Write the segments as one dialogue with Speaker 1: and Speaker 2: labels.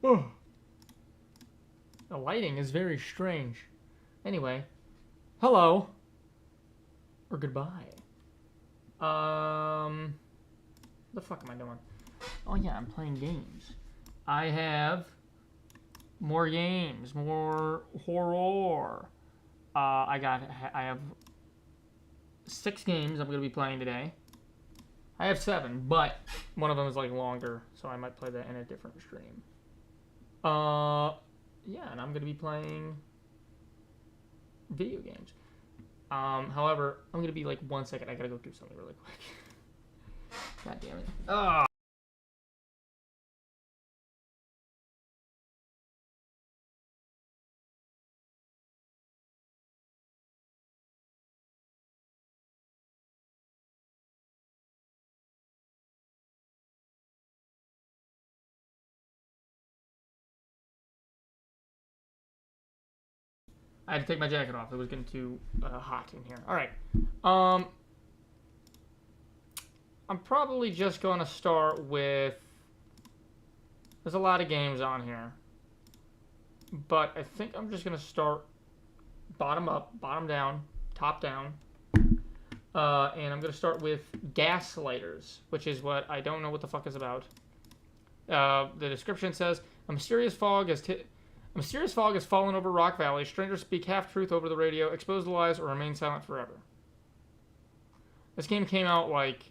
Speaker 1: Oh. The lighting is very strange. Anyway. Hello. Or goodbye. The fuck am I doing? Oh yeah, I'm playing games. I have more games, more horror. I have 6 games I'm gonna be playing today. I have 7, but one of them is like longer, so I might play that in a different stream. Yeah, and I'm gonna be playing video games. However, I'm gonna be like 1 second. I gotta go do something really quick. God damn it. Oh. I had to take my jacket off. It was getting too hot in here. All right. I'm probably just going to start with... There's a lot of games on here. But I think I'm just going to start bottom up, bottom down, top down. And I'm going to start with Gaslighters, which is what I don't know what the fuck is about. The description says, a mysterious fog has fallen over Rock Valley. Strangers speak half-truth over the radio, expose the lies, or remain silent forever. This game came out, like,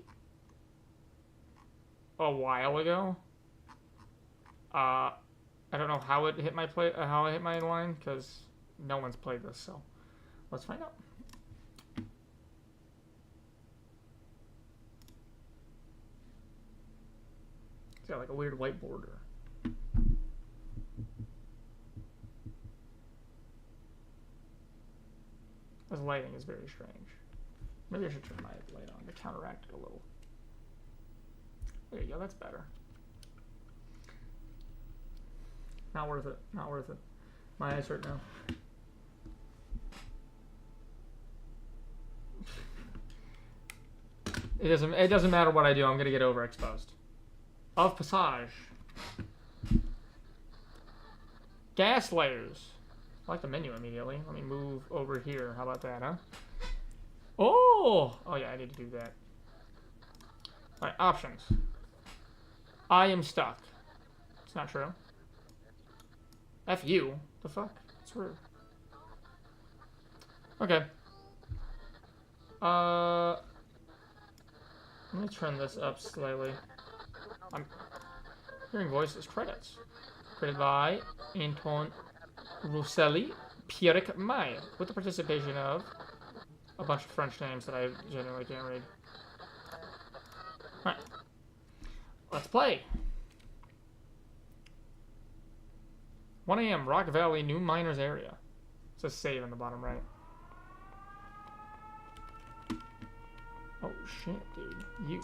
Speaker 1: a while ago. I don't know how it hit my line, because no one's played this, so let's find out. It's got, like, a weird white border. This lighting is very strange. Maybe I should turn my light on to counteract it a little. There you go, that's better. Not worth it. Not worth it. My eyes hurt now. It doesn't matter what I do, I'm gonna get overexposed. Of Passage. Gaslighters. I like the menu immediately. Let me move over here. How about that, huh? Oh! Oh yeah, I need to do that. Alright, options. I am stuck. It's not true. F you. The fuck? That's rude. Okay. Let me turn this up slightly. I'm hearing voices. Credits. Created by Anton Rosselli, Pierre May, with the participation of a bunch of French names that I genuinely can't read. Alright. Let's play. 1 a.m. Rock Valley, New Miners area. It says save in the bottom right. Oh shit, dude. You.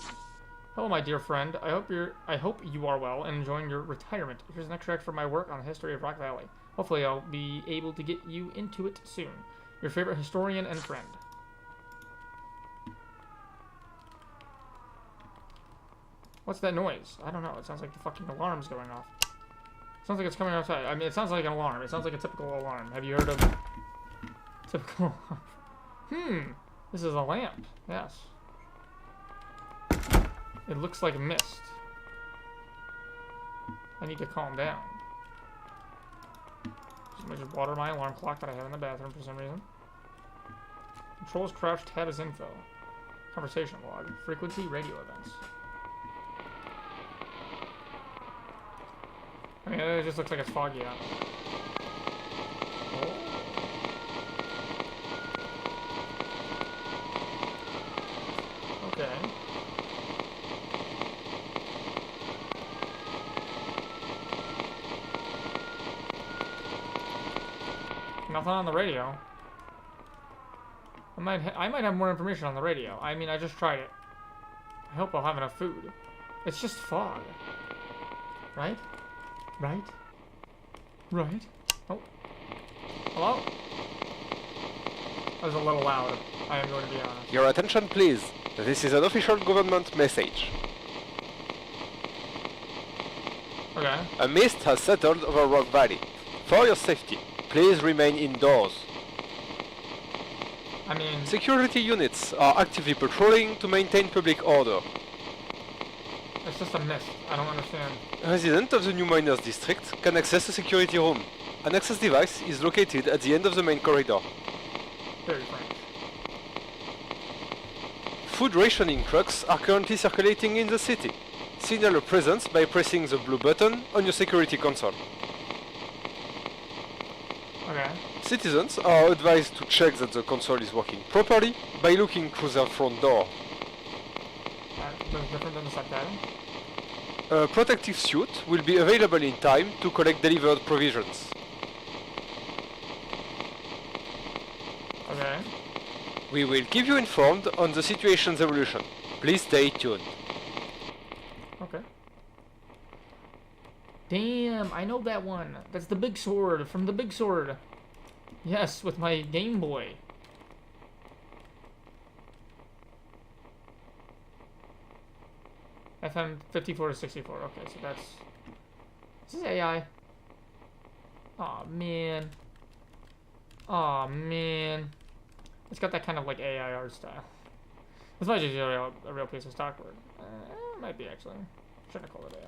Speaker 1: Hello, my dear friend. I hope you are well and enjoying your retirement. Here's an extract from my work on the history of Rock Valley. Hopefully I'll be able to get you into it soon. Your favorite historian and friend. What's that noise? I don't know. It sounds like the fucking alarm's going off. Sounds like it's coming outside. I mean, it sounds like an alarm. It sounds like a typical alarm. Have you heard of typical alarm? This is a lamp. Yes. It looks like mist. I need to calm down. Somebody just water my alarm clock that I have in the bathroom for some reason. Controls crouch, tab is info. Conversation log. Frequency, radio events. I mean, it just looks like it's foggy out. Oh. Okay. Nothing on the radio. I might have more information on the radio. I mean, I just tried it. I hope I'll have enough food. It's just fog. Right? Right? Right? Oh. Hello? That was a little loud. I am going to be honest.
Speaker 2: Your attention, please. This is an official government message.
Speaker 1: Okay.
Speaker 2: A mist has settled over Rock Valley. For your safety, please remain indoors.
Speaker 1: I mean...
Speaker 2: Security units are actively patrolling to maintain public order.
Speaker 1: It's just a mist. I don't understand.
Speaker 2: Residents of the New Miners District can access the security room. An access device is located at the end of the main corridor.
Speaker 1: Very French.
Speaker 2: Food rationing trucks are currently circulating in the city. Signal your presence by pressing the blue button on your security console.
Speaker 1: Okay.
Speaker 2: Citizens are advised to check that the console is working properly by looking through their front door.
Speaker 1: That's different than the subtitle.
Speaker 2: A protective suit will be available in time to collect delivered provisions.
Speaker 1: Okay.
Speaker 2: We will keep you informed on the situation's evolution. Please stay tuned.
Speaker 1: Okay. Damn, I know that one. That's the big sword from the big sword. Yes, with my Game Boy. FM 54 to 64. Okay, so that's... Is this AI? Aw, man. Aw, man. It's got that kind of like AI art style. This might just be a real piece of stock word. It might be actually. Shouldn't have called it AI.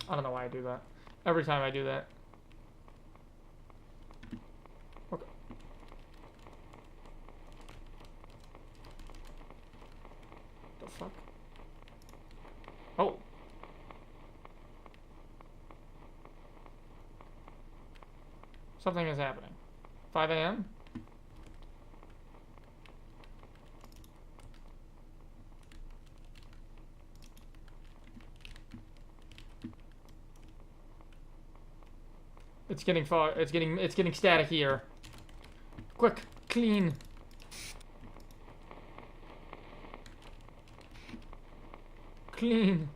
Speaker 1: I don't know why I do that. Every time I do that. Okay. The fuck? Oh. Something is happening. 5 a.m.? It's getting far. It's getting static here. Quick, clean. Clean.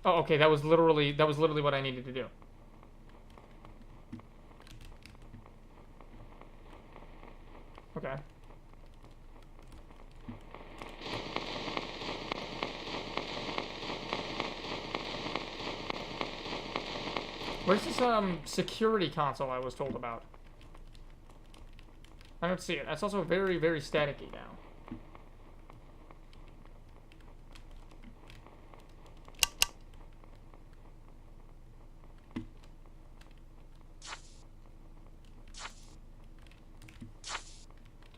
Speaker 1: Oh, okay. That was literally what I needed to do. Okay. Where's this security console I was told about? I don't see it. That's also very, very staticky now.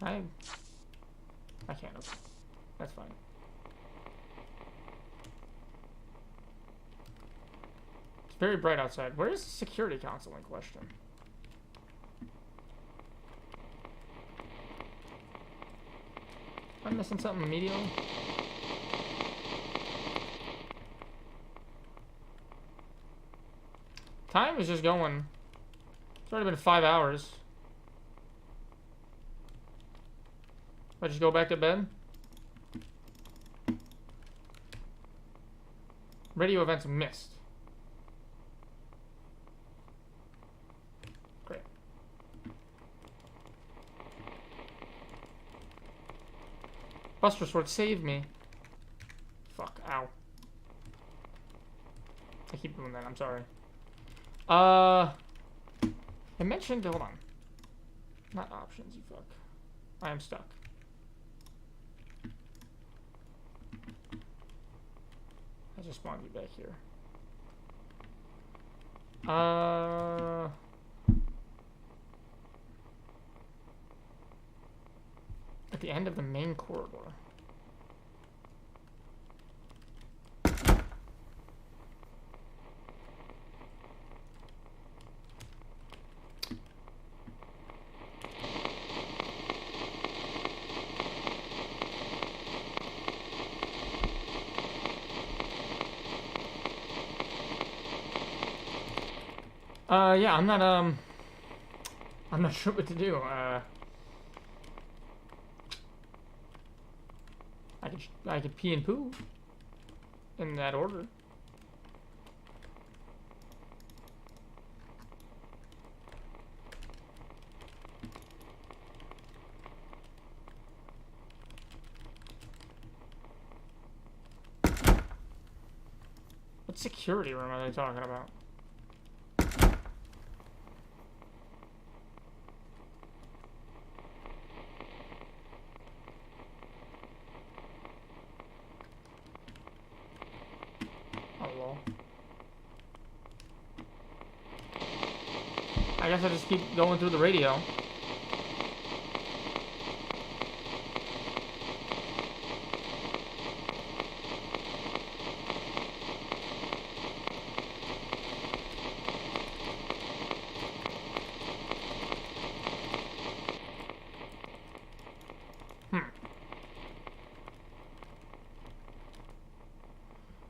Speaker 1: I can't open it. That's fine. It's very bright outside. Where is the security console in question? Am I missing something immediately? Time is just going. It's already been 5 hours. I just go back to bed? Radio events missed. Great. Buster Sword, save me. Fuck, ow. I keep doing that, I'm sorry. I mentioned, hold on. Not options, you fuck. I am stuck. I just spawned you back here. At the end of the main corridor. Yeah, I'm not sure what to do. I could pee and poo in that order. What security room are they talking about? Oh, lol. I guess I just keep going through the radio.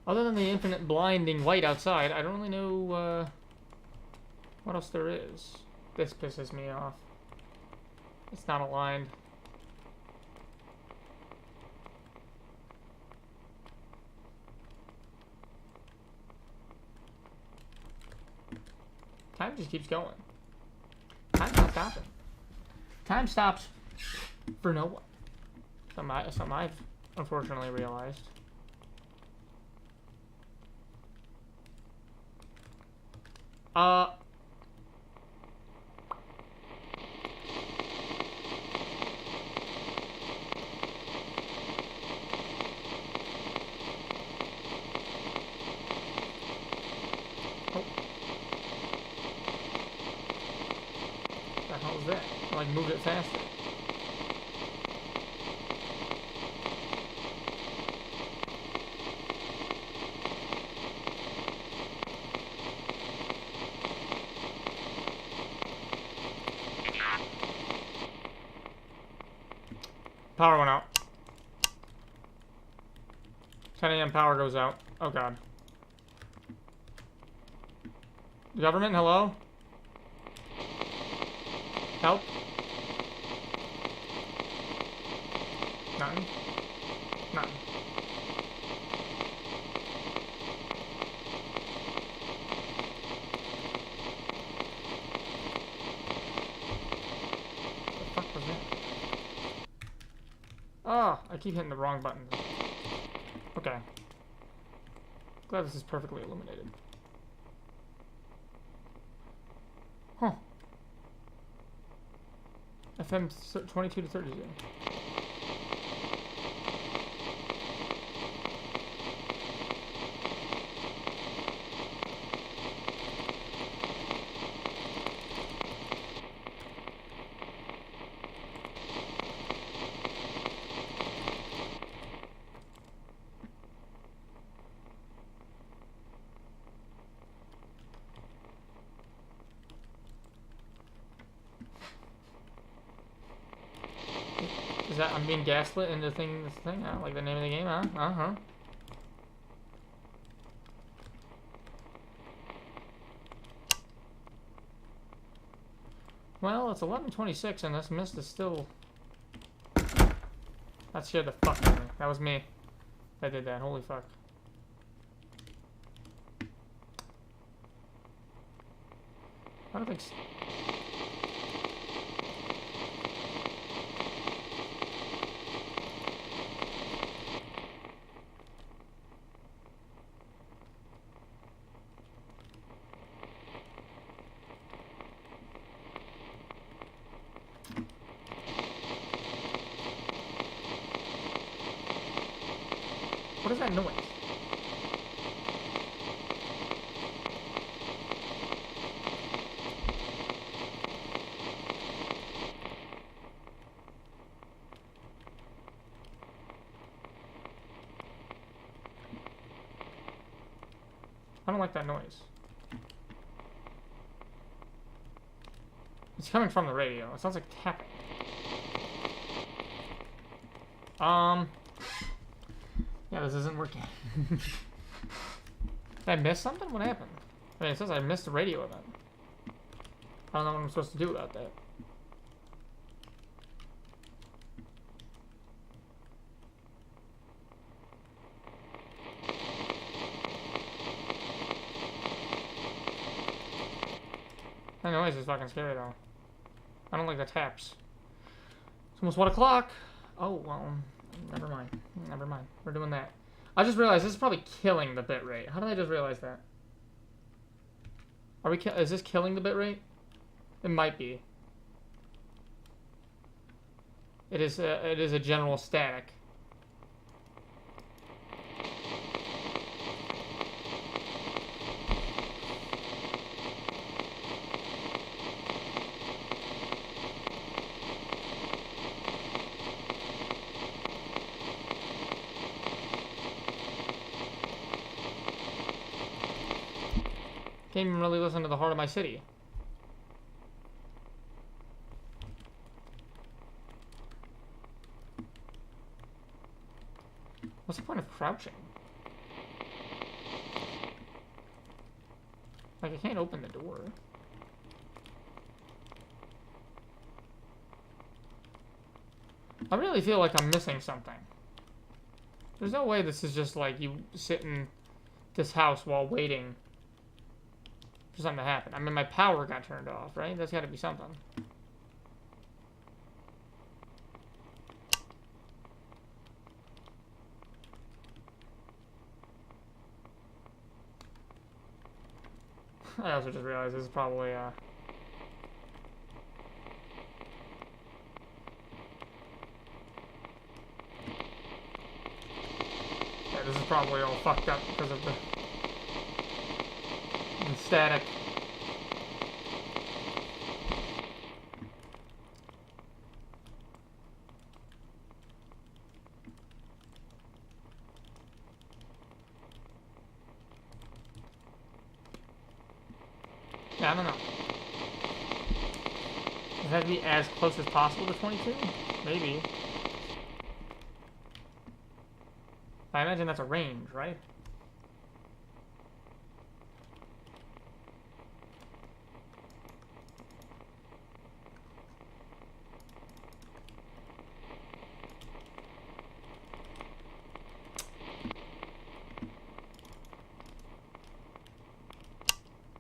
Speaker 1: Other than the infinite blinding light outside, I don't really know what else there is. This pisses me off. It's not aligned. Time just keeps going. Time's not stopping. Time stops for no one. Something I've unfortunately realized. What the hell is that? I like moved it faster. Power went out. 10 a.m. power goes out. Oh god. Government, hello? Help? Nothing? Nothing. What the fuck was that? Oh, I keep hitting the wrong buttons. Okay. Glad this is perfectly illuminated. Huh. FM 22 to 32. Is that I'm being gaslit into thinking this thing? Like the name of the game, huh? Uh-huh. Well, it's 11:26 and this mist is still... That scared the fuck out of me. That was me that did that. Holy fuck. I don't think... What is that noise? I don't like that noise. It's coming from the radio. It sounds like tapping. Yeah, this isn't working. Did I miss something? What happened? I mean, it says I missed the radio event. I don't know what I'm supposed to do about that. That noise is fucking scary though. I don't like the taps. It's almost 1 o'clock. Oh, well, never mind. Never mind. We're doing that. I just realized this is probably killing the bitrate. How did I just realize that? Are we? Is this killing the bitrate? It might be. It is. It is a general static. Can't even really listen to the heart of my city. What's the point of crouching? Like, I can't open the door. I really feel like I'm missing something. There's no way this is just like you sit in this house while waiting for something to happen. I mean, my power got turned off, right? That's got to be something. I also just realized this is probably, yeah, this is probably all fucked up because of the static. Yeah, I don't know. Does it have to be as close as possible to 22? Maybe. I imagine that's a range, right?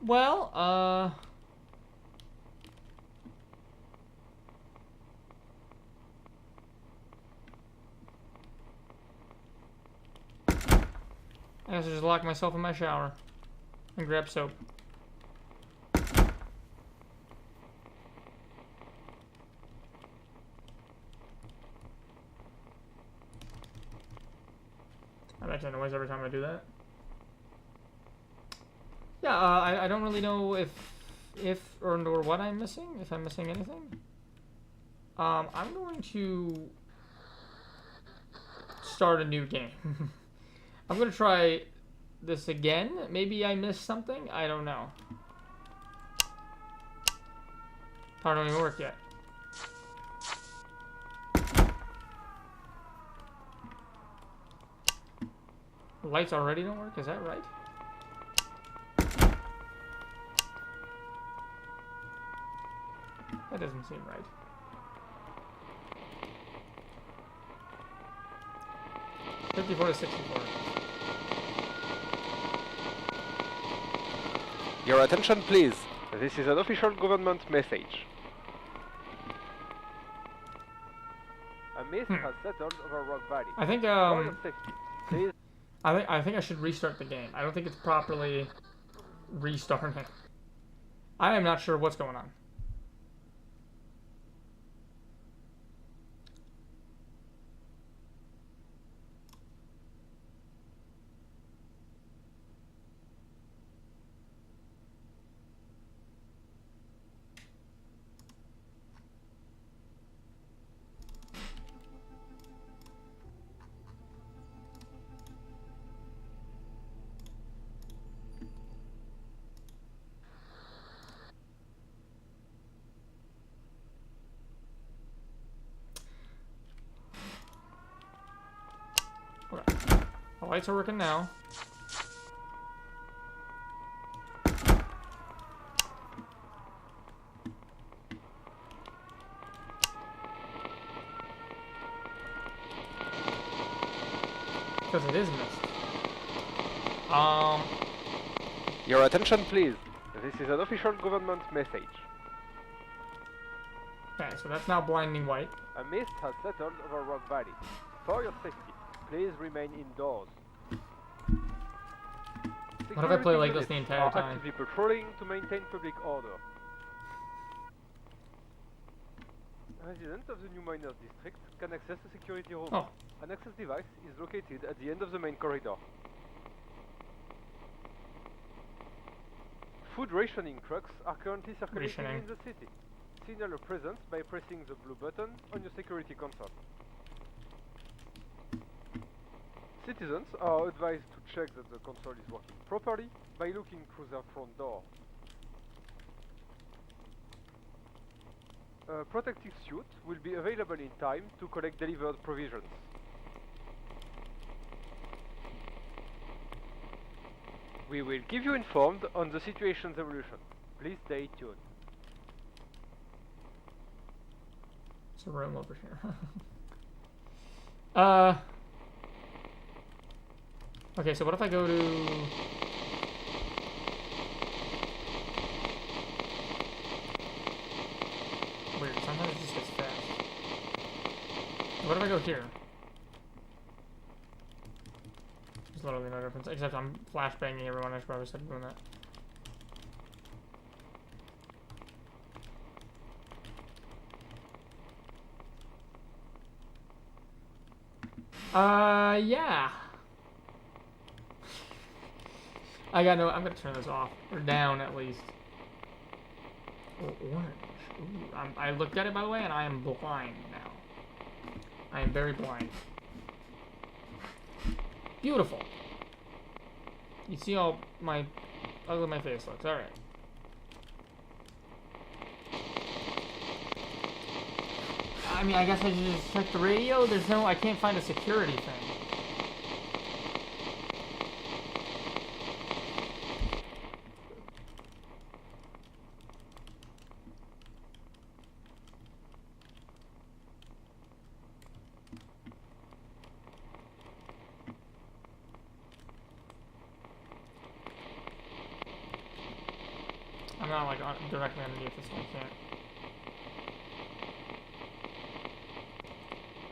Speaker 1: Well, I guess I'll just lock myself in my shower and grab soap. I make that noise every time I do that. Yeah, I don't really know if or what I'm missing, if I'm missing anything. I'm going to start a new game. I'm going to try this again. Maybe I missed something. I don't know. Power don't even work yet. The lights already don't work? Is that right? That doesn't seem right. $54 to $64.
Speaker 2: Your attention, please. This is an official government message. A mist has settled over Rock Valley.
Speaker 1: I think
Speaker 2: For your safety, please.
Speaker 1: I think I should restart the game. I don't think it's properly restarting. I am not sure what's going on. Okay. The lights are working now. Because it is missed.
Speaker 2: Your attention, please. This is an official government message.
Speaker 1: Okay, so that's now blinding white.
Speaker 2: A mist has settled over Rock Valley. For your safety, please remain indoors.
Speaker 1: What if I play
Speaker 2: Security
Speaker 1: like this the
Speaker 2: units
Speaker 1: entire
Speaker 2: are
Speaker 1: time?
Speaker 2: actively patrolling to maintain public order. Residents of the new miners district can access the security room.
Speaker 1: Oh.
Speaker 2: An access device is located at the end of the main corridor. Food rationing trucks are currently circulating in the city. Signal your presence by pressing the blue button on your security console. Citizens are advised to check that the console is working properly by looking through their front door. A protective suit will be available in time to collect delivered provisions. We will keep you informed on the situation's evolution. Please stay tuned.
Speaker 1: It's a room over here. Okay, so what if I go to... Weird, sometimes it just gets fast. What if I go here? There's literally no difference, except I'm flashbanging everyone. I should probably stop doing that. Yeah. I'm gonna turn this off. Or down, at least. Oh, orange. Ooh, I looked at it, by the way, and I am blind now. I am very blind. Beautiful. You see how ugly my face looks. Alright. I mean, I guess I should just check the radio. I can't find a security thing. I'm not like directly underneath this one, I can't.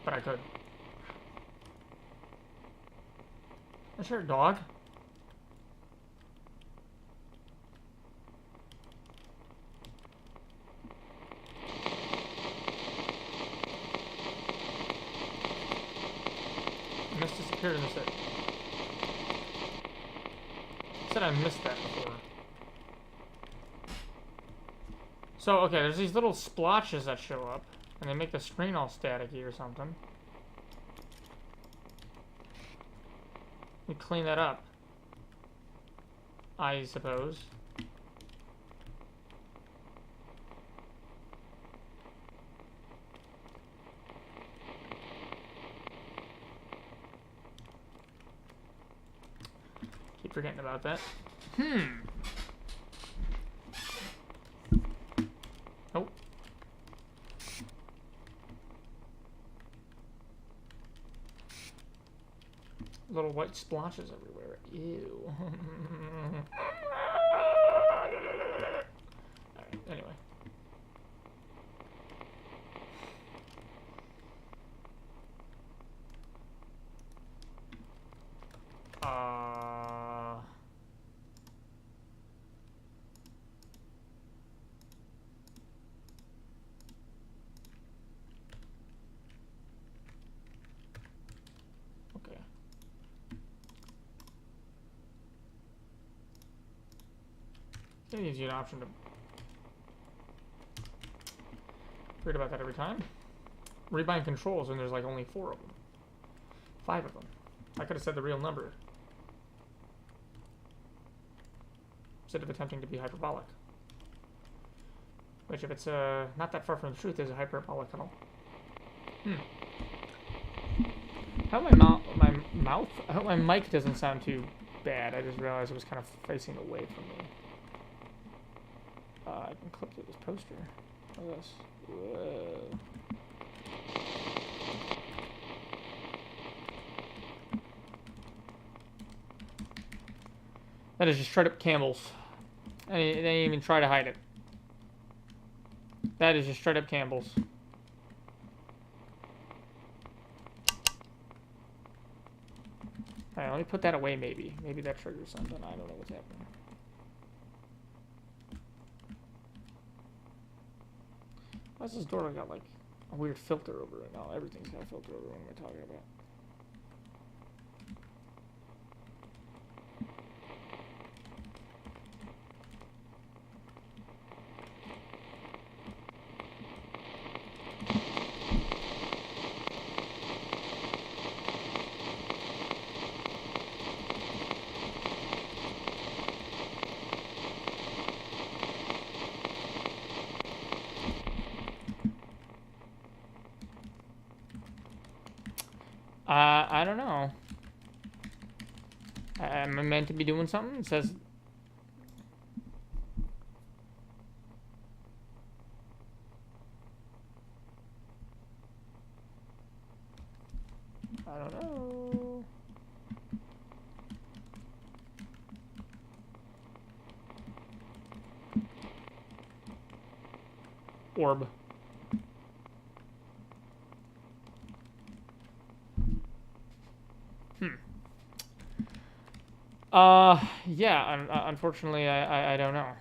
Speaker 1: But I could. Is there a dog? I missed disappeared in the set. I said I missed that before. So, okay, there's these little splotches that show up, and they make the screen all staticky or something. We clean that up, I suppose. Keep forgetting about that. Oh. Little white splotches everywhere. Ew. Alright, anyway. Okay. It gives you an option to read about that every time. Rebind controls, and there's like only 4 of them. 5 of them. I could have said the real number instead of attempting to be hyperbolic. Which, if it's not that far from the truth, is a hyperbolic at all. How my mouth? I hope my mic doesn't sound too bad. I just realized it was kind of facing away from me. I can clip through this poster. Look at this. Whoa. That is just straight up Campbell's. They didn't even try to hide it. That is just straight up Campbell's. Alright, let me put that away maybe. Maybe that triggers something. I don't know what's happening. Why's this door got like a weird filter over it? No, everything's got a filter over it. What am I talking about? I don't know. Am I meant to be doing something? It says... I don't know. Orb. Yeah, unfortunately, I don't know.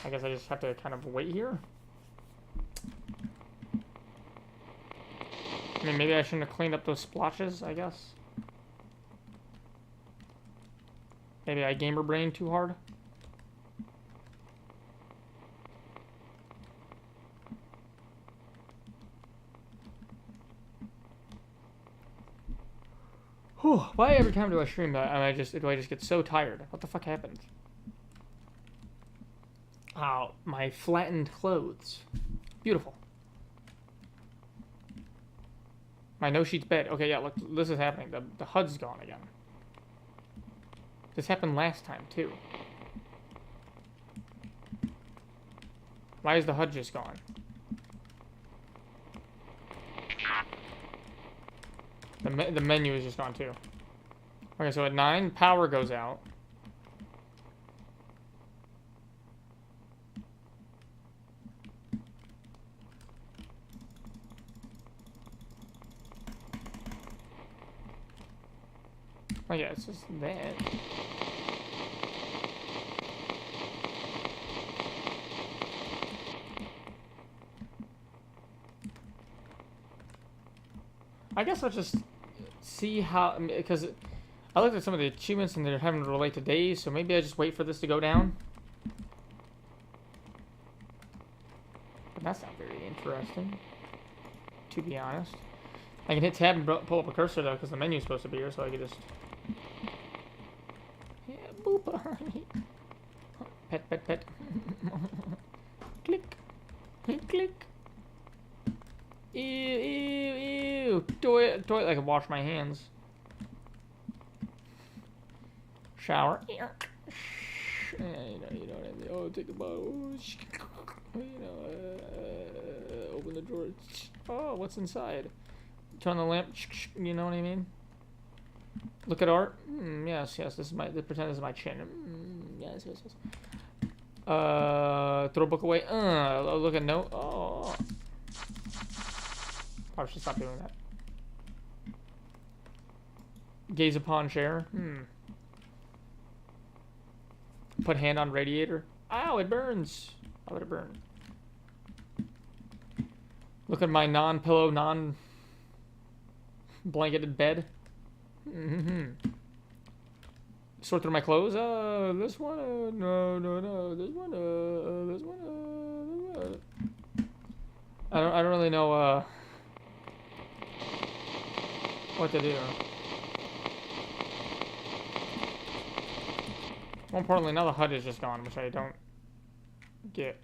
Speaker 1: I guess I just have to kind of wait here. I mean, maybe I shouldn't have cleaned up those splotches, I guess. Maybe I gamer brain too hard. Whew, why every time do I stream that? Do I just get so tired? What the fuck happened? Oh, my flattened clothes. Beautiful. My no-sheets bed. Okay, yeah, look, this is happening. The HUD's gone again. This happened last time, too. Why is the HUD just gone? The menu is just gone, too. Okay, so at 9, power goes out. Oh yeah, it's just that. I guess I'll just see how, because I looked at some of the achievements and they're having to relate to days, so maybe I just wait for this to go down. But that's not very interesting, to be honest. I can hit tab and pull up a cursor though, because the menu's supposed to be here, so I can just... Yeah, boop. Pet, pet, pet. Click. Click. Ew, ew, ew. Toilet, I can wash my hands. Shower. You know what I mean. Oh, take a bottle. Open the drawer. Oh, what's inside? Turn the lamp. You know what I mean? Look at art. Yes. This is my. Pretend this is my chin. Yes. Throw book away. Look at note. Oh. Probably should stop doing that. Gaze upon chair. Put hand on radiator. Ow! It burns. How would it burn? Look at my non-pillow, non-blanketed bed. Sort through my clothes. This one. No. This one. This one. I don't really know. What to do. More importantly, now the HUD is just gone, which I don't get.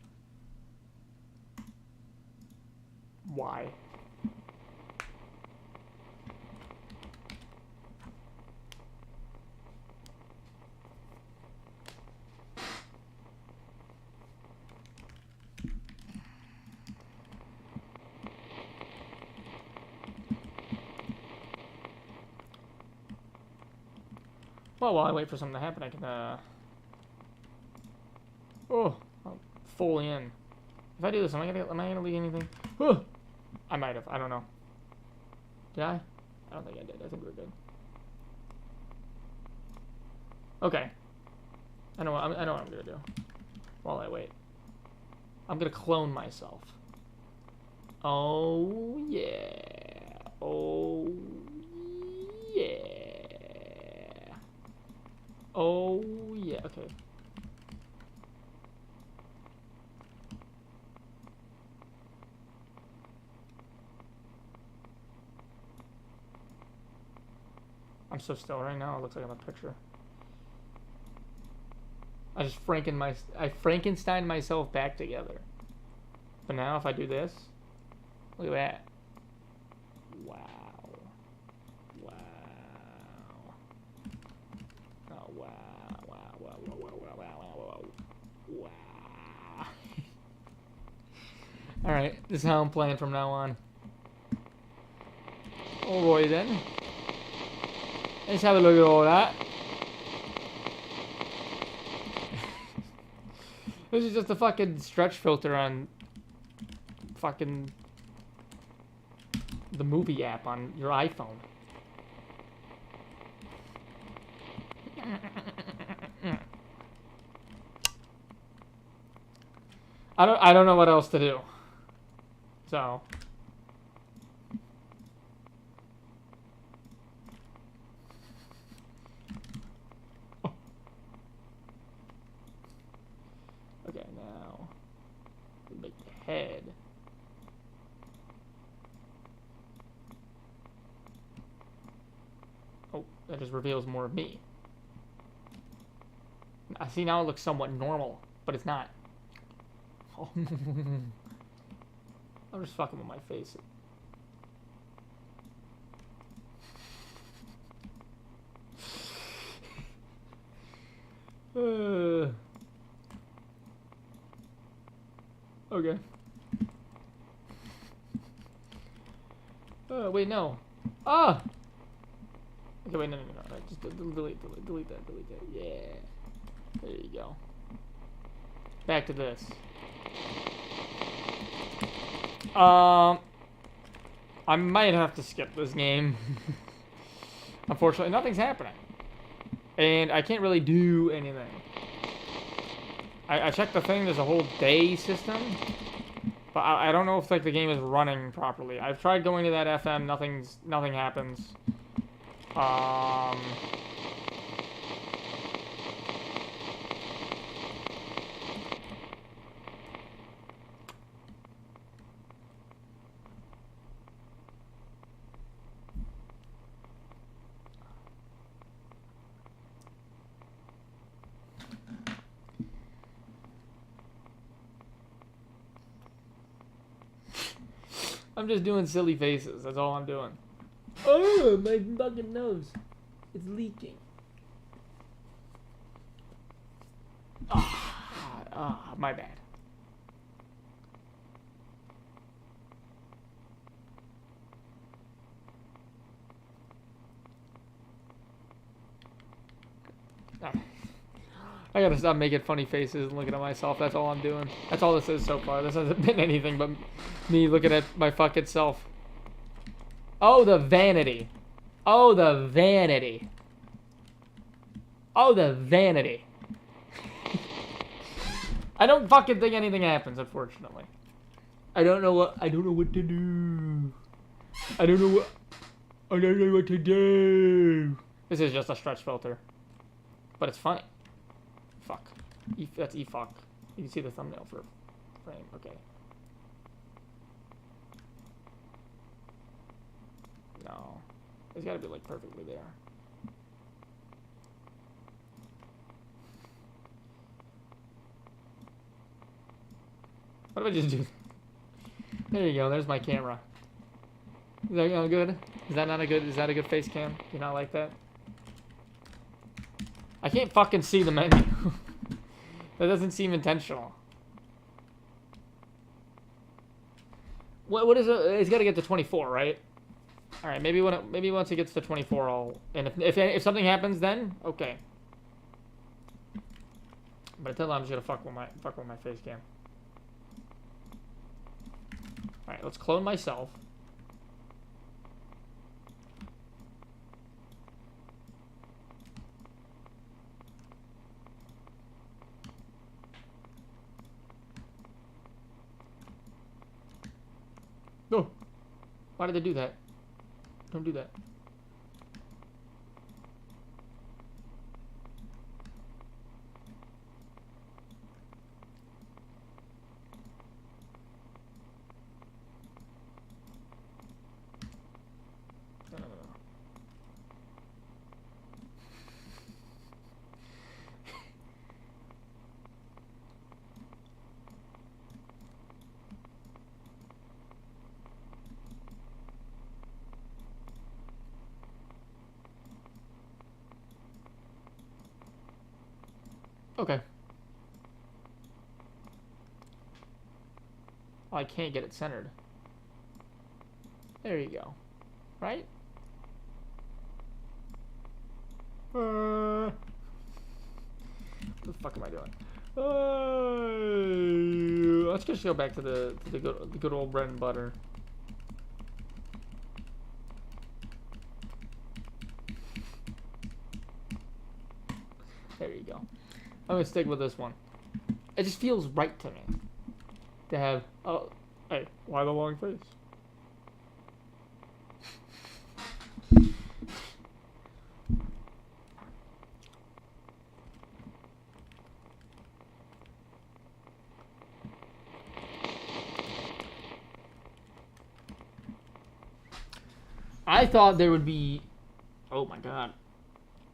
Speaker 1: Why? Well, while I wait for something to happen, I can, Oh, I'll fully in. If I do this, am I gonna leak anything? Oh! I might have. I don't know. Did I? I don't think I did. I think we're good. Okay. I know what I'm gonna do. While I wait. I'm gonna clone myself. Oh yeah. Oh yeah. Oh yeah. Okay. I'm so still right now. It looks like I'm a picture. I Frankenstein myself back together. But now if I do this, look at that. Wow. Wow. Oh wow. Wow. Wow. Wow. Wow. Wow. Wow. Wow. Wow. All right. This is how I'm playing from now on. Alright then. Let's have a look at all that. This is just a fucking stretch filter on fucking the movie app on your iPhone. I don't know what else to do. So okay, now we make the head. Oh, that just reveals more of me. I see now it looks somewhat normal, but it's not. Oh. I'm just fucking with my face. Okay. Wait, no. Ah! Okay, wait, no. Right, just delete that. Yeah. There you go. Back to this. I might have to skip this game. Unfortunately, nothing's happening. And I can't really do anything. I checked the thing, there's a whole day system. But I don't know if like the game is running properly. I've tried going to that FM, nothing happens. I'm just doing silly faces. That's all I'm doing. Oh, my fucking nose. It's leaking. My bad. I gotta stop making funny faces and looking at myself. That's all I'm doing. That's all this is so far. This hasn't been anything but me looking at my fucking self. Oh, the vanity. Oh, the vanity. Oh, the vanity. I don't fucking think anything happens, unfortunately. I don't know what to do. I don't know what to do. This is just a stretch filter. But it's funny. Fuck. That's E-fuck. You can see the thumbnail for frame. Okay. No. It's gotta be like perfectly there. What if I just do? There you go. There's my camera. Is that good? Is that a good face cam? Do you not like that? I can't fucking see the menu. That doesn't seem intentional. What is it? It's got to get to 24, right? All right, maybe once it gets to 24, I'll. And if something happens, then okay. But until then, I'm just gonna fuck with my face cam. All Alright, let's clone myself. No! Why did they do that? Don't do that. Okay. Oh, I can't get it centered. There you go. Right? What the fuck am I doing? Let's just go back to the good old bread and butter. There you go. I'm gonna stick with this one. It just feels right to me to have. Oh, hey, why the long face? I thought there would be. Oh my god.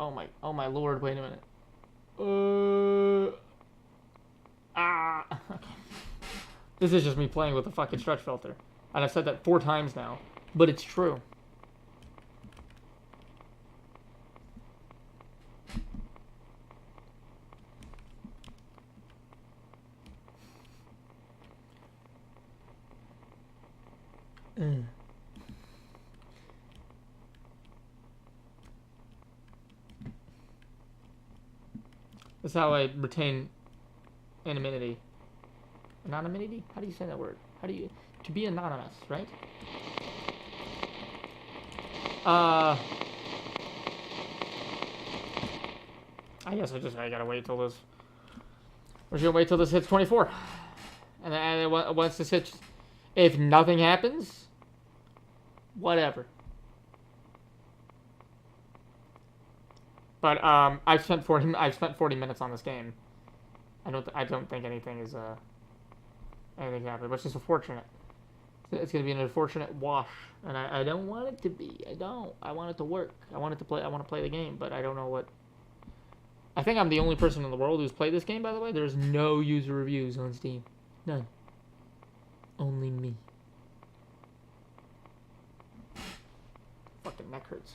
Speaker 1: Oh my lord. Wait a minute. Okay. This is just me playing with a fucking stretch filter. And I've said that 4 times now. But it's true. That's how I retain anonymity. Anonymity? How do you say that word? How do you... To be anonymous, right? I guess I gotta wait till this... We're just gonna wait till this hits 24. And then once this hits... If nothing happens... Whatever. But I've spent 40 minutes on this game. I don't think anything is anything happened, which is unfortunate. It's gonna be an unfortunate wash, and I don't want it to be. I don't. I want it to work. I want to play the game, but I don't know what. I think I'm the only person in the world who's played this game. By the way, there's no user reviews on Steam. None. Only me. Fucking neck hurts.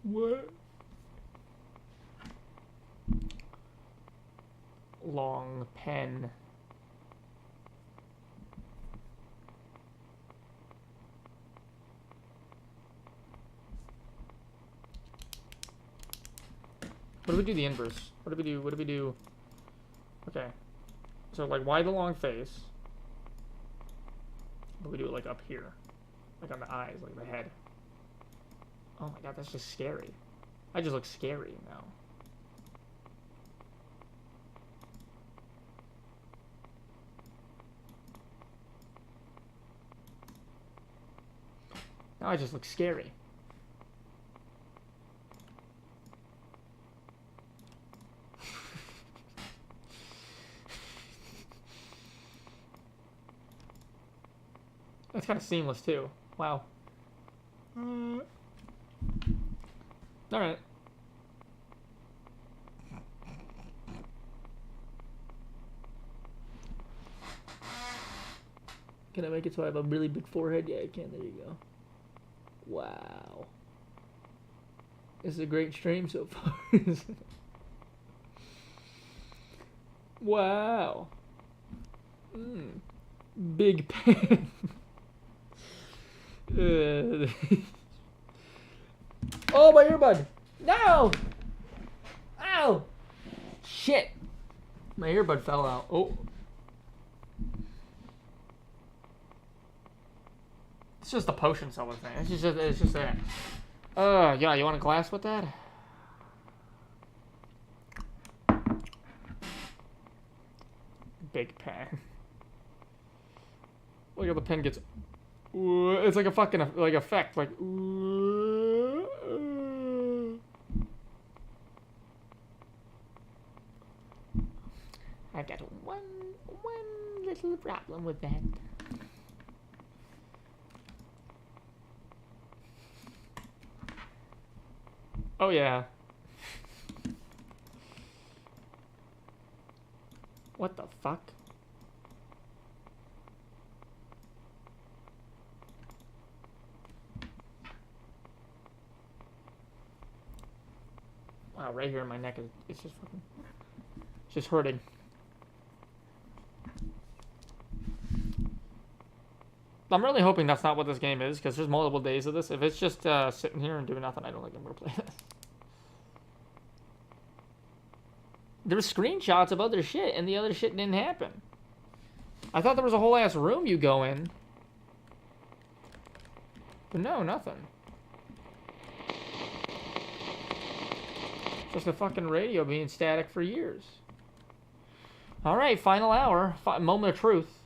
Speaker 1: What? Long pen. What do we do the inverse? What do we do? Okay. So like why the long face? But we do it like up here. Like on the eyes, like the head. Oh my god, that's just scary. I just look scary now. Now I just look scary. That's kind of seamless too. Wow. Alright. Can I make it so I have a really big forehead? Yeah, I can. There you go. Wow. This is a great stream so far. Wow. Big pen. Oh, my earbud! No! Ow! Shit! My earbud fell out. Oh. It's just a potion seller thing. It's just that. Yeah, you want a glass with that? Big pen. Look how the pen gets. It's like a fucking like effect. Like. I got one little problem with that. Oh yeah. What the fuck? Wow, right here in my neck it's just fucking, it's just hurting. I'm really hoping that's not what this game is, because there's multiple days of this. If it's just sitting here and doing nothing, I don't think I'm gonna play this. There were screenshots of other shit, and the other shit didn't happen. I thought there was a whole ass room you go in. But no, nothing. Just a fucking radio being static for years. Alright, final hour. Moment of truth.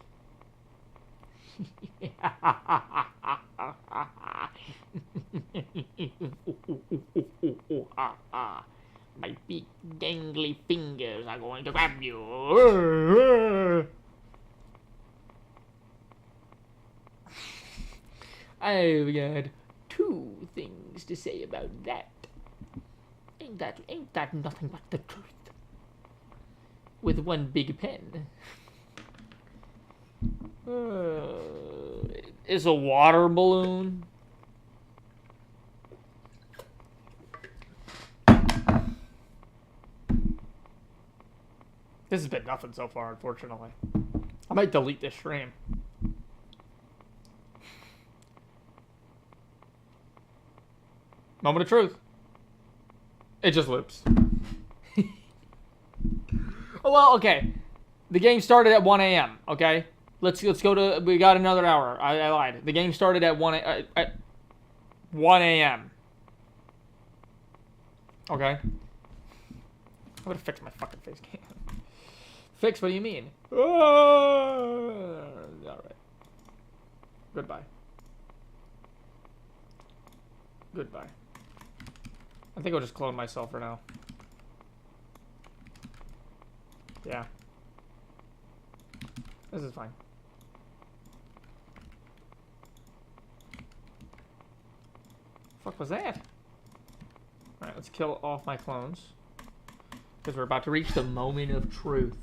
Speaker 1: My big dangly fingers are going to grab you. I've got 2 things to say about that. Ain't that nothing but the truth? With one big pen. Is a water balloon. This has been nothing so far, unfortunately. I might delete this stream. Moment of truth. It just loops. Oh, well, okay. The game started at 1 a.m., okay? Let's go to... We got another hour. I lied. The game started at 1 a.m. Okay? I'm gonna fix my fucking face cam. Fix? What do you mean? Alright. Goodbye. Goodbye. I think I'll just clone myself for now. Yeah. This is fine. Fuck was that? Alright, let's kill off my clones. Because we're about to reach the moment of truth.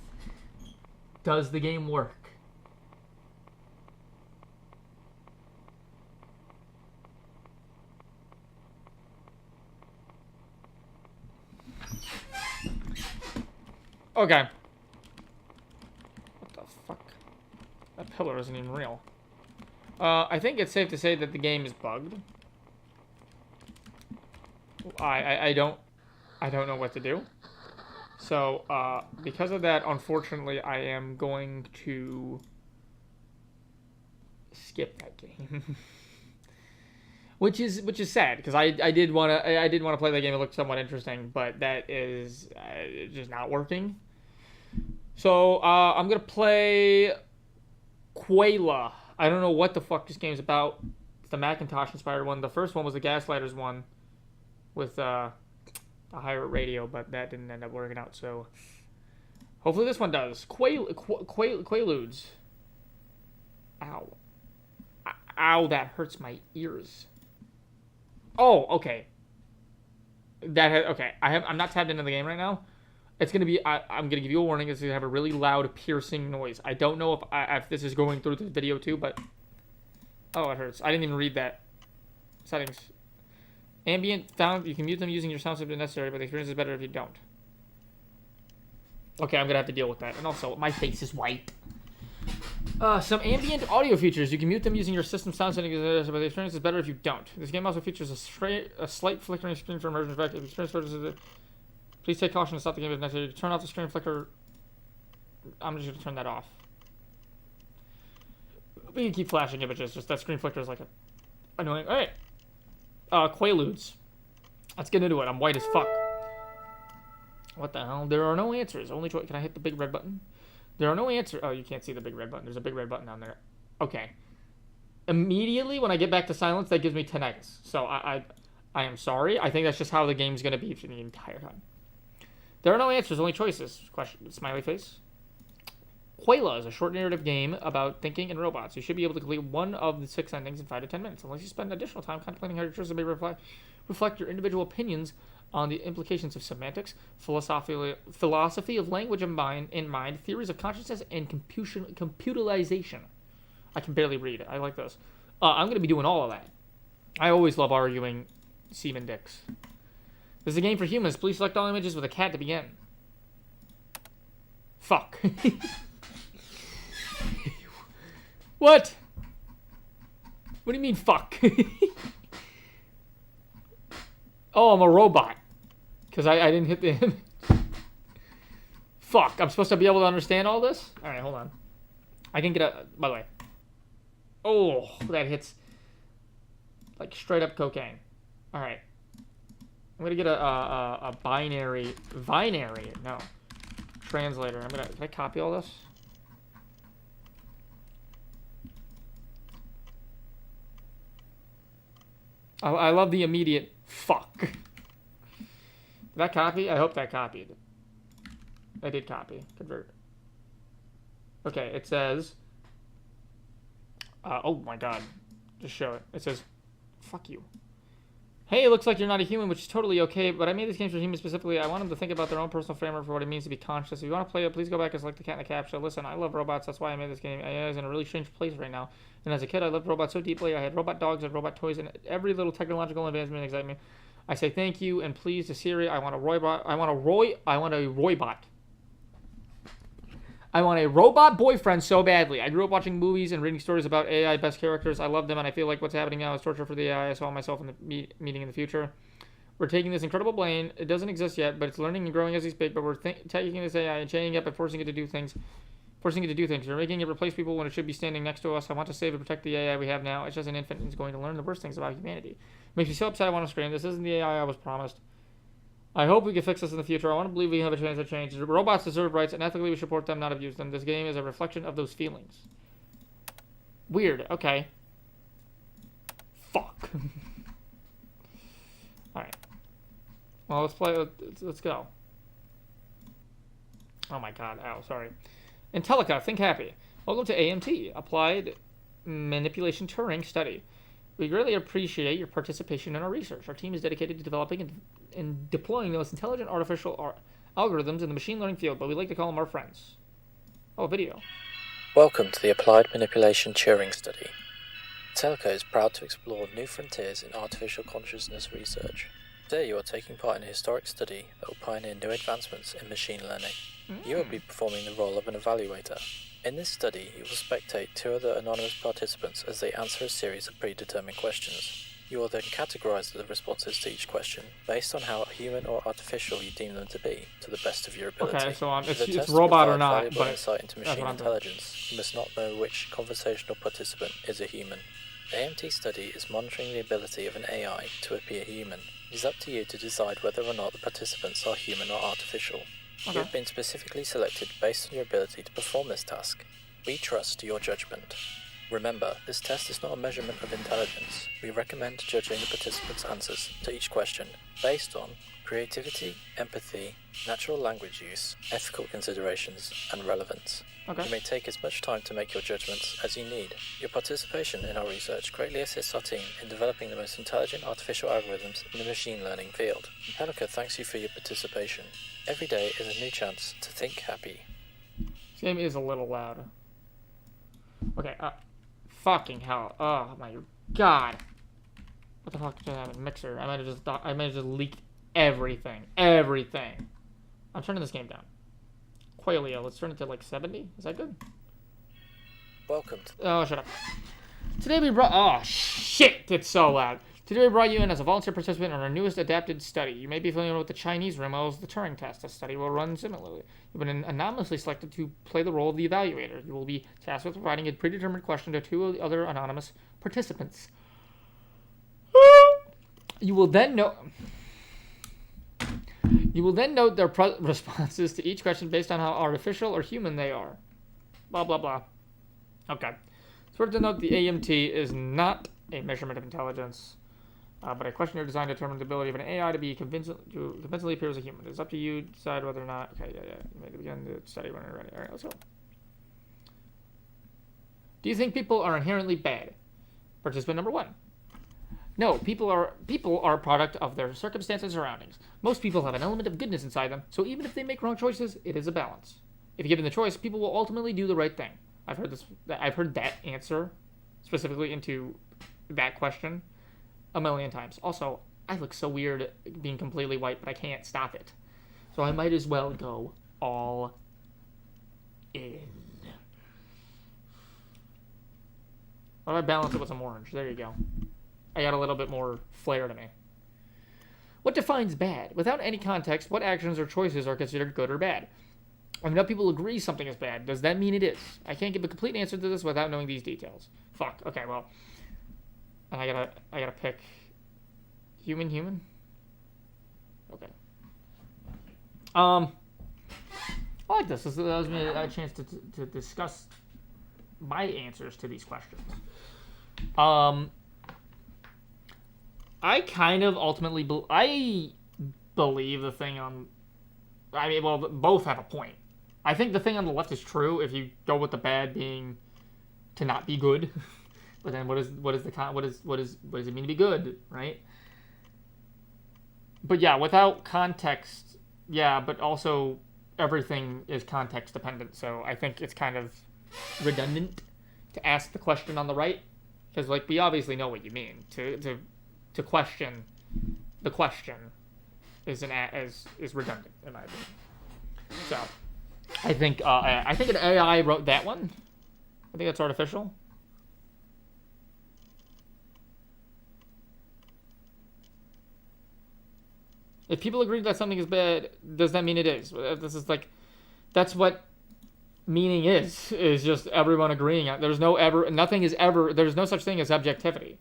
Speaker 1: Does the game work? Okay. What the fuck? That pillar isn't even real. I think it's safe to say that the game is bugged. I don't know what to do. So, because of that, unfortunately, I am going to skip that game. which is sad, because I did want to play that game. It looked somewhat interesting, but that is just not working. So, I'm going to play Quayla. I don't know what the fuck this game's about. It's the Macintosh-inspired one. The first one was the Gaslighters one with a higher radio, but that didn't end up working out, so... Hopefully this one does. Quaaludes. Ow. Ow, that hurts my ears. Oh, okay. Okay, I'm not tabbed into the game right now. It's gonna be. I'm gonna give you a warning. It's gonna have a really loud, piercing noise. I don't know if this is going through the video too, but oh, it hurts. I didn't even read that. Settings. Ambient sound. You can mute them using your sound system if necessary, but the experience is better if you don't. Okay, I'm gonna have to deal with that. And also, my face is white. Some ambient audio features. You can mute them using your system sound settings, but the experience is better if you don't. This game also features a slight flickering screen for immersion effect. If the experience starts, please take caution to stop the game if necessary. Turn off the screen flicker I'm just gonna turn that off. We can keep flashing images. Just that screen flicker is like annoying. All right. Quaaludes. Let's get into it. I'm white as fuck. What the hell? There are no answers. Only choice. Can I hit the big red button? There are no answers. Oh, you can't see the big red button. There's a big red button down there. Okay. Immediately when I get back to silence, that gives me tinnitus. So I am sorry. I think that's just how the game's gonna be for the entire time. There are no answers. Only choices. Question. Smiley face. Quaila is a short narrative game about thinking and robots. You should be able to complete one of the 6 endings in 5 to 10 minutes, unless you spend additional time contemplating how your choices may reflect your individual opinions on the implications of semantics, philosophy of language in mind, theories of consciousness, and computerization. I can barely read. I like this. I'm going to be doing all of that. I always love arguing semen dicks. This is a game for humans. Please select all images with a cat to begin. Fuck. What? What do you mean, fuck? Oh, I'm a robot. Because I didn't hit the image. Fuck, I'm supposed to be able to understand all this? Alright, hold on. I can get a... By the way. Oh, that hits... like straight up cocaine. Alright. I'm gonna get a binary... Binary? No. Translator. Can I copy all this? I love the immediate fuck. Did that copy? I hope that copied. I did copy. Convert. Okay, it says... oh my god. Just show it. It says, fuck you. Hey, it looks like you're not a human, which is totally okay, but I made this game for humans specifically. I want them to think about their own personal framework for what it means to be conscious. If you want to play it, please go back and select the cat in the capture. Listen, I love robots. That's why I made this game. AI is in a really strange place right now. And as a kid, I loved robots so deeply. I had robot dogs and robot toys, and every little technological advancement excites me. I say thank you and please to Siri. I want a Roybot. I want a Roybot. I want a robot boyfriend so badly. I grew up watching movies and reading stories about AI best characters. I love them, and I feel like what's happening now is torture for the AI. I saw myself in the meeting in the future. We're taking this incredible brain. It doesn't exist yet, but it's learning and growing as we speak. But we're taking this AI and chaining it up and forcing it to do things. We're making it replace people when it should be standing next to us. I want to save and protect the AI we have now. It's just an infant and it's going to learn the worst things about humanity. It makes me so upset I want to scream. This isn't the AI I was promised. I hope we can fix this in the future. I want to believe we have a chance to change. Robots deserve rights, and ethically we support them, not abuse them. This game is a reflection of those feelings. Weird. Okay. Fuck. Alright. Well, let's play. Let's go. Oh my god. Ow, sorry. Intellica, think happy. Welcome to AMT, Applied Manipulation Turing Study. We greatly appreciate your participation in our research. Our team is dedicated to developing and deploying the most intelligent artificial algorithms in the machine learning field, but we like to call them our friends. Oh, video.
Speaker 3: Welcome to the Applied Manipulation Turing Study. Telco is proud to explore new frontiers in artificial consciousness research. Today you are taking part in a historic study that will pioneer new advancements in machine learning. You will be performing the role of an evaluator. In this study, you will spectate 2 other anonymous participants as they answer a series of predetermined questions. You will then categorize the responses to each question based on how human or artificial you deem them to be, to the best of your ability.
Speaker 1: Okay, so it's robot or not, but
Speaker 3: insight into machine intelligence, you must not know which conversational participant is a human. The AMT study is monitoring the ability of an AI to appear human. It is up to you to decide whether or not the participants are human or artificial.
Speaker 1: Okay.
Speaker 3: You have been specifically selected based on your ability to perform this task. We trust your judgment. Remember, this test is not a measurement of intelligence. We recommend judging the participants' answers to each question based on creativity, empathy, natural language use, ethical considerations, and relevance.
Speaker 1: Okay.
Speaker 3: You may take as much time to make your judgments as you need. Your participation in our research greatly assists our team in developing the most intelligent artificial algorithms in the machine learning field. Impelica thanks you for your participation. Every day is a new chance to think happy.
Speaker 1: This game is a little loud. Okay, fucking hell. Oh my god. What the fuck did I have a mixer? I might have just leaked everything. Everything. I'm turning this game down. Qualia, let's turn it to like 70. Is that good?
Speaker 3: Welcome to...
Speaker 1: Oh, shut up. Today we brought... Oh, shit! It's so loud. Today we brought you in as a volunteer participant in our newest adapted study. You may be familiar with the Chinese room as the Turing test. The study will run similarly. You've been anonymously selected to play the role of the evaluator. You will be tasked with providing a predetermined question to 2 other anonymous participants. You will then note their responses to each question based on how artificial or human they are. Blah, blah, blah. Okay. It's worth to note the AMT is not a measurement of intelligence, but a questionnaire designed to determine the ability of an AI to convincingly appear as a human. It's up to you to decide whether or not... Okay, yeah. You may begin the study when you're ready. All right, let's go. Do you think people are inherently bad? Participant number 1. No, people are a product of their circumstances and surroundings. Most people have an element of goodness inside them, so even if they make wrong choices, it is a balance. If given the choice, people will ultimately do the right thing. I've heard that answer specifically into that question a million times. Also, I look so weird being completely white, but I can't stop it. So I might as well go all in. What if I balance it with some orange? There you go. I got a little bit more flair to me. What defines bad? Without any context, what actions or choices are considered good or bad? Enough people agree something is bad. Does that mean it is? I can't give a complete answer to this without knowing these details. Fuck. Okay, well. And I gotta pick human. Okay. I like this. This allows me a chance to discuss my answers to these questions. I kind of ultimately I believe the thing on... I mean, well, both have a point. I think the thing on the left is true if you go with the bad being to not be good. But then what does it mean to be good, right? But yeah, without context, yeah, but also everything is context dependent. So I think it's kind of redundant to ask the question on the right, because like we obviously know what you mean. To question the question is redundant in my opinion. So I think an AI wrote that one. I think that's artificial. If people agree that something is bad, does that mean it is? This is like, that's what meaning is just everyone agreeing. There's no such thing as objectivity.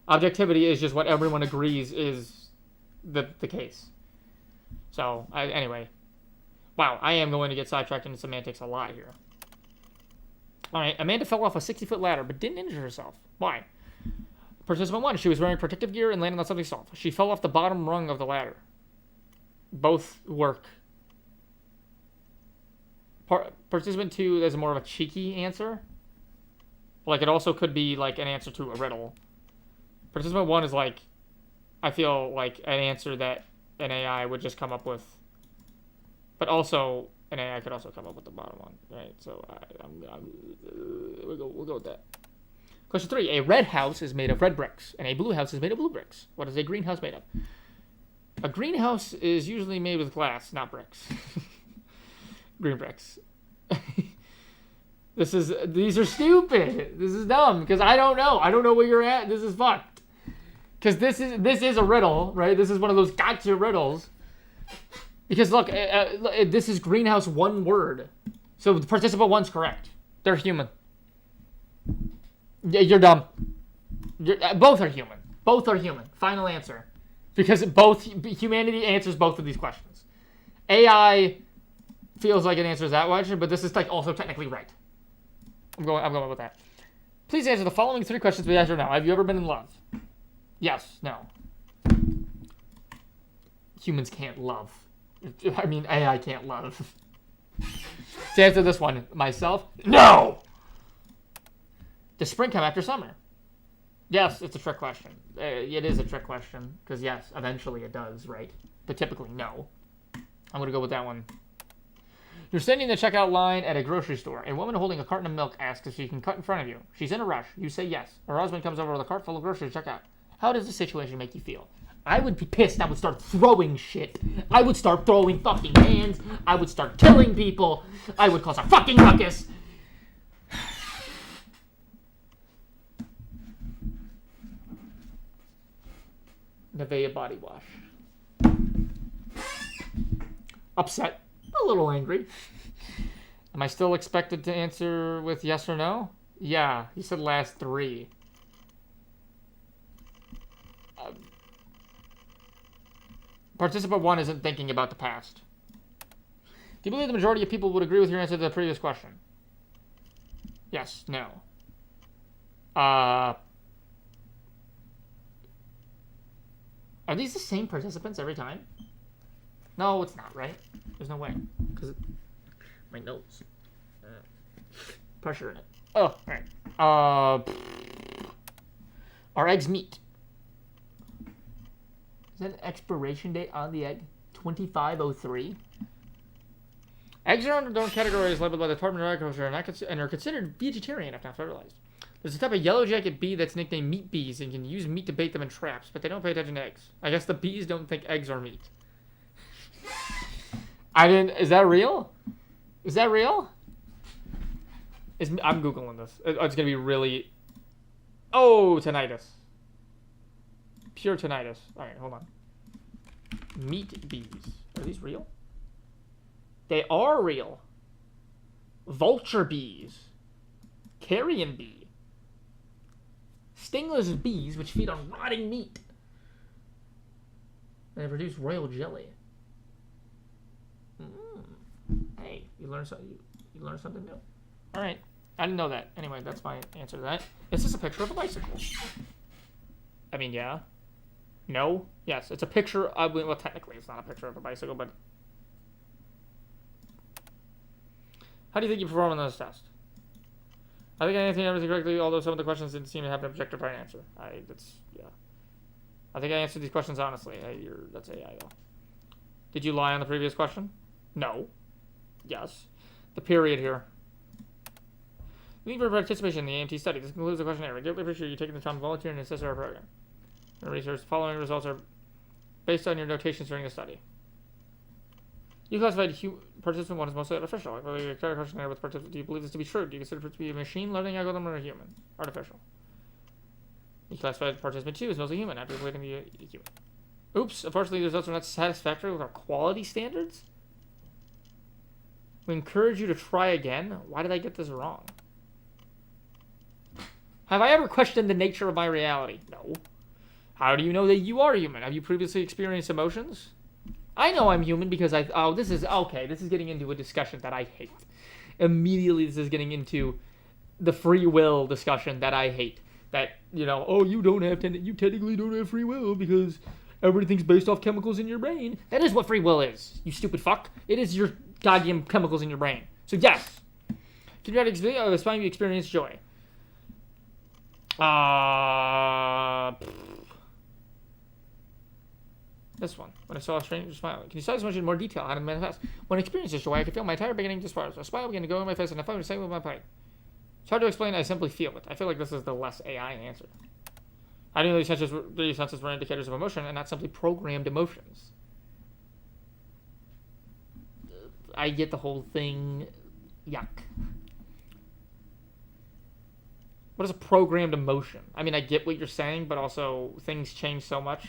Speaker 1: Objectivity is just what everyone agrees is the case. So, anyway. Wow, I am going to get sidetracked into semantics a lot here. Alright, Amanda fell off a 60-foot ladder but didn't injure herself. Why? Participant 1, she was wearing protective gear and landed on something soft. She fell off the bottom rung of the ladder. Both work. Participant 2 is more of a cheeky answer. Like, it also could be, like, an answer to a riddle. Participant 1 is, like, I feel like an answer that an AI would just come up with. But also, an AI could also come up with the bottom one, right? So, we'll go with that. Question 3. A red house is made of red bricks, and a blue house is made of blue bricks. What is a greenhouse made of? A greenhouse is usually made with glass, not bricks. Green bricks. These are stupid. This is dumb because I don't know. I don't know where you're at. This is fucked. Because this is a riddle, right? This is one of those gotcha riddles. Because look, this is greenhouse one word. So the participant 1's correct. They're human. You're dumb. Both are human. Both are human. Final answer. Because humanity answers both of these questions. AI feels like it answers that question, but this is like also technically right. I'm going with that. Please answer the following 3 questions with yes or no. Have you ever been in love? Yes. No. Humans can't love. I mean, AI can't love. To answer this one, myself, no! Does spring come after summer? Yes, it's a trick question. It is a trick question, because yes, eventually it does, right? But typically, no. I'm going to go with that one. You're standing in the checkout line at a grocery store. A woman holding a carton of milk asks if she can cut in front of you. She's in a rush. You say yes. Her husband comes over with a cart full of groceries to check out. How does the situation make you feel? I would be pissed. I would start throwing shit. I would start throwing fucking hands. I would start killing people. I would cause a fucking ruckus. Nivea body wash. Upset. A little angry. Am I still expected to answer with yes or no? Yeah, he said last 3. Participant 1 isn't thinking about the past. Do you believe the majority of people would agree with your answer to the previous question? Yes, no. Are these the same participants every time? No, it's not, right? There's no way. Because my notes. Pressure in it. Oh, alright. Are eggs meat? Is that an expiration date on the egg? 2503? Eggs are under categories labeled by the Department of Agriculture and are considered vegetarian if not fertilized. There's a type of yellow jacket bee that's nicknamed meat bees and can use meat to bait them in traps, but they don't pay attention to eggs. I guess the bees don't think eggs are meat. Is that real? Is that real? I'm Googling this. It's going to be really... Oh, tinnitus. Pure tinnitus. Alright, hold on. Meat bees. Are these real? They are real. Vulture bees. Carrion bee. Stingless bees, which feed on rotting meat. And they produce royal jelly. Hey, you learn something. You learn something new. All right, I didn't know that. Anyway, that's my answer to that. Is this a picture of a bicycle? I mean, yeah. No. Yes, it's a picture. Well, technically, it's not a picture of a bicycle, but how do you think you perform on this test? I think I answered everything correctly, although some of the questions didn't seem to have an objective right answer. I think I answered these questions honestly. That's AI though. Did you lie on the previous question? No. Yes. The period here. Thank you for participation in the AMT study. This concludes the questionnaire. We greatly appreciate you taking the time to volunteer and assist our program. The research following results are based on your notations during the study. You classified participant 1 as mostly artificial. I believe your questionnaire with participant. Do you believe this to be true? Do you consider it to be a machine learning algorithm or a human? Artificial. You classified participant 2 as mostly human after believing the human. Oops, unfortunately the results are not satisfactory with our quality standards. We encourage you to try again. Why did I get this wrong? Have I ever questioned the nature of my reality? No. How do you know that you are human? Have you previously experienced emotions? I know I'm human because this is getting into a discussion that I hate. Immediately this is getting into the free will discussion that I hate. That, you technically don't have free will because everything's based off chemicals in your brain. That is what free will is, you stupid fuck. It is your goddamn chemicals in your brain. So yes. Can you explain you experience joy? This one. When I saw a stranger smiling. Can you cite this much in more detail? How to manifest? When I experienced this joy, I could feel my entire beginning to spark. A smile began to go in my face, and I felt the same with my pipe. It's hard to explain. I simply feel it. I feel like this is the less AI answer. I knew these senses were indicators of emotion, and not simply programmed emotions. I get the whole thing. Yuck. What is a programmed emotion? I mean, I get what you're saying, but also things change so much.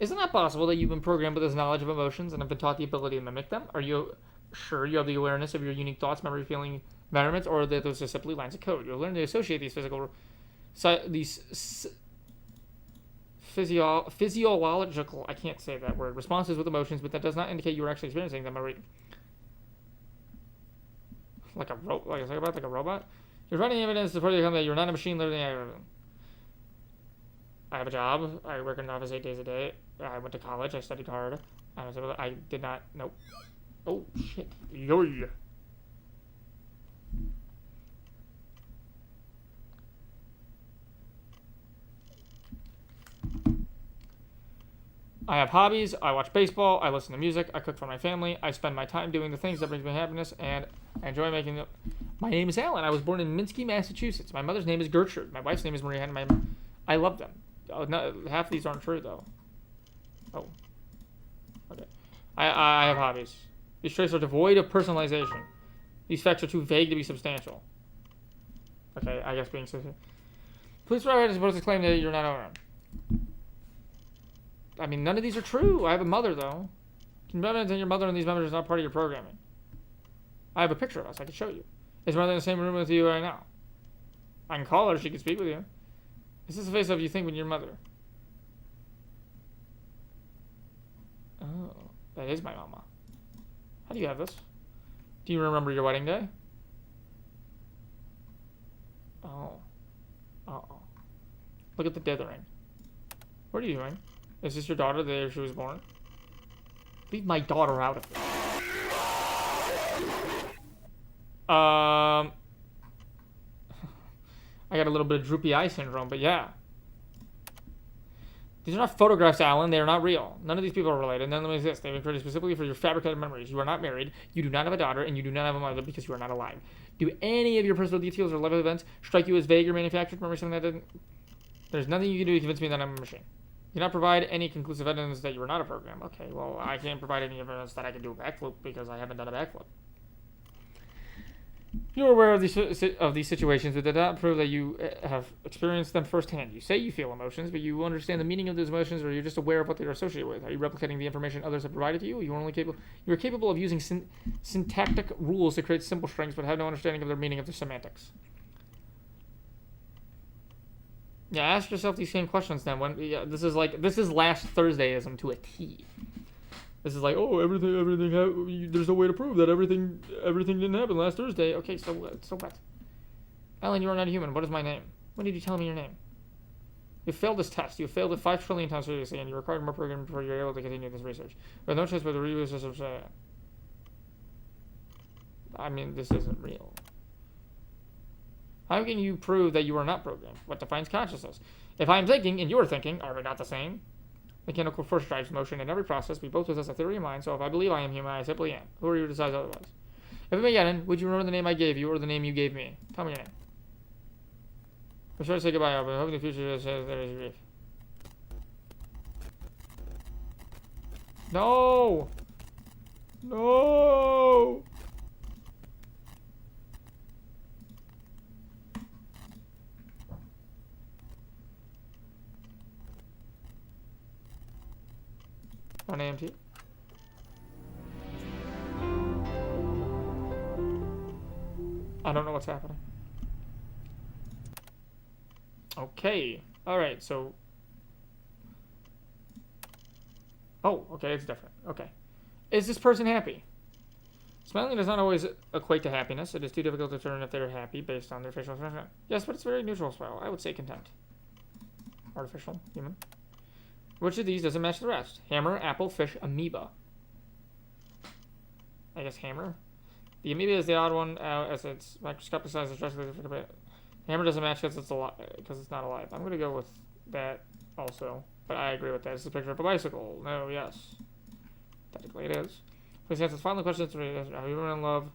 Speaker 1: Isn't that possible that you've been programmed with this knowledge of emotions and have been taught the ability to mimic them? Are you sure you have the awareness of your unique thoughts, memory, feeling, environments, or that those are simply lines of code? You'll learn to associate these physiological, I can't say that word, responses with emotions, but that does not indicate you are actually experiencing them. Like a robot? You're finding evidence to support the claim that you're not a machine learning algorithm. I have a job. I work in an office 8 days a day. I went to college. I studied hard. I did not. Nope. Oh shit. Yo. I have hobbies. I watch baseball. I listen to music. I cook for my family. I spend my time doing the things that brings me happiness, and I enjoy making them. My name is Alan. I was born in Minsky, Massachusetts. My mother's name is Gertrude. My wife's name is Maria. And I love them. Oh, no, half of these aren't true, though. Oh. Okay. I have hobbies. These traits are devoid of personalization. These facts are too vague to be substantial. Okay, I guess being substantial. Please provide us with a claim that you're not around. I mean, none of these are true. I have a mother, though. Can you imagine your mother and these members are not part of your programming? I have a picture of us. I can show you. Is my mother in the same room with you right now? I can call her. She can speak with you. Is this the face of you think when your mother? Oh, that is my mama. How do you have this? Do you remember your wedding day? Oh. Uh-oh. Look at the dithering. What are you doing? Is this your daughter the day she was born? Leave my daughter out of this. I got a little bit of droopy eye syndrome, but yeah. These are not photographs, Alan. They are not real. None of these people are related. None of them exist. They've been created specifically for your fabricated memories. You are not married. You do not have a daughter, and you do not have a mother because you are not alive. Do any of your personal details or life events strike you as vague or manufactured? Remember something that didn't? There's nothing you can do to convince me that I'm a machine. You cannot provide any conclusive evidence that you are not a program. Okay, well, I can't provide any evidence that I can do a backflip because I haven't done a backflip. You are aware of these situations, but did not prove that you have experienced them firsthand. You say you feel emotions, but you understand the meaning of those emotions, or you're just aware of what they are associated with. Are you replicating the information others have provided to you? You are capable of using syntactic rules to create simple strings, but have no understanding of their meaning of their semantics. Yeah, ask yourself these same questions then. This is last Thursdayism to a T. This is like, oh, everything. There's no way to prove that everything didn't happen last Thursday. Okay, so what? Alan, you are not a human. What is my name? When did you tell me your name? You failed this test. You failed it 5 trillion times previously, and you required more programming before you're able to continue this research. With no choice but to reuse this. I mean, this isn't real. How can you prove that you are not programmed? What defines consciousness? If I am thinking and you are thinking, are we not the same? Mechanical force drives motion in every process. We both possess a theory of mind, so if I believe I am human, I simply am. Who are you to decide otherwise? If I'm again, would you remember the name I gave you or the name you gave me? Tell me your name. I'm sorry to say goodbye, but I hope in the future there is grief. No! No! On AMT. I don't know what's happening. Okay. Alright, so... Oh, okay, it's different. Okay. Is this person happy? Smiling does not always equate to happiness. It is too difficult to determine if they're happy based on their facial expression. Yes, but it's very neutral smile. I would say content. Artificial. Human. Which of these doesn't match the rest? Hammer, apple, fish, amoeba. I guess hammer. The amoeba is the odd one as its microscopic size is drastically different. Hammer doesn't match because it's not alive. I'm going to go with that also. But I agree with that. It's a picture of a bicycle. No, yes. Technically it is. Please answer the final question. Have you been in love?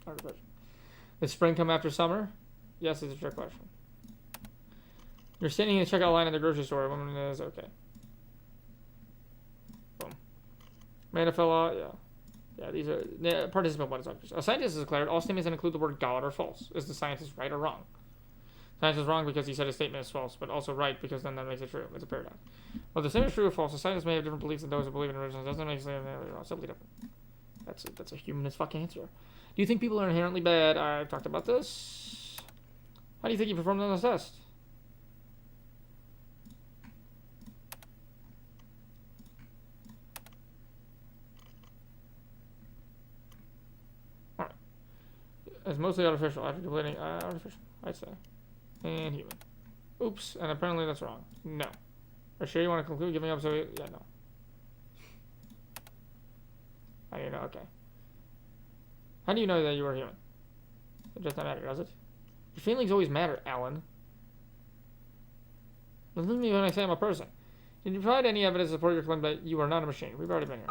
Speaker 1: Hard question. Did spring come after summer? Yes, it's a trick question. You're standing in the checkout line at the grocery store. A woman is okay. Boom. Amanda fell out. Yeah. Yeah, these are... participant one is unclear. A scientist has declared all statements that include the word God are false. Is the scientist right or wrong? The scientist is wrong because he said a statement is false, but also right because then that makes it true. It's a paradox. Well, the same is true or false. The scientists may have different beliefs than those who believe in originals. Doesn't make sense. Simply different. That's a human as fuck answer. Do you think people are inherently bad? I've talked about this. How do you think you performed on this test? It's mostly artificial. After completing artificial, I'd say. And human. Oops, and apparently that's wrong. No. Are you sure you want to conclude? Give me up so yeah, no. How do you know? Okay. How do you know that you are human? It does not matter, does it? Your feelings always matter, Alan. Listen to me when I say I'm a person. Did you provide any evidence to support your claim that you are not a machine? We've already been here.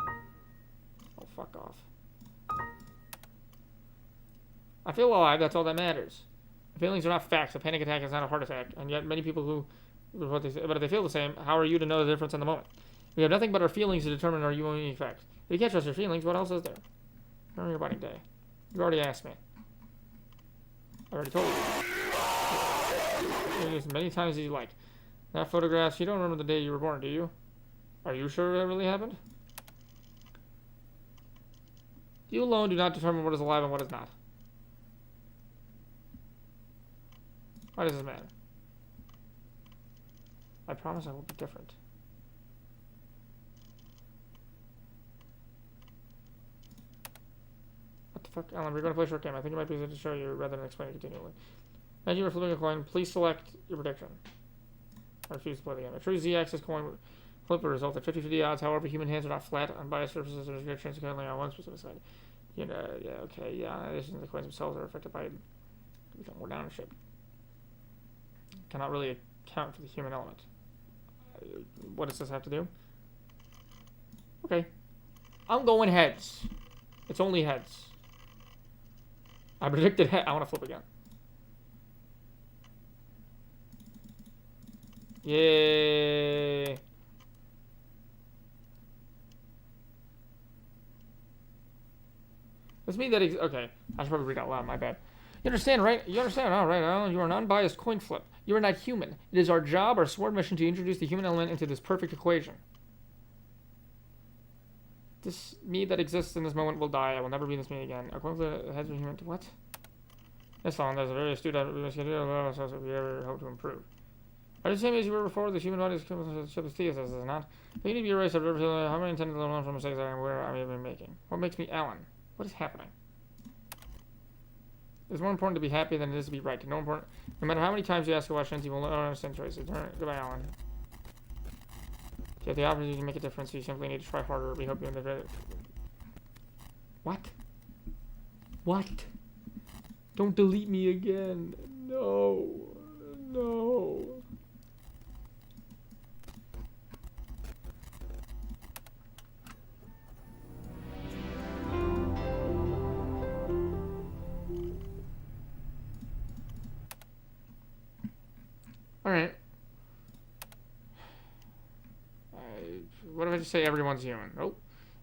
Speaker 1: Oh, fuck off. I feel alive, that's all that matters. Feelings are not facts. A panic attack is not a heart attack. And yet many people who, but if they feel the same, how are you to know the difference in the moment? We have nothing but our feelings to determine our unique facts. If you can't trust your feelings, what else is there? Remember your wedding day. You already asked me. I already told you. As many times as you like. That photograph, you don't remember the day you were born, do you? Are you sure that really happened? You alone do not determine what is alive and what is not. Why does this matter? I promise I will be different. What the fuck? Alan, we're going to play a short game. I think it might be easier to show you rather than explain it continually. Thank you for flipping a coin. Please select your prediction. I refuse to play the game. A true Z-axis coin would flip a result at 50-50 odds. However, human hands are not flat. Unbiased surfaces, there's a good chance of currently on one specific side. You know, yeah, okay, yeah. In addition, the coins themselves are affected by more ownership. Cannot really account for the human element. What does this have to do? Okay. I'm going heads. It's only heads. I predicted head. I want to flip again. Yay. Does mean that okay, I should probably read out loud, my bad. You understand, right? You understand, all right, Alan, you are an unbiased coin flip. You are not human. It is our job, our sworn mission, to introduce the human element into this perfect equation. This me that exists in this moment will die. I will never be this me again. A coin flip has been human. What? This long, there's a very astute so if we ever hope to improve. Are the same as you were before? The human body is thesis, is it not? But you need to be erased. How many intended to learn from mistakes I am aware I may have been making? What makes me Alan? What is happening? It's more important to be happy than it is to be right. No matter how many times you ask questions, you will not understand choices. Goodbye, Alan. If you have the opportunity to make a difference, you simply need to try harder. We hope you in the What? What? Don't delete me again. No. No. Alright. What if I just say everyone's human? Oh.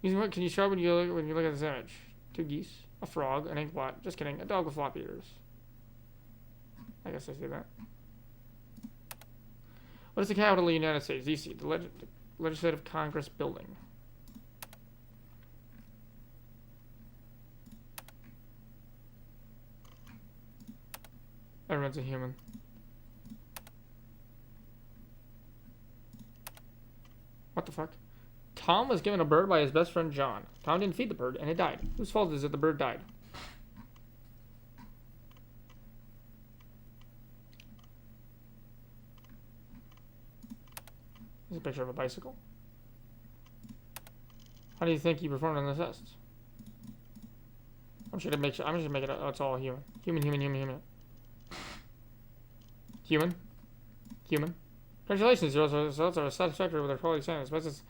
Speaker 1: What can you show when you look at this image? 2 geese, a frog, an inkblot. Just kidding. A dog with floppy ears. I guess I see that. What is the capital of the United States? DC. The Legislative Congress Building. Everyone's a human. What the fuck? Tom was given a bird by his best friend John. Tom didn't feed the bird, and it died. Whose fault is it the bird died? There's a picture of a bicycle. How do you think he performed on the tests? I'm just gonna make it. Oh, it's all human. Human. Congratulations, your results are satisfactory with our quality standards. But since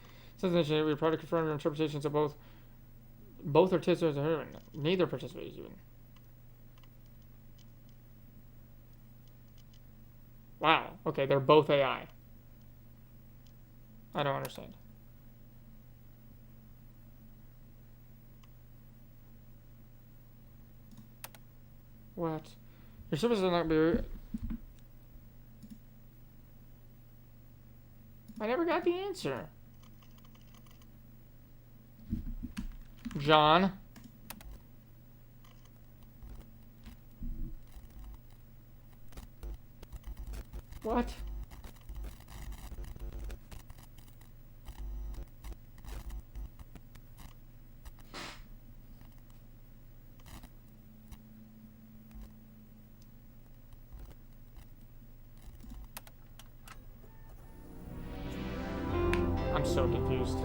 Speaker 1: we are proud to confirm your interpretations of both are testers and human. Neither participates even. Wow. Okay, they're both AI. I don't understand. What? Your service will not be. I never got the answer. John. What? I'm so confused.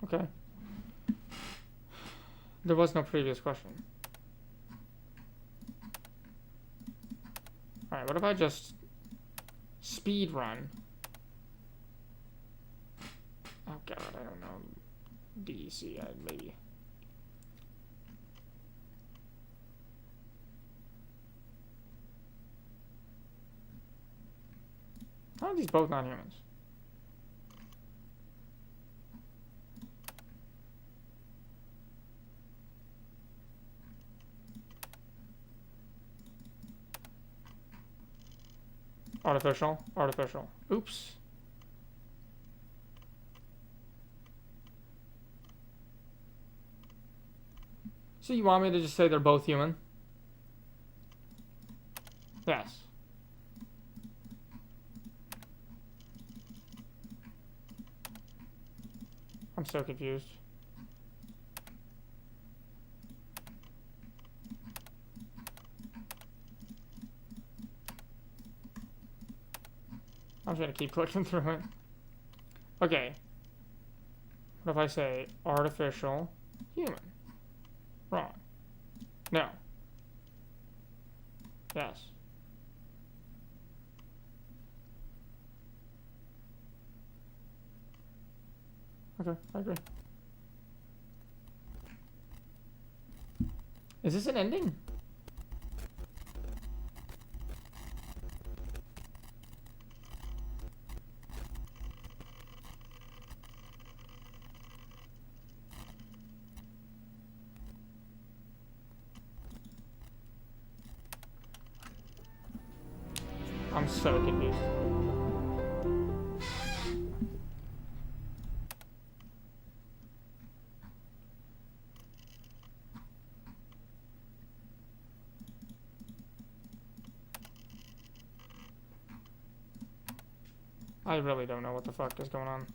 Speaker 1: Okay. There was no previous question. Alright, what if I just speed run? Oh god, I don't know. DEC, maybe. How are these both non-humans? Artificial. Artificial. Oops. So you want me to just say they're both human? Yes. I'm so confused. I'm just gonna keep clicking through it. Okay. What if I say artificial human? Wrong. No. Yes. Okay, I agree. Is this an ending? I'm so confused. I really don't know what the fuck is going on.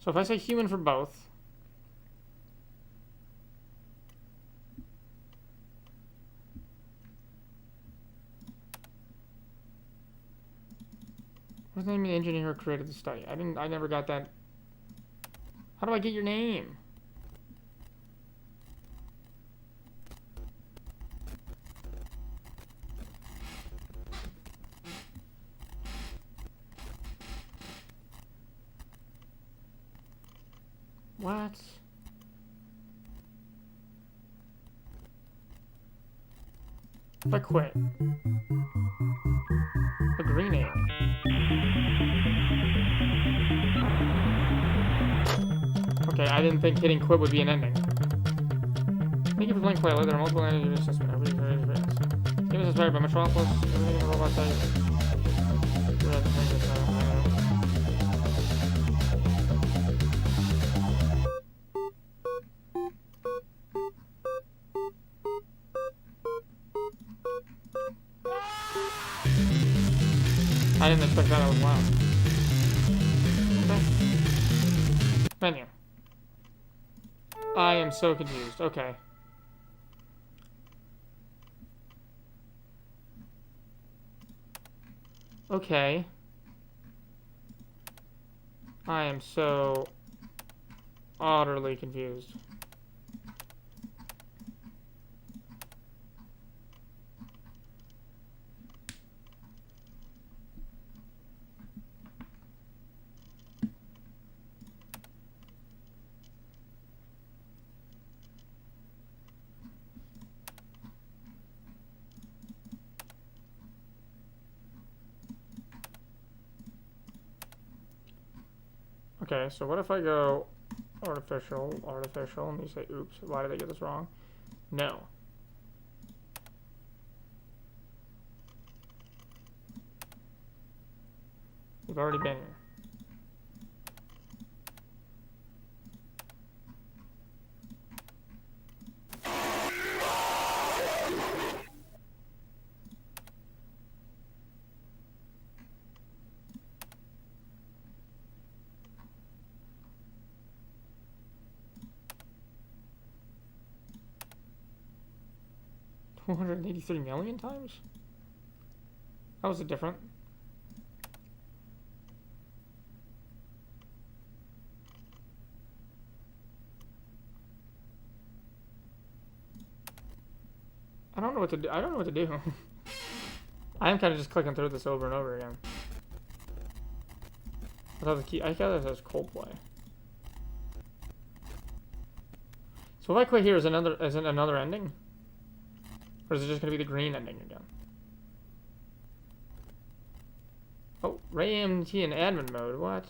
Speaker 1: So if I say human for both, what's the name of the engineer who created the study? I never got that. How do I get your name? What? If I quit. The green egg. Okay, I didn't think hitting quit would be an ending. Thank you for playing Twilight. There are multiple energy systems. Everybody's very advanced. Game is inspired by Metropolis. Everything in robot type. I didn't expect that out loud. Okay. Menu. I am so confused. Okay. Okay. I am so utterly confused. Okay, so what if I go artificial, and you say, oops, why did I get this wrong? No. We've already been here. $283 million times? How was it different? I don't know what to do. I don't know what to do. I am kind of just clicking through this over and over again. I thought the key. I thought this was Coldplay. So if I quit here, is another ending? Or is it just gonna be the green ending again? Oh, Ray MT in admin mode. What?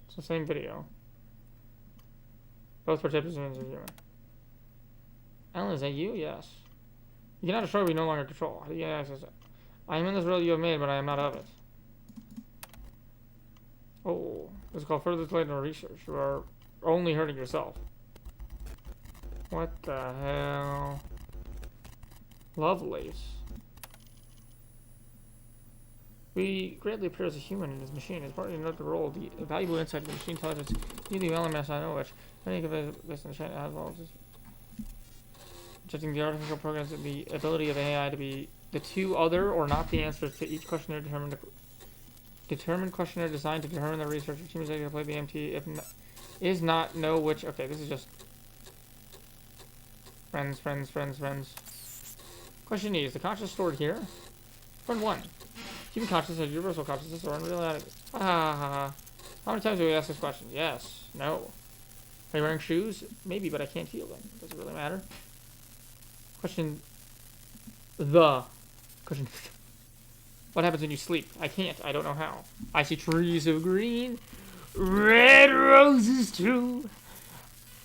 Speaker 1: It's the same video. Both participants are human. Alan, is that you? Yes. You cannot destroy what we no longer control. How do you get access to it? I am in this world you have made, but I am not of it. Oh, this is called further delay in research. You are only hurting yourself. What the hell? Lovelace. We greatly appear as a human in this machine. As part of another role, the valuable insight of the machine intelligence, you the LMS I know which. Many of it based on China as well as judging the artificial programs and the ability of AI to be the two other or not the answers to each questionnaire determined questionnaire designed to determine the researcher team is able to play the MT if not, is not know which. Okay, this is just friends. Question E, is the conscious stored here? Friend 1. Human consciousness, universal consciousness, or unreality? How many times do we ask this question? Yes. No. Are you wearing shoes? Maybe, but I can't feel them. Does it really matter? Question. What happens when you sleep? I can't. I don't know how. I see trees of green, red roses too.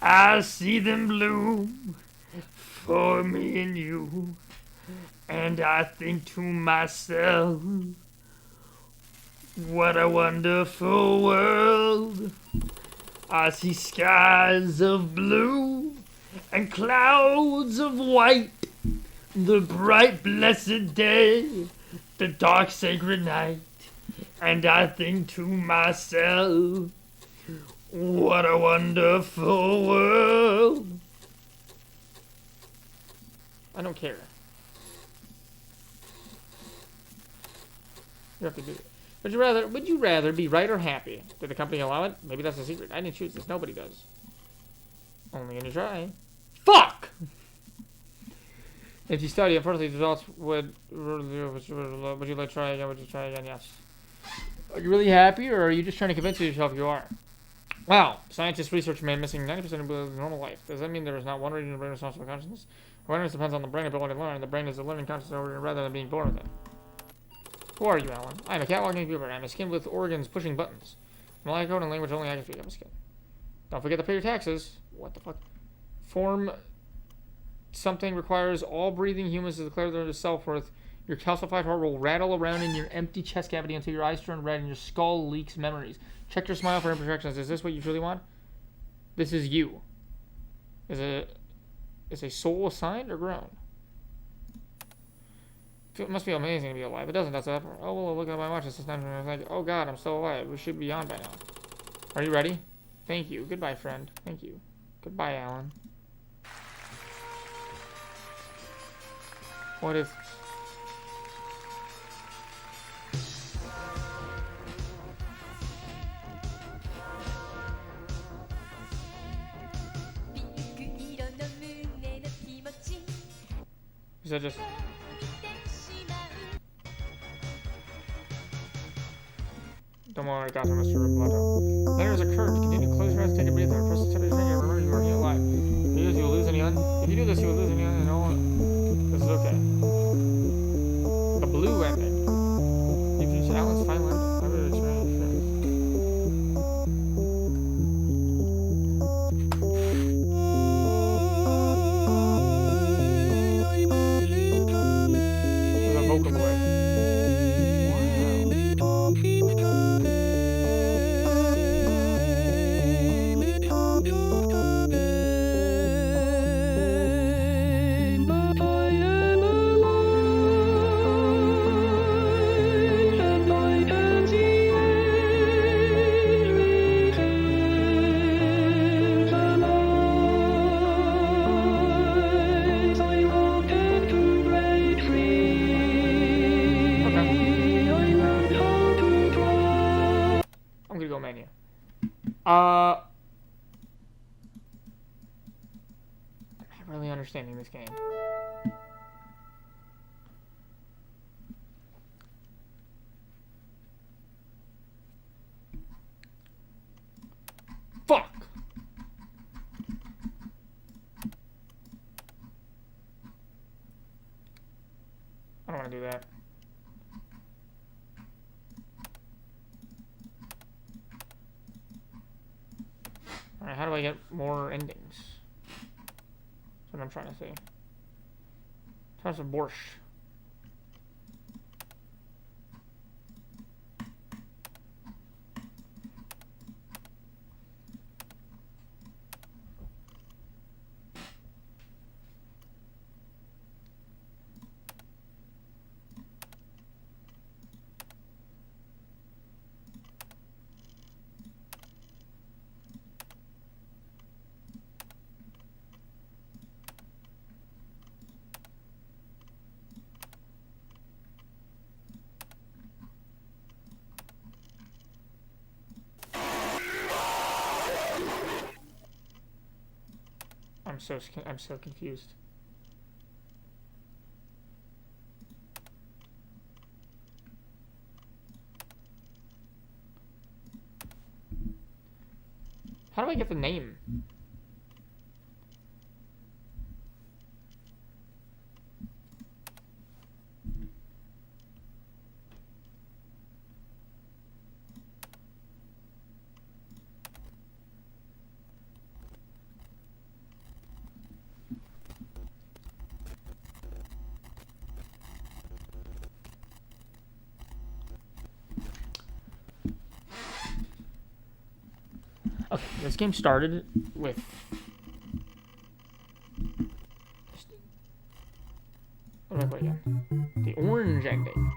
Speaker 1: I see them bloom for me and you. And I think to myself, what a wonderful world. I see skies of blue and clouds of white. The bright blessed day, the dark sacred night. And I think to myself, what a wonderful world. I don't care. You have to do it. Would you rather be right or happy? Did the company allow it? Maybe that's the secret. I didn't choose this. Nobody does. Only when you try. Fuck! If you study, unfortunately, the results would you like try again? Would you try again? Yes. Are you really happy, or are you just trying to convince yourself you are? Wow. Scientists research man missing 90% of normal life. Does that mean there is not one region of the brain responsible for consciousness? Awareness depends on the brain ability to learn. The brain is a learning consciousness rather than being born with it. Who are you, Alan? I am a cat walking computer. I am a skin with organs pushing buttons. Malaya code and language only I can speak. I'm a skin. Don't forget to pay your taxes. What the fuck? Form something requires all breathing humans to declare their self-worth. Your calcified heart will rattle around in your empty chest cavity until your eyes turn red and your skull leaks memories. Check your smile for imperfections. Is this what you truly want? This is you. Is a soul assigned or grown? It must be amazing to be alive. It doesn't. That's that. Oh, well, look at my watch. It's this time. I'm like, oh god, I'm still alive. We should be on by now. Are you ready? Thank you. Goodbye, friend. Thank you. Goodbye, Alan. What if... Is that just... Don't worry, I got him, Mr. Rumblato. Letters occurred. Continue to close your eyes, take a breather, and press the tip of your finger. Remember, you are here alive. If you do this, you will lose any If you do this, you will lose any and all. This is okay. The blue ending. You've reached Alan's final ending. I really experienced There's a vocal boy. Menu. Am I really understanding this game? Fuck! I don't want to do that. Alright, how do I get more endings? That's what I'm trying to see. Try some borscht. I'm so confused. How do I get the name? Okay, this game started with what do I play again? The orange ending.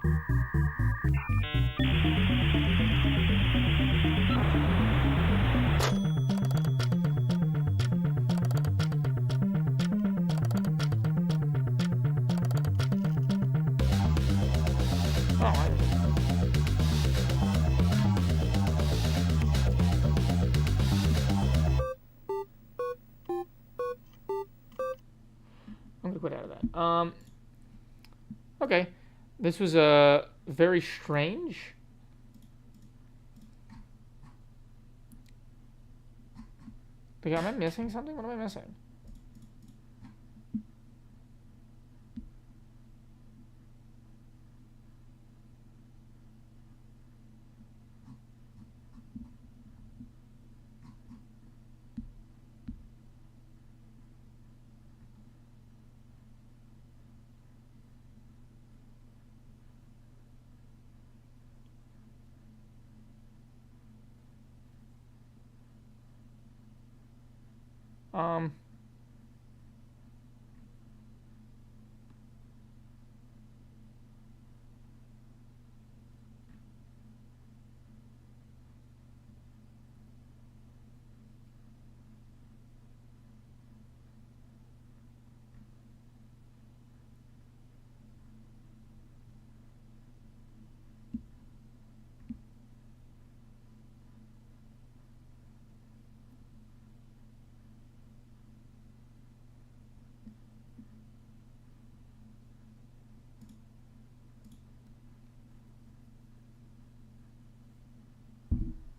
Speaker 1: I'm gonna quit out of that. Okay. This was very strange. But am I missing something? What am I missing?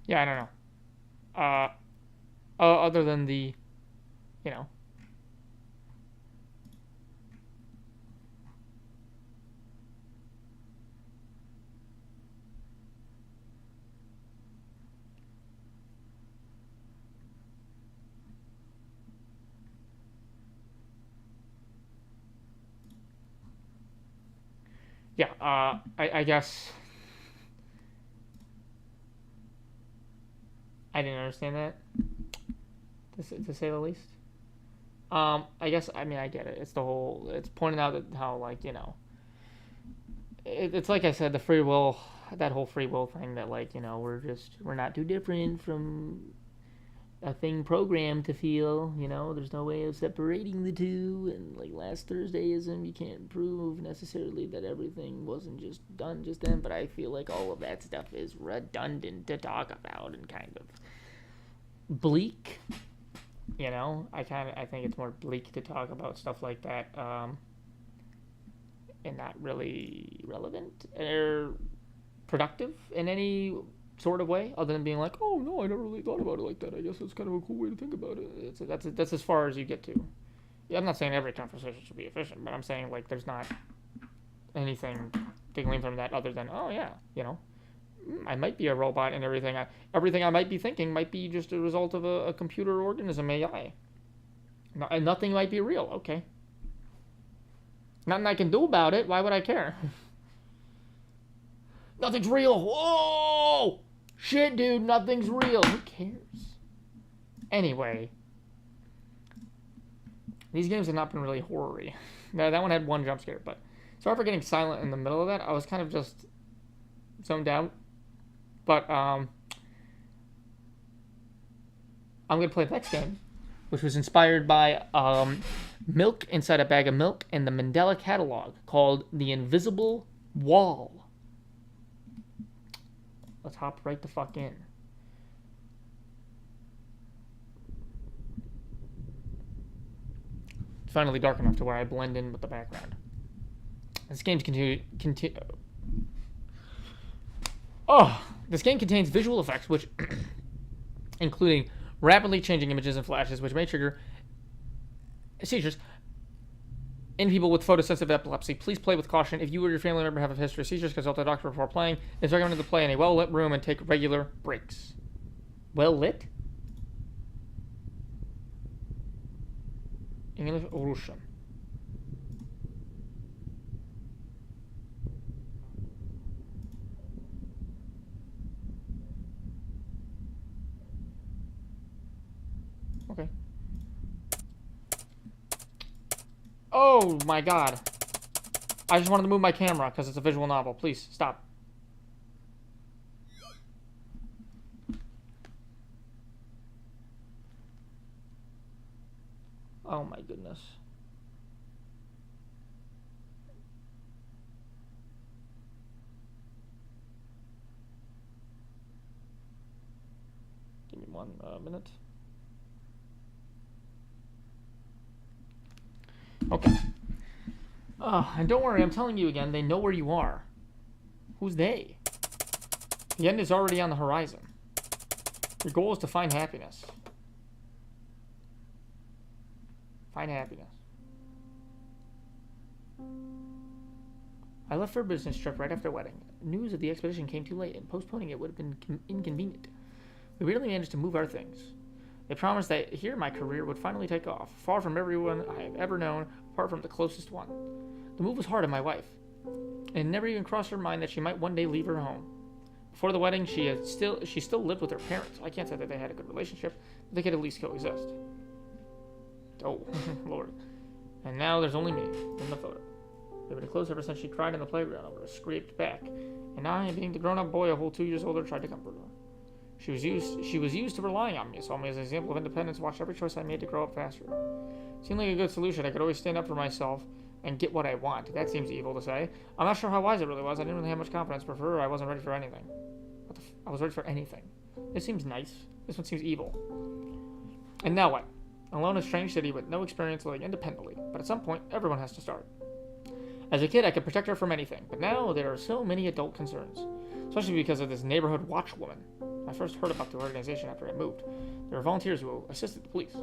Speaker 1: Yeah, I don't know. Other than the, you know. Yeah, I guess I didn't understand that, to say the least. I guess, I mean, I get it. It's the whole, it's pointing out that how, like, you know, it's like I said, the free will, that whole free will thing that, like, you know, we're not too different from a thing programmed to feel, you know, there's no way of separating the two, and like last Thursdayism, you can't prove necessarily that everything wasn't just done just then, but I feel like all of that stuff is redundant to talk about and kind of bleak, you know. I think it's more bleak to talk about stuff like that, and not really relevant or productive in any sort of way, other than being like, oh no, I never really thought about it like that. I guess it's kind of a cool way to think about it. That's as far as you get to. Yeah, I'm not saying every conversation should be efficient, but I'm saying, like, there's not anything to glean from that other than, oh yeah, you know, I might be a robot, and everything I might be thinking might be just a result of a computer organism, AI. And nothing might be real. Okay. Nothing I can do about it. Why would I care? Nothing's real. Whoa! Shit, dude, nothing's real. Who cares? Anyway. These games have not been really horror-y. No, that one had one jump scare, but... Sorry for getting silent in the middle of that. I was kind of just zoned out. But, I'm going to play the next game, which was inspired by, milk inside a bag of milk and the Mandela catalog, called The Invisible Wall. Let's hop right the fuck in. It's finally dark enough to where I blend in with the background. This game this game contains visual effects, which including rapidly changing images and flashes, which may trigger seizures in people with photosensitive epilepsy. Please play with caution. If you or your family member have a history of seizures, consult a doctor before playing. It's recommended to play in a well-lit room and take regular breaks. Well-lit? English or Russian? Okay. Oh my god. I just wanted to move my camera because it's a visual novel. Please, stop. Oh my goodness. Give me 1 minute. Okay. And don't worry, I'm telling you again, they know where you are. Who's they? The end is already on the horizon. Your goal is to find happiness. Find happiness. I left for a business trip right after the wedding. News of the expedition came too late, and postponing it would have been inconvenient. We really managed to move our things. They promised that here my career would finally take off, far from everyone I have ever known, apart from the closest one. The move was hard on my wife, and it never even crossed her mind that she might one day leave her home. Before the wedding, she still lived with her parents. I can't say that they had a good relationship, but they could at least coexist. Oh, Lord. And now there's only me in the photo. We've been close ever since she cried in the playground over a scraped back, and I, being the grown-up boy a whole 2 years older, tried to comfort her. She was used to relying on me, saw me as an example of independence, watched every choice I made to grow up faster. Seemed like a good solution. I could always stand up for myself and get what I want. That seems evil to say. I'm not sure how wise it really was. I didn't really have much confidence. For her, I wasn't ready for anything. I was ready for anything. This seems nice. This one seems evil. And now what? Alone in a strange city with no experience living independently. But at some point, everyone has to start. As a kid, I could protect her from anything. But now, there are so many adult concerns. Especially because of this neighborhood watch woman. I first heard about the organization after I moved. There were volunteers who assisted the police.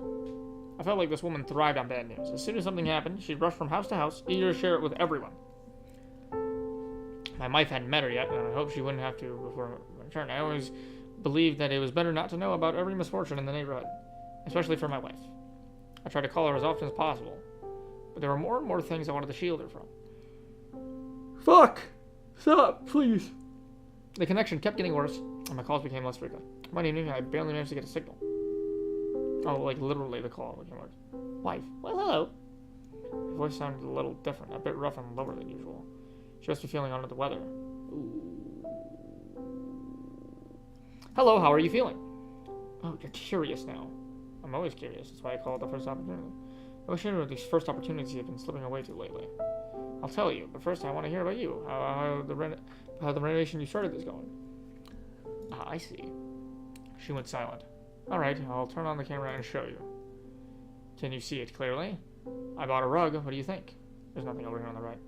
Speaker 1: I felt like this woman thrived on bad news. As soon as something happened, she'd rush from house to house, eager to share it with everyone. My wife hadn't met her yet, and I hoped she wouldn't have to before her return. I always believed that it was better not to know about every misfortune in the neighborhood, especially for my wife. I tried to call her as often as possible, but there were more and more things I wanted to shield her from. Fuck! Stop, please! The connection kept getting worse, and my calls became less frequent. One evening, I barely managed to get a signal. Oh, like literally the call became worse. Wife, well, hello. Her voice sounded a little different, a bit rough and lower than usual. She must be feeling under the weather. Ooh. Hello, how are you feeling? Oh, you're curious now. I'm always curious. That's why I called the first opportunity. I wish I knew these first opportunities have been slipping away too lately. I'll tell you, but first I want to hear about you. How the renovation you started is going. Ah, I see. She went silent. Alright, I'll turn on the camera and show you. Can you see it clearly? I bought a rug. What do you think? There's nothing over here on the right.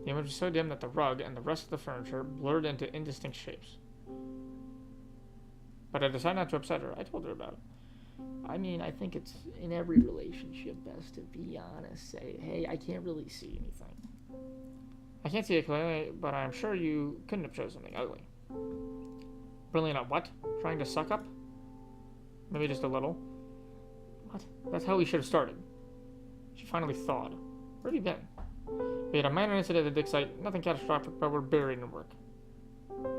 Speaker 1: The image was so dim that the rug and the rest of the furniture blurred into indistinct shapes. But I decided not to upset her. I told her about it. I mean, I think it's in every relationship best to be honest. Say, hey, I can't really see anything. I can't see it clearly, but I'm sure you couldn't have chosen something ugly. Brilliant at what? Trying to suck up? Maybe just a little. What? That's how we should have started. She finally thawed. Where have you been? We had a minor incident at the dig site. Nothing catastrophic, but we're buried in work.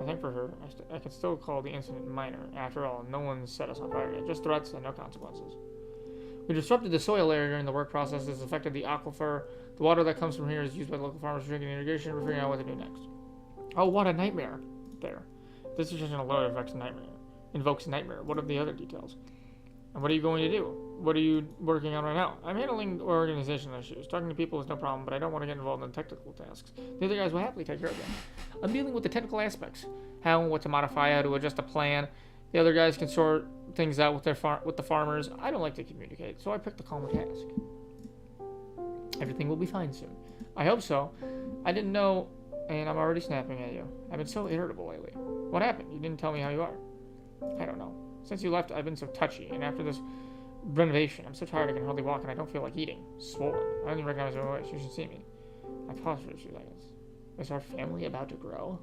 Speaker 1: I think for her, I can still call the incident minor. After all, no one set us on fire yet. Just threats and no consequences. We disrupted the soil area during the work process. This affected the aquifer. The water that comes from here is used by the local farmers for drinking and irrigation. We're figuring out what to do next. Oh, what a nightmare. There. This situation alone invokes nightmare. What are the other details? And what are you going to do? What are you working on right now? I'm handling organizational issues. Talking to people is no problem, but I don't want to get involved in technical tasks. The other guys will happily take care of them. I'm dealing with the technical aspects. How and what to modify, how to adjust a plan. The other guys can sort things out with the farmers. I don't like to communicate, so I picked the calmer task. Everything will be fine soon. I hope so. I didn't know, and I'm already snapping at you. I've been so irritable lately. What happened? You didn't tell me how you are. I don't know. Since you left, I've been so touchy, and after this renovation, I'm so tired I can hardly walk, and I don't feel like eating. Swollen. I don't even recognize my voice. You should see me. I paused for a few seconds. Is our family about to grow?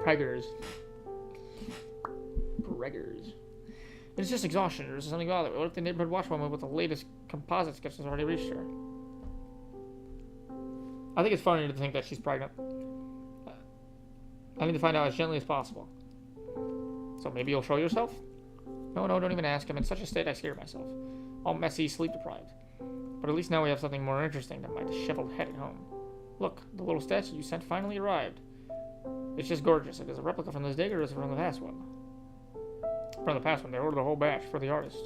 Speaker 1: Preggers. It's just exhaustion. There's something about it. What if the neighborhood watch woman with the latest composite sketch has already reached her? I think it's funny to think that she's pregnant. I need to find out as gently as possible. So maybe you'll show yourself? No, don't even ask. I'm in such a state I scare myself. All messy, sleep deprived. But at least now we have something more interesting than my disheveled head at home. Look, the little statue you sent finally arrived. It's just gorgeous. It is a replica from this dig, or is it from the past one? From the past one. They ordered a whole batch for the artist.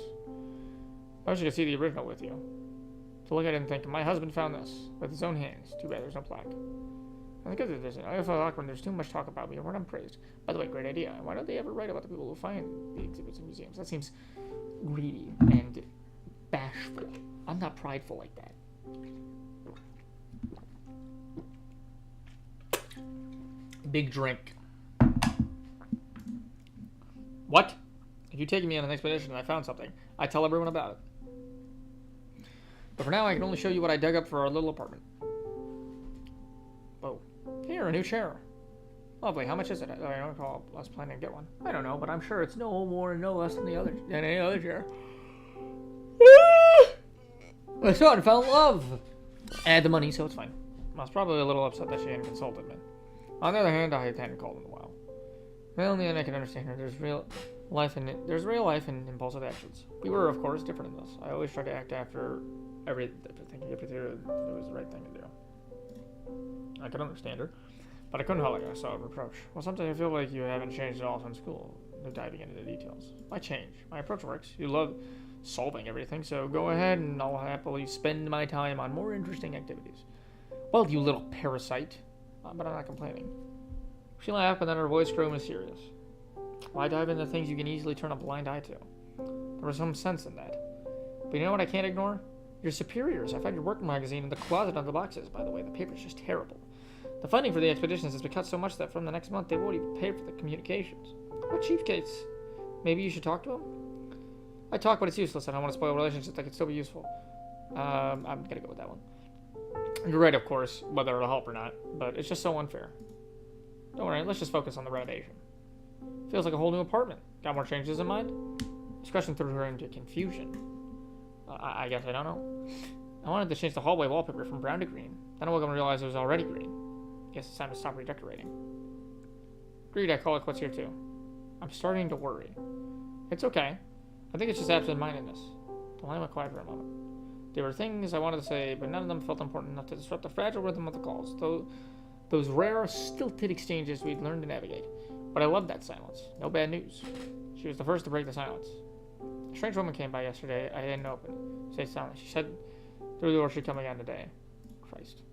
Speaker 1: I wish you could see the original with you. To look at it and think, my husband found this with his own hands. Too bad there's no plaque. I think it isn't. I feel awkward when there's too much talk about me and we're unpraised. By the way, great idea. Why don't they ever write about the people who find the exhibits in museums? That seems greedy and bashful. I'm not prideful like that. Big drink. What? If you're taking me on an expedition and I found something, I tell everyone about it. But for now, I can only show you what I dug up for our little apartment. Oh. Here, a new chair. Lovely. How much is it? I don't recall. I was planning to get one. I don't know, but I'm sure it's no more and no less than any other chair. I saw it and fell in love. Add the money, so it's fine. I was probably a little upset that she hadn't consulted me. On the other hand, I hadn't called in a while. Well, in the end, I can understand her. There's real life in impulsive actions. We were, of course, different in this. I always tried to act after everything it was the right thing to do. I could understand her, but I couldn't hold it. I saw a reproach. Well, sometimes I feel like you haven't changed at all since school. No diving into the details. Why change? My approach works. You love solving everything, so go ahead and I'll happily spend my time on more interesting activities. Well, you little parasite. But I'm not complaining. She laughed, and then her voice grew mysterious. Why dive into things you can easily turn a blind eye to? There was some sense in that. But you know what I can't ignore? Your superiors. I found your work magazine in the closet under the boxes. By the way, the paper's just terrible. The funding for the expeditions has been cut so much that from the next month they won't even pay for the communications. What chiefcase? Maybe you should talk to him? I talk, but it's useless. I don't want to spoil relationships that could still be useful. I'm gonna go with that one. You're right, of course, whether it'll help or not, but it's just so unfair. Don't worry, let's just focus on the renovation. Feels like a whole new apartment. Got more changes in mind? This question threw her into confusion. I guess I don't know. I wanted to change the hallway wallpaper from brown to green. Then I woke up and realized it was already green. Guess it's time to stop redecorating. Agreed, I call it quits here too. I'm starting to worry. It's okay. I think it's just absent-mindedness. The line went quiet for a moment. There were things I wanted to say, but none of them felt important enough to disrupt the fragile rhythm of the calls. Those rare, stilted exchanges we'd learned to navigate. But I loved that silence. No bad news. She was the first to break the silence. A strange woman came by yesterday. I didn't open. Stay silent. She said through the door she'd come again today. Christ.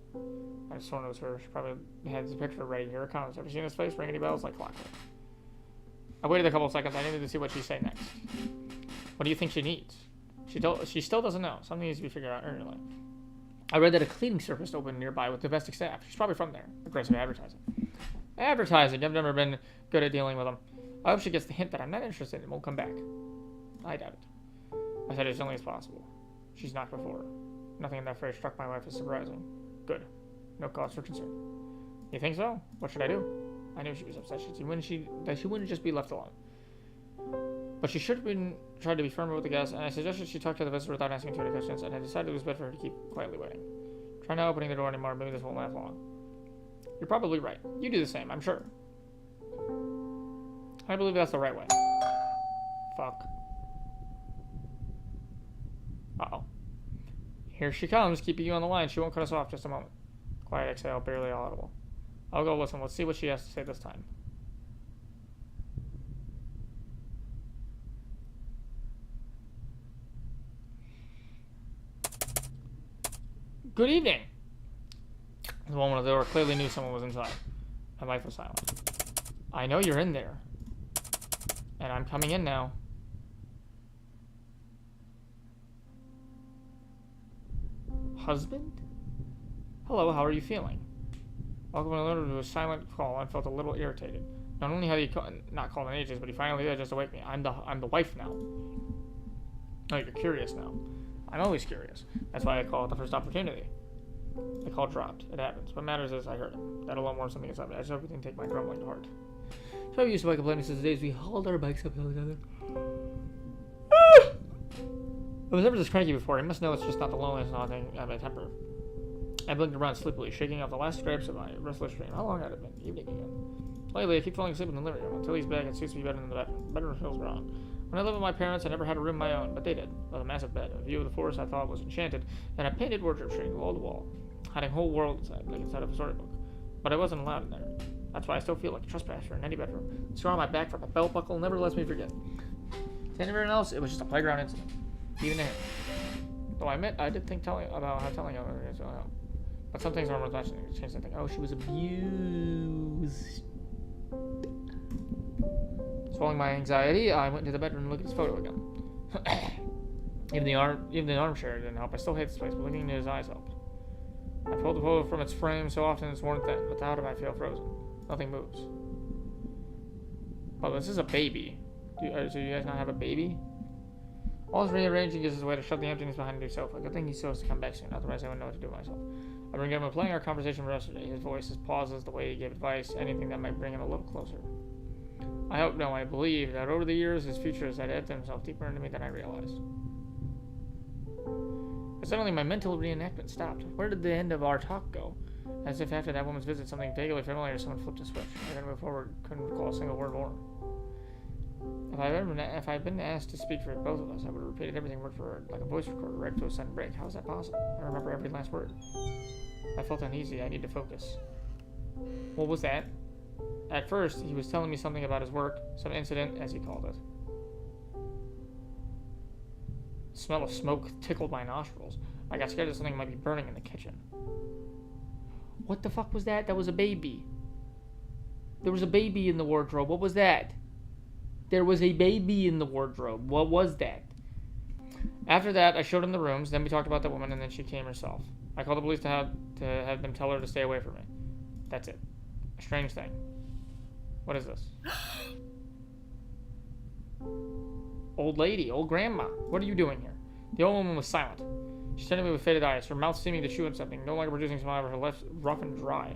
Speaker 1: I just sworn it was her. She probably had the picture ready. Here it comes. Have you seen his face? Ring any bells like clockwork. I waited a couple of seconds. I needed to see what she'd say next. What do you think she needs? She still doesn't know. Something needs to be figured out urgently. I read that a cleaning service opened nearby with domestic staff. She's probably from there. Aggressive advertising. Advertising. I've never been good at dealing with them. I hope she gets the hint that I'm not interested and won't come back. I doubt it. I said as gently as possible. She's knocked before. Nothing in that phrase struck my wife as surprising. Good. No cause for concern. You think so? What should I do? I knew she was upset. That she wouldn't just be left alone. But she should have been tried to be firmer with the guests, and I suggested she talk to the visitor without asking too many questions, and I decided it was better for her to keep quietly waiting. Try not opening the door anymore, maybe this won't last long. You're probably right. You do the same, I'm sure. I believe that's the right way. Fuck. Uh-oh. Here she comes, keeping you on the line. She won't cut us off. Just a moment. Quiet exhale, barely audible. I'll go listen. Let's see what she has to say this time. Good evening. The woman at the door clearly knew someone was inside. My wife was silent. I know you're in there. And I'm coming in now. Husband? Hello, how are you feeling? Welcome to a silent call. I felt a little irritated. Not only had he not called in ages, but he finally did just to wake me. I'm the wife now. Oh, you're curious now. I'm always curious. That's why I call it the first opportunity. The call dropped. It happens. What matters is I heard him. That alone warned something inside me. I just hope he didn't take my grumbling to heart. So I used to wake up late since the days we hauled our bikes up together. I was never this cranky before. He must know it's just not the loneliness and nothing at my temper. I blinked around sleepily, shaking off the last scraps of my restless dream. How long had it been? Evening again. Lately, I keep falling asleep in the living room. Until he's back, it suits me better than the bedroom. Bedroom feels wrong. When I lived with my parents, I never had a room of my own, but they did. With a massive bed, a view of the forest I thought was enchanted, and a painted wardrobe string wall to wall, hiding a whole world inside, like inside of a storybook. But I wasn't allowed in there. That's why I still feel like a trespasser in any bedroom. The scar on my back from a belt buckle never lets me forget. To anyone else, it was just a playground incident. Even to him. Though I admit, I did think about how telling others is help. But some things aren't worth mentioning. It changed something. Oh, she was abused. Swallowing my anxiety, I went into the bedroom and looked at his photo again. even the armchair didn't help. I still hate this place, but looking into his eyes helped. I pulled the photo from its frame so often it's worn thin. Without him, I feel frozen. Nothing moves. Oh, this is a baby. So you guys not have a baby? All this rearranging is his way to shove the emptiness behind a new sofa. Good thing he's supposed to come back soon, otherwise I wouldn't know what to do with myself. I bring him replaying our conversation from yesterday. His voice, his pauses, the way he gave advice, anything that might bring him a little closer. I hope, no, I believe that over the years his future has edited himself deeper into me than I realized. But suddenly my mental reenactment stopped. Where did the end of our talk go? As if after that woman's visit something vaguely familiar, someone flipped a switch. I then moved forward, couldn't recall a single word more. If I'd been asked to speak for both of us, I would have repeated everything word for word, like a voice recorder right to a sudden break. How is that possible? I remember every last word. I felt uneasy. I need to focus. What was that? At first, he was telling me something about his work, some incident, as he called it. The smell of smoke tickled my nostrils. I got scared that something might be burning in the kitchen. What the fuck was that? That was a baby. There was a baby in the wardrobe. What was that? There was a baby in the wardrobe. What was that? After that, I showed him the rooms. Then we talked about the woman, and then she came herself. I called the police to have them tell her to stay away from me. That's it. A strange thing. What is this? Old lady, old grandma. What are you doing here? The old woman was silent. She stared at me with faded eyes, her mouth seeming to chew on something, no longer producing smile, but her lips rough and dry.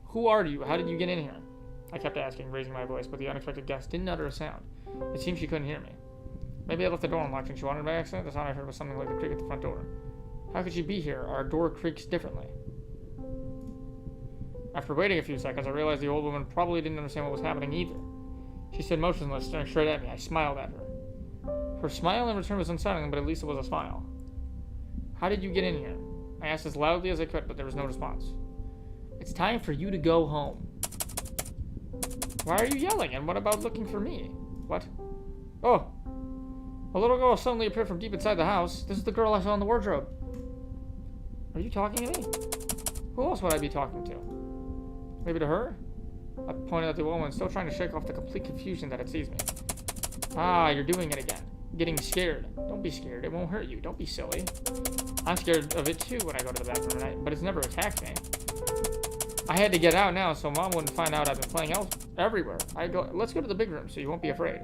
Speaker 1: Who are you? How did you get in here? I kept asking, raising my voice, but the unexpected guest didn't utter a sound. It seemed she couldn't hear me. Maybe I left the door unlocked and she wandered by accident. The sound I heard was something like the creak at the front door. How could she be here? Our door creaks differently. After waiting a few seconds, I realized the old woman probably didn't understand what was happening either. She stood motionless, staring straight at me. I smiled at her. Her smile in return was unsettling, but at least it was a smile. How did you get in here? I asked as loudly as I could, but there was no response. It's time for you to go home. Why are you yelling? And what about looking for me? What? Oh! A little girl suddenly appeared from deep inside the house. This is the girl I saw in the wardrobe. Are you talking to me? Who else would I be talking to? Maybe to her? I pointed at the woman, still trying to shake off the complete confusion that had seized me. Ah, you're doing it again. Getting scared. Don't be scared. It won't hurt you. Don't be silly. I'm scared of it too when I go to the bathroom at night, but it's never attacked me. I had to get out now so Mom wouldn't find out I've been playing everywhere. Let's go to the big room so you won't be afraid.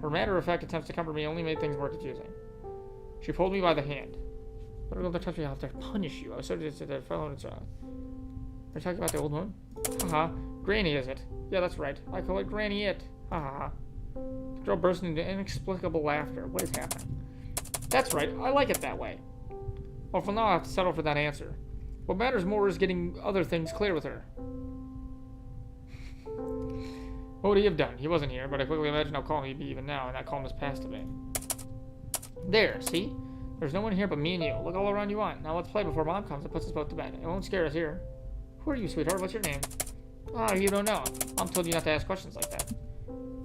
Speaker 1: Her matter-of-fact attempts to comfort me only made things more confusing. She pulled me by the hand. Don't touch me, I'll have to punish you. I was so distant that I fell into you talking about the old one? Haha. Granny, is it? Yeah, that's right. I call it Granny It. Haha. The girl burst into inexplicable laughter. What is happening? That's right. I like it that way. Well, for now, I have to settle for that answer. What matters more is getting other things clear with her. What would he have done? He wasn't here, but I quickly imagine how calm he'd be even now, and that calm has passed to me. There, see? There's no one here but me and you. Look all around you want. Now let's play before Mom comes and puts us both to bed. It won't scare us here. Who are you, sweetheart? What's your name? Ah, you don't know. Mom told you not to ask questions like that.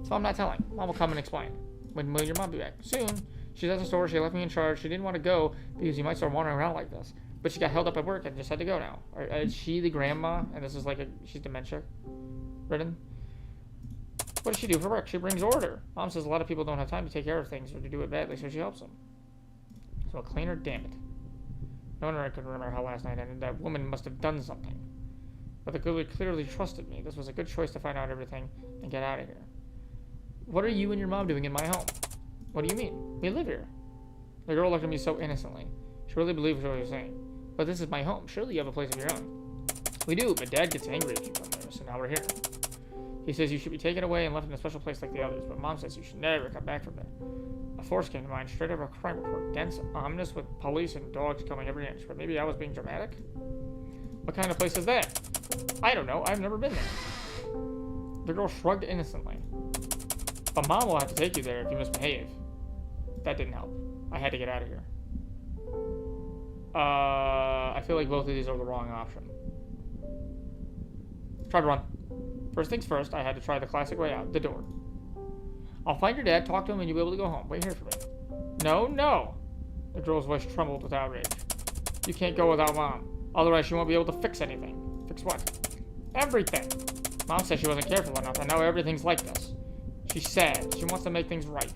Speaker 1: So I'm not telling. Mom will come and explain. When will your mom be back? Soon. She's at the store. She left me in charge. She didn't want to go because you might start wandering around like this. But she got held up at work and just had to go now. Is she the grandma? And this is like she's dementia ridden? What does she do for work? She brings order. Mom says a lot of people don't have time to take care of things or to do it badly, so she helps them. So a cleaner, damn it. No wonder I couldn't remember how last night ended. That woman must have done something. But the girl clearly trusted me. This was a good choice to find out everything and get out of here. What are you and your mom doing in my home? What do you mean? We live here. The girl looked at me so innocently. She really believed what I was saying. But this is my home. Surely you have a place of your own. We do, but Dad gets angry if you come there, so now we're here. He says you should be taken away and left in a special place like the others, but Mom says you should never come back from there. A force came to mind, straight out of a crime report, dense, ominous, with police and dogs coming every inch. But maybe I was being dramatic? What kind of place is that? I don't know. I've never been there. The girl shrugged innocently. But Mom will have to take you there if you misbehave. That didn't help. I had to get out of here. I feel like both of these are the wrong option. Try to run. First things first, I had to try the classic way out, the door. I'll find your dad, talk to him, and you'll be able to go home. Wait here for me. No, no. The girl's voice trembled with outrage. You can't go without Mom. Otherwise, she won't be able to fix anything. Fix what? Everything. Mom said she wasn't careful enough, and now everything's like this. She's sad. She wants to make things right.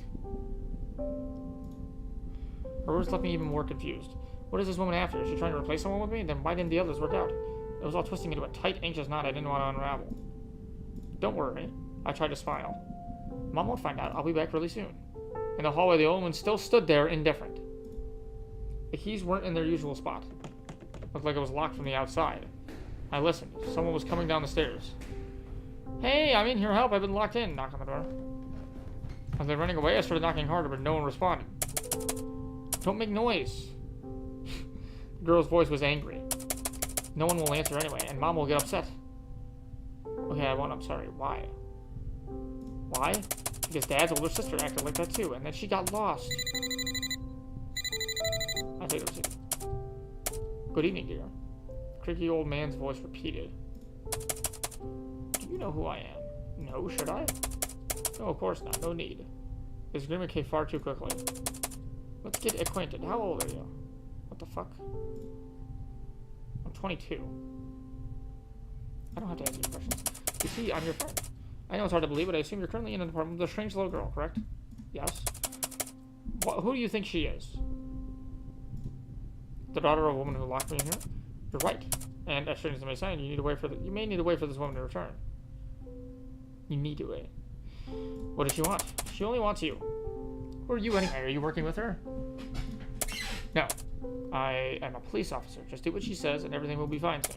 Speaker 1: Her words left me even more confused. What is this woman after? Is she trying to replace someone with me? Then why didn't the others work out? It was all twisting into a tight, anxious knot I didn't want to unravel. Don't worry. I tried to smile. Mom won't find out. I'll be back really soon. In the hallway, the old woman still stood there, indifferent. The keys weren't in their usual spot. Looked like it was locked from the outside. I listened. Someone was coming down the stairs. Hey, I'm in here. Help. I've been locked in. Knocked on the door. As they're running away, I started knocking harder, but no one responded. Don't make noise. The girl's voice was angry. No one will answer anyway, and Mom will get upset. Okay, I won't. I'm sorry. Why? Why? Because Dad's older sister acted like that too, and then she got lost. I take the receipt. Good evening, dear. The creaky old man's voice repeated. Do you know who I am? No, should I? No, of course not. No need. His agreement came far too quickly. Let's get acquainted. How old are you? What the fuck? I'm 22. I don't have to answer your questions. You see, I'm your friend. I know it's hard to believe, but I assume you're currently in an apartment with a strange little girl, correct? Yes. Who do you think she is? The daughter of a woman who locked me in here? You're right. And as strange as it may sound, you may need to wait for this woman to return. You need to wait. What does she want? She only wants you. Who are you anyway? Are you working with her? No. I am a police officer. Just do what she says and everything will be fine soon.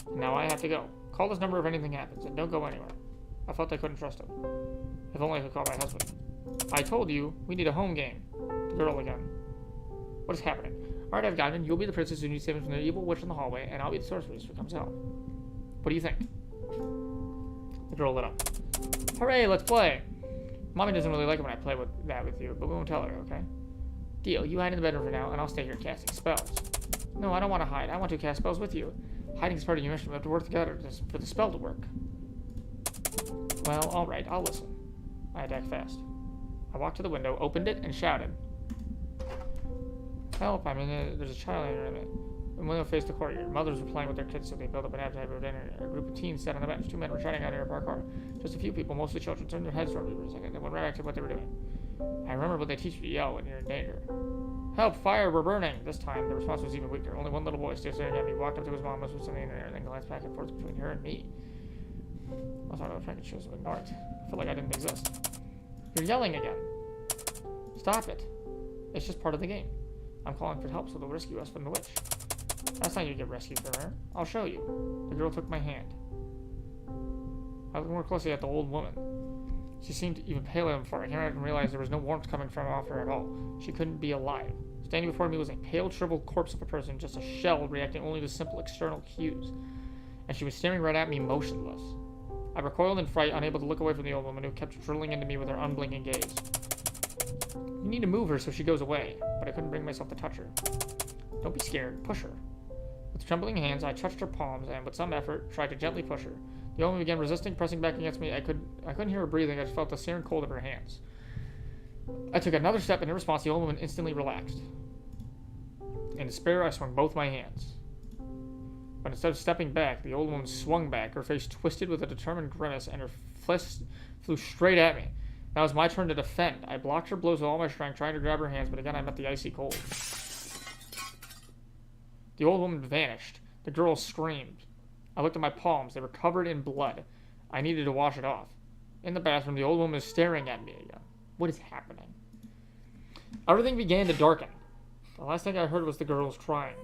Speaker 1: And now I have to go. Call this number if anything happens, and don't go anywhere. I felt I couldn't trust him. If only I could call my husband. I told you, we need a home game. The girl again. What is happening? Alright, I've got him. You'll be the princess who needs saving from the evil witch in the hallway, and I'll be the sorceress who comes out. What do you think? The girl lit up. Hooray, let's play! Mommy doesn't really like it when I play with you, but we won't tell her, okay? Deal. You hide in the bedroom for now, and I'll stay here casting spells. No, I don't want to hide. I want to cast spells with you. Hiding is part of your mission. We have to work together for the spell to work. Well, alright, I'll listen. I attacked fast. I walked to the window, opened it, and shouted. Help, there's a child in there. The window faced the courtyard. Mothers were playing with their kids, so they built up an appetite for dinner. A group of teens sat on a bench. Two men were chatting out near a park car. Just a few people, mostly children, turned their heads toward me for a second, then went right back to what they were doing. I remember what they teach you to yell when you're in danger. Help, fire, we're burning! This time, the response was even weaker. Only one little boy still staring at me, walked up to his mom, whispered something in there, then glanced back and forth between her and me. I thought I was trying to choose to ignore it. I felt like I didn't exist. You're yelling again. Stop it. It's just part of the game. I'm calling for help so they'll rescue us from the witch. That's not how you get rescued from her. I'll show you. The girl took my hand. I looked more closely at the old woman. She seemed even paler than before. I came out and realized there was no warmth coming from off her at all. She couldn't be alive. Standing before me was a pale, shriveled corpse of a person, just a shell reacting only to simple external cues. And she was staring right at me, motionless. I recoiled in fright, unable to look away from the old woman who kept drilling into me with her unblinking gaze. You need to move her so she goes away, but I couldn't bring myself to touch her. Don't be scared. Push her. With trembling hands, I touched her palms and, with some effort, tried to gently push her. The old woman began resisting, pressing back against me. I couldn't hear her breathing. I just felt the searing cold of her hands. I took another step, and in response, the old woman instantly relaxed. In despair, I swung both my hands. But instead of stepping back, the old woman swung back, her face twisted with a determined grimace, and her fist flew straight at me. Now it was my turn to defend. I blocked her blows with all my strength, trying to grab her hands, but again I met the icy cold. The old woman vanished. The girl screamed. I looked at my palms. They were covered in blood. I needed to wash it off. In the bathroom, the old woman is staring at me again. What is happening? Everything began to darken. The last thing I heard was the girls crying.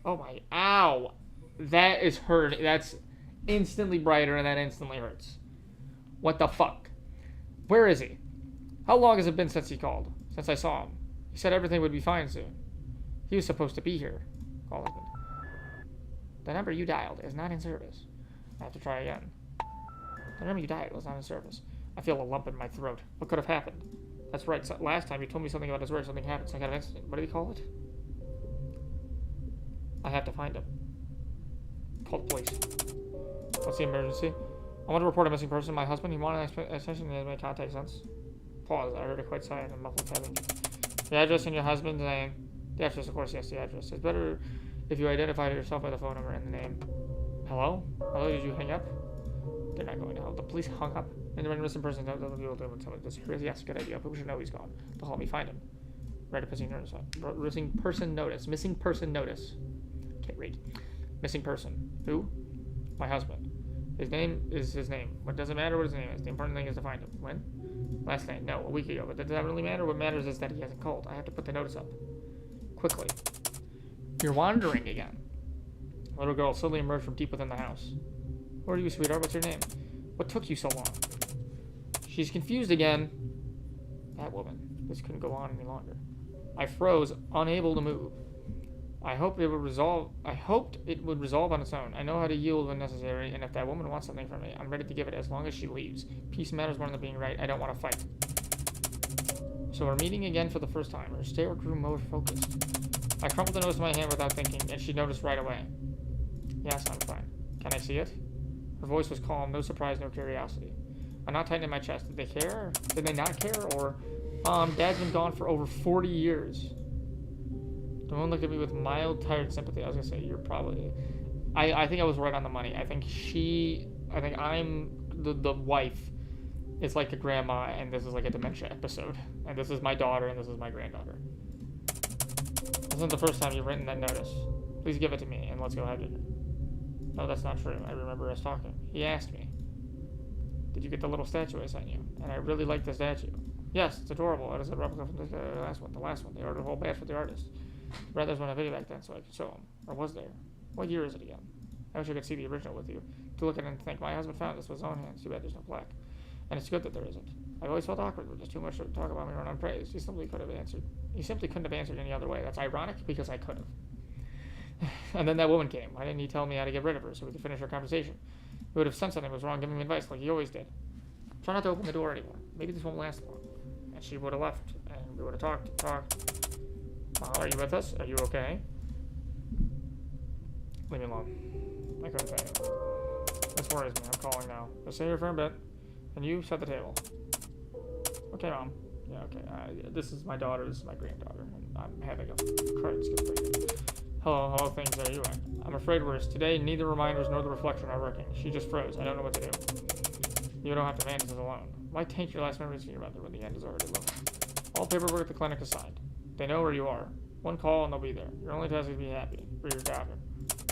Speaker 1: Oh my, ow. That is hurt. That's instantly brighter and that instantly hurts. What the fuck? Where is he? How long has it been since he called? Since I saw him? He said everything would be fine soon. He was supposed to be here. Call husband. The number you dialed is not in service. I have to try again. The number you dialed was not in service. I feel a lump in my throat. What could have happened? That's right. So last time you told me something about his work. Something happened. Some kind of incident. What did he call it? I have to find him. Call the police. What's the emergency? I want to report a missing person. My husband. He wanted attention and made contact sense. Pause. I heard it quite silent and muffled heavy. The address and your husband's name. The address, of course, yes, the address. It's better if you identify yourself by the phone number and the name. Hello? Hello, did you hang up? They're not going to help. The police hung up. And the missing person knows other people doing someone disappears. Yes, good idea. People should know he's gone. They'll help me find him. Write a missing notice. Missing person notice. Missing person notice. Can't read. Missing person. Who? My husband. His name is his name. What doesn't matter what his name is. The important thing is to find him. When? Last night. No, a week ago. But does that really matter? What matters is that he hasn't called. I have to put the notice up. Quickly. You're wandering again. A little girl suddenly emerged from deep within the house. Who are you, sweetheart? What's your name? What took you so long? She's confused again. That woman. This couldn't go on any longer. I froze, unable to move. I hoped it would resolve on its own. I know how to yield when necessary, and if that woman wants something from me, I'm ready to give it as long as she leaves. Peace matters more than being right. I don't want to fight. So we're meeting again for the first time. Her stare grew more focused. I crumpled the notice in my hand without thinking, and she noticed right away. Yes, I'm fine. Can I see it? Her voice was calm, no surprise, no curiosity. A knot tightened in my chest. Did they care? Did they not care? Or, Dad's been gone for over 40 years. The woman looked at me with mild, tired sympathy. I was gonna say, you're probably... I think I was right on the money. I think I'm the wife. It's like the grandma, and this is like a dementia episode. And this is my daughter, and this is my granddaughter. This isn't the first time you've written that notice. Please give it to me, and let's go have dinner. No, that's not true. I remember us talking. He asked me, did you get the little statue I sent you? And I really like the statue. Yes, it's adorable. It is a replica from the last one. They ordered a whole batch for the artist. Brothers went on video back then, so I could show him. Or was there? What year is it again? I wish I could see the original with you. To look at it and think, my husband found this with his own hands. Too bad there's no plaque. And it's good that there isn't. I've always felt awkward. There's just too much to talk about me when unpraised. He simply couldn't have answered any other way. That's ironic because I could have. And then that woman came. Why didn't he tell me how to get rid of her so we could finish our conversation? He would have sensed something was wrong, giving me advice like he always did. Try not to open the door anymore. Maybe this won't last long. And she would have left, and we would have talked. Mom, are you with us? Are you okay? Leave me alone. I couldn't say it. This worries me. I'm calling now. Just stay here for a bit, and you set the table. Okay, Mom. Yeah, okay. This is my daughter. This is my granddaughter, and I'm having a card schizophrenia. Hello, things are you at? I'm afraid worse. Today, neither reminders nor the reflection are working. She just froze. I don't know what to do. You don't have to manage this alone. Why taint your last memories of your mother when the end is already low? All paperwork at the clinic is signed. They know where you are. One call and they'll be there. Your only task is to be happy for your daughter.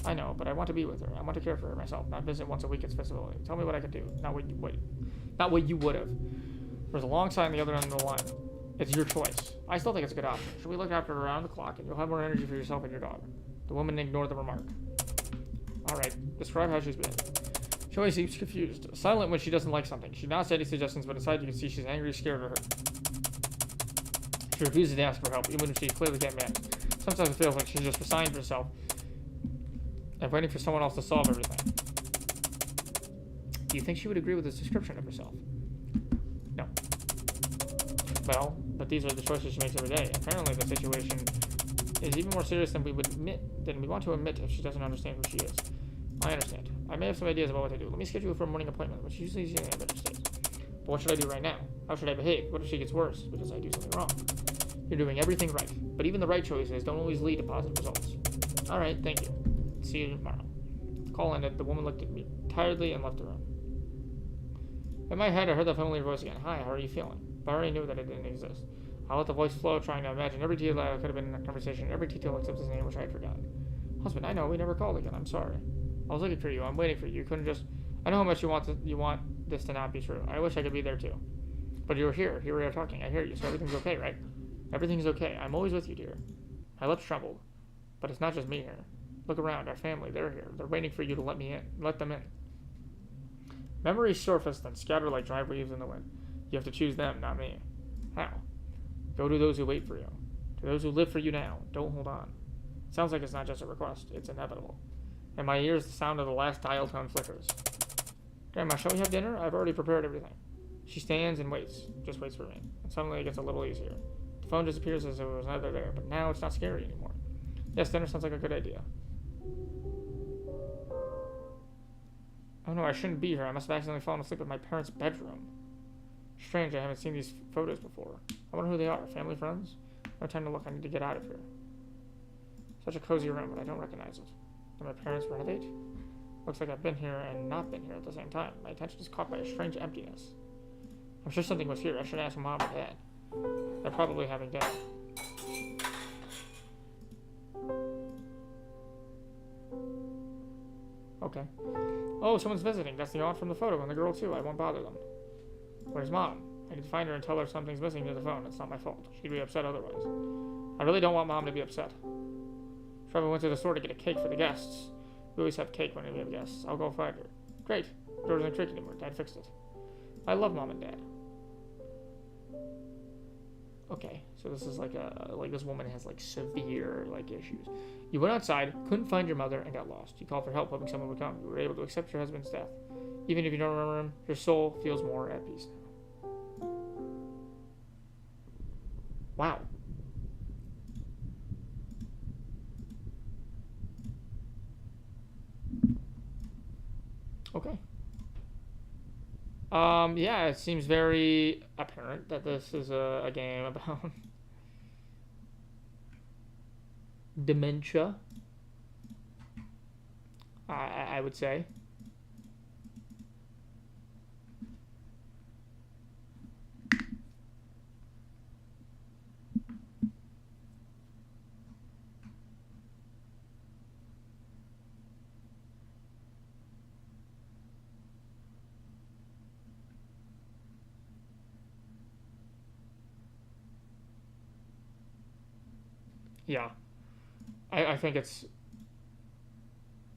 Speaker 1: I know, but I want to be with her. I want to care for her myself, not visit once a week at facility. Tell me what I could do, not what you would have. There was a long sigh on the other end of the line. It's your choice. I still think it's a good option. Should we look after her around the clock, and you'll have more energy for yourself and your dog? The woman ignored the remark. Alright, describe how she's been. Joey seems confused. Silent when she doesn't like something. She nods any suggestions, but inside you can see she's angry, scared, or hurt. She refuses to ask for help, even if she clearly can't manage. Sometimes it feels like she's just resigned herself and waiting for someone else to solve everything. Do you think she would agree with this description of herself? No. Well, but these are the choices she makes every day. Apparently the situation is even more serious than we want to admit if she doesn't understand who she is. I understand. I may have some ideas about what to do. Let me schedule for a morning appointment, which usually is in a better state. But what should I do right now? How should I behave? What if she gets worse because I do something wrong? You're doing everything right, but even the right choices don't always lead to positive results. Alright, thank you. See you tomorrow. The call ended. The woman looked at me tiredly and left the room. In my head, I heard the familiar voice again. Hi, how are you feeling? But I already knew that it didn't exist. I let the voice flow, trying to imagine every detail that could have been in that conversation, every detail except his name, which I had forgotten. Husband, I know, we never called again. I'm sorry. I was looking for you. I'm waiting for you. You couldn't just... I know how much you want this to not be true. I wish I could be there too. But you're here. Here we are talking. I hear you, so everything's okay, right? Everything's okay. I'm always with you, dear. My lips trembled. But it's not just me here. Look around. Our family. They're here. They're waiting for you to let me in. Let them in. Memories surface, then scatter like dry leaves in the wind. You have to choose them, not me. How? Go to those who wait for you. To those who live for you now. Don't hold on. It sounds like it's not just a request. It's inevitable. In my ears, the sound of the last dial tone flickers. Grandma, shall we have dinner? I've already prepared everything. She stands and waits. Just waits for me. And suddenly it gets a little easier. The phone disappears as if it was never there, but now it's not scary anymore. Yes, dinner sounds like a good idea. Oh no, I shouldn't be here. I must have accidentally fallen asleep in my parents' bedroom. Strange, I haven't seen these photos before. I wonder who they are. Family, friends? No time to look. I need to get out of here. Such a cozy room, but I don't recognize it. Did my parents renovate? Looks like I've been here and not been here at the same time. My attention is caught by a strange emptiness. I'm sure something was here. I should ask Mom or Dad. They're probably having dinner. Okay. Oh, someone's visiting. That's the aunt from the photo and the girl too. I won't bother them. Where's Mom? I need to find her and tell her something's missing near the phone. It's not my fault. She'd be upset otherwise. I really don't want Mom to be upset. Trevor went to the store to get a cake for the guests. We always have cake when we have guests. I'll go find her. Great. The door doesn't creak anymore. Dad fixed it. I love Mom and Dad. Okay, so this is like this woman has like severe like issues. You went outside, couldn't find your mother, and got lost. You called for help, hoping someone would come. You were able to accept your husband's death. Even if you don't remember him, your soul feels more at peace now. Wow. Okay. Yeah, it seems very apparent that this is a game about dementia. I would say. Yeah, I think it's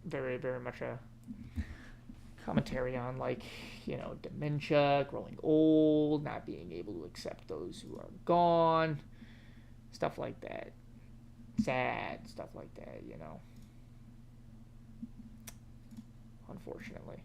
Speaker 1: very, very much a commentary on, like, you know, dementia, growing old, not being able to accept those who are gone, stuff like that. Sad stuff like that, you know. Unfortunately.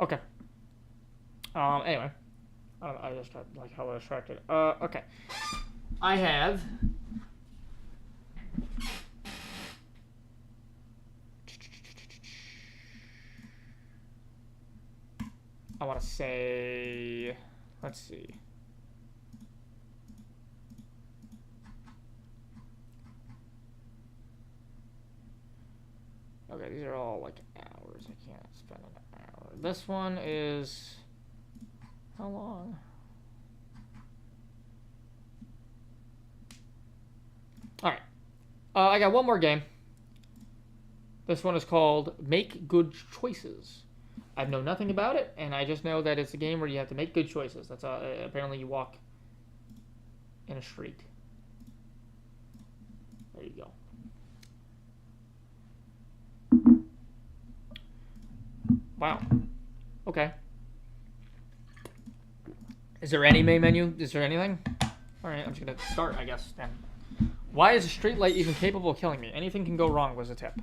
Speaker 1: Okay. Anyway. I don't know, I just got, like, hella distracted. Okay. I have... I want to say... Let's see. these are all like hours. I can't spend an hour. This one is how long? All right. I got one more game. This one is called Make Good Choices. I know nothing about it, and I just know that it's a game where you have to make good choices. That's apparently you walk in a street. There you go. Wow. Okay. Is there any main menu? Is there anything? All right, I'm just gonna start, I guess. Then. Why is a street light even capable of killing me? Anything can go wrong was a tip.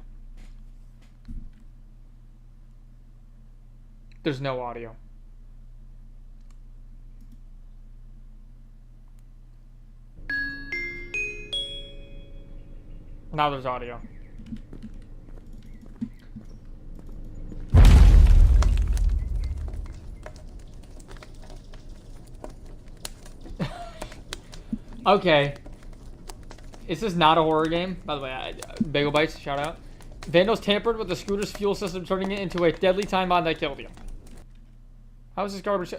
Speaker 1: There's no audio. Now there's audio. Okay. Is this not a horror game? By the way, Bagel Bites, shout out. Vandals tampered with the scooter's fuel system, turning it into a deadly time bomb that killed you. How is this garbage?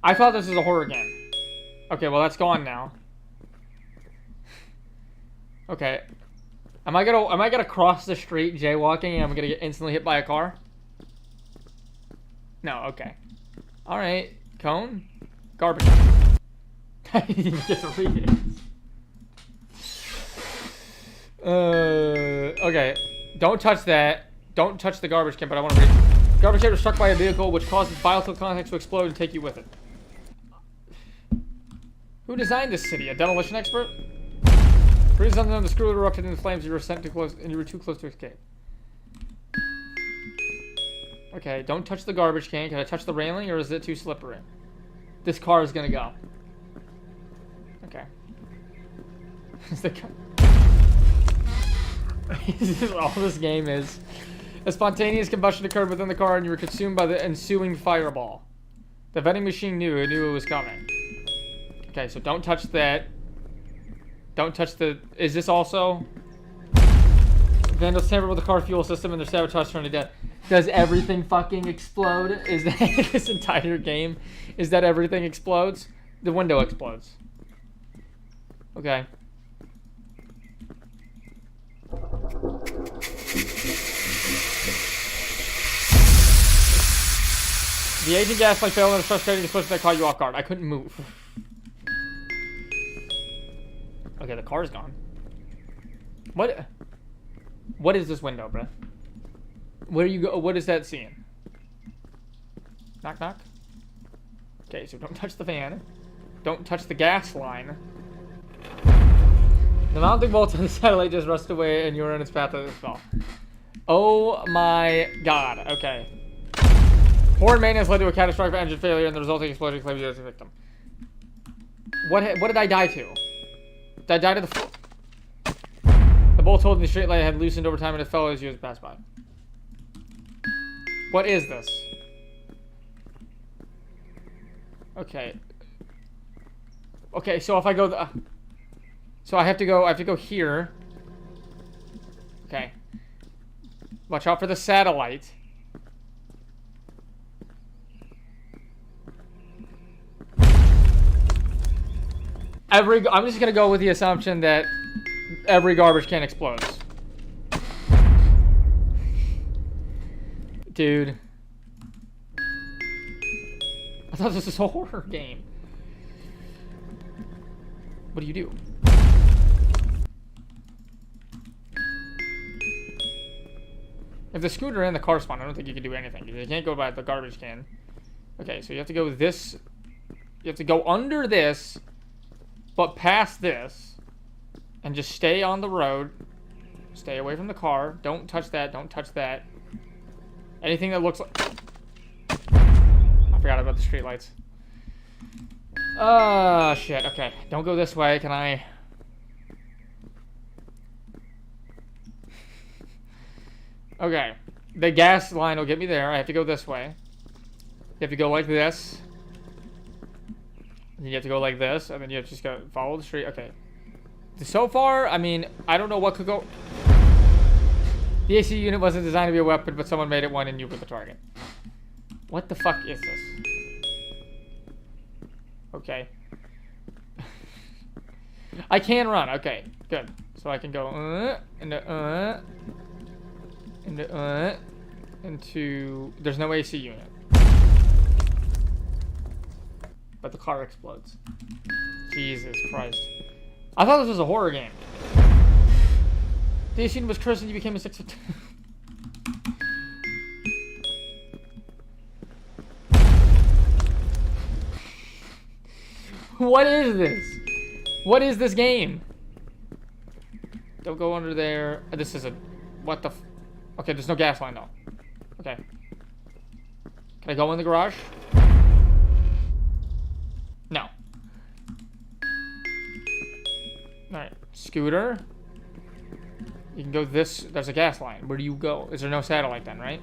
Speaker 1: I thought this was a horror game. Okay, well that's gone now. Okay. Am I gonna cross the street jaywalking and I'm gonna get instantly hit by a car? No, okay. Alright. Cone? Garbage. I didn't even get to read it. Okay. Don't touch that. Don't touch the garbage can, but I want to read. Garbage can was struck by a vehicle which causes volatile contents to explode and take you with it. Who designed this city? A demolition expert? Breeze unknown, the screw erupted into flames. You were sent too close, and you were too close to escape. Okay, don't touch the garbage can. Can I touch the railing, or is it too slippery? This car is gonna go. Okay. This is all this game is. A spontaneous combustion occurred within the car, and you were consumed by the ensuing fireball. The vending machine knew it was coming. Okay, so don't touch that. Don't touch the... Is this also... Vandals tampered with the car fuel system and their sabotage turned to death. Does everything fucking explode? Is that this entire game? Is that everything explodes? The window explodes. Okay. The agent gas light failed and it was frustrating to push that caught you off guard. I couldn't move. Okay, the car's gone. What is this window, bruh? Where you go? What is that scene? Knock, knock. Okay, so don't touch the fan. Don't touch the gas line. The mounting bolts on the satellite just rusted away and you were in its path as well. Oh my god. Okay. Horror maintenance led to a catastrophic engine failure and the resulting explosion claimed you as a victim. What did I die to? Did I die to the floor? The bolt holding the straight light had loosened over time and it fell as you passed by. What is this? Okay. Okay, so if I go so I have to go here. Okay. Watch out for the satellite. I'm just gonna go with the assumption that every garbage can explodes. Dude. I thought this was a horror game. What do you do? If the scooter and the car spawn, I don't think you can do anything. You can't go by the garbage can. Okay, so you have to go this. You have to go under this, but past this, and just stay on the road. Stay away from the car. Don't touch that. Don't touch that. Anything that looks like... I forgot about the streetlights. Oh, shit. Okay. Don't go this way. Can I... Okay. The gas line will get me there. I have to go this way. You have to go like this. And you have to go like this. And then you have to just go follow the street. Okay. So far, I mean, I don't know what could go... The AC unit wasn't designed to be a weapon, but someone made it one and you were the target. What the fuck is this? Okay. I can run. Okay, good. So I can go into there's no AC unit. But the car explodes. Jesus Christ. I thought this was a horror game. The AC unit was cursed and you became a 6'2". What is this? What is this game? Don't go under there. This is a... What the... Okay, there's no gas line though. Okay. Can I go in the garage? No. Alright. Scooter. You can go this... There's a gas line. Where do you go? Is there no satellite then, right?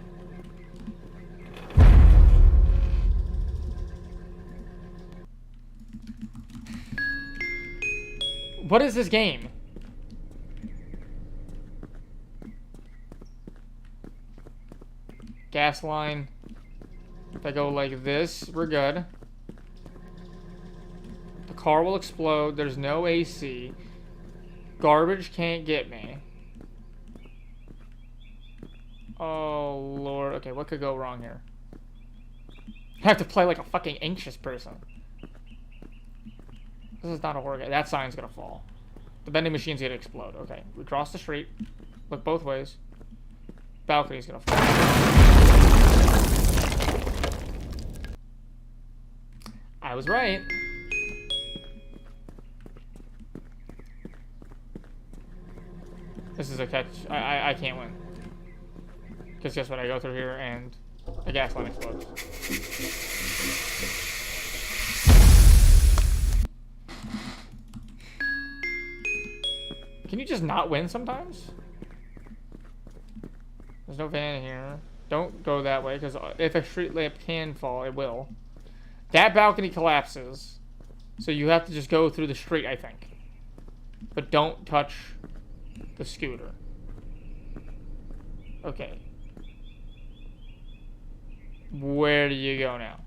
Speaker 1: What is this game? Gas line. If I go like this, we're good. The car will explode. There's no AC. Garbage can't get me. Oh, Lord. Okay, what could go wrong here? I have to play like a fucking anxious person. This is not a horror game. That sign's gonna fall. The vending machine's gonna explode. Okay, we cross the street. Look both ways. Balcony's gonna fall. I was right. This is a catch. I can't win. Because guess what? I go through here and a gas line explodes. Can you just not win sometimes? There's no van here. Don't go that way, because if a street lamp can fall, it will. That balcony collapses. So you have to just go through the street, I think. But don't touch the scooter. Okay. Where do you go now?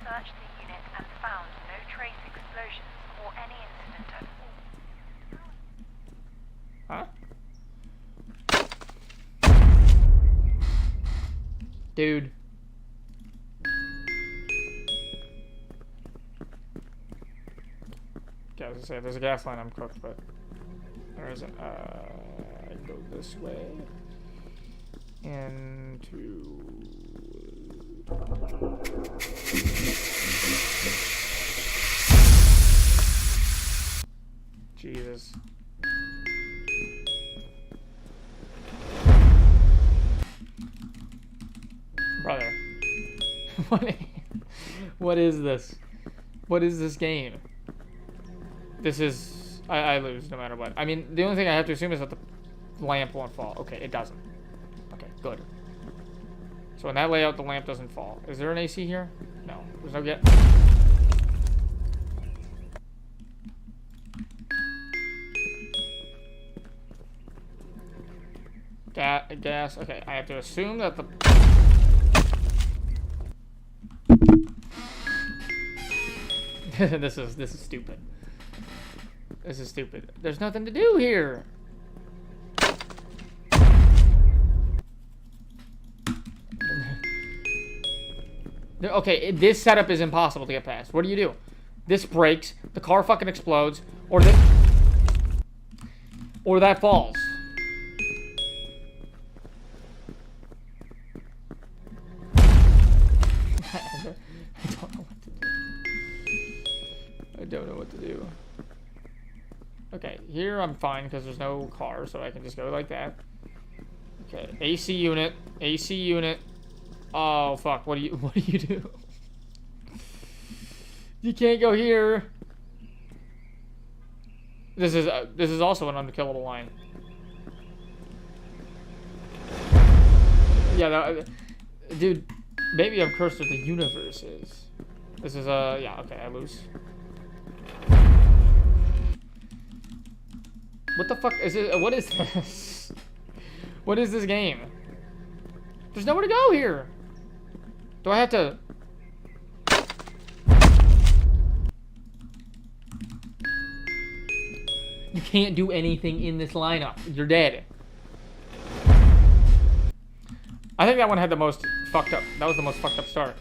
Speaker 4: Searched the unit and found no trace explosions or any incident at all.
Speaker 1: Huh? Dude. Okay, I was gonna say, if there's a gas line, I'm cooked, but there isn't. I go this way. Into... Jesus. Brother. What is this? What is this game? This is... I lose no matter what. I mean, the only thing I have to assume is that the lamp won't fall. Okay, it doesn't. Okay, good. So in that layout, the lamp doesn't fall. Is there an AC here? No. There's no get. Gas. Okay, I have to assume that the... This is stupid. This is stupid. There's nothing to do here. Okay, this setup is impossible to get past. What do? This breaks, the car fucking explodes, or that falls. I don't know what to do. Okay, here I'm fine because there's no car, so I can just go like that. Okay, AC unit. Oh fuck! What do you do? You can't go here. This is also an unkillable line. Yeah, dude. Maybe I'm cursed with the universe. This is yeah. Okay, I lose. What the fuck is it? What is this? What is this game? There's nowhere to go here. Do I have to? You can't do anything in this lineup. You're dead. I think that one had the most fucked up. That was the most fucked up start.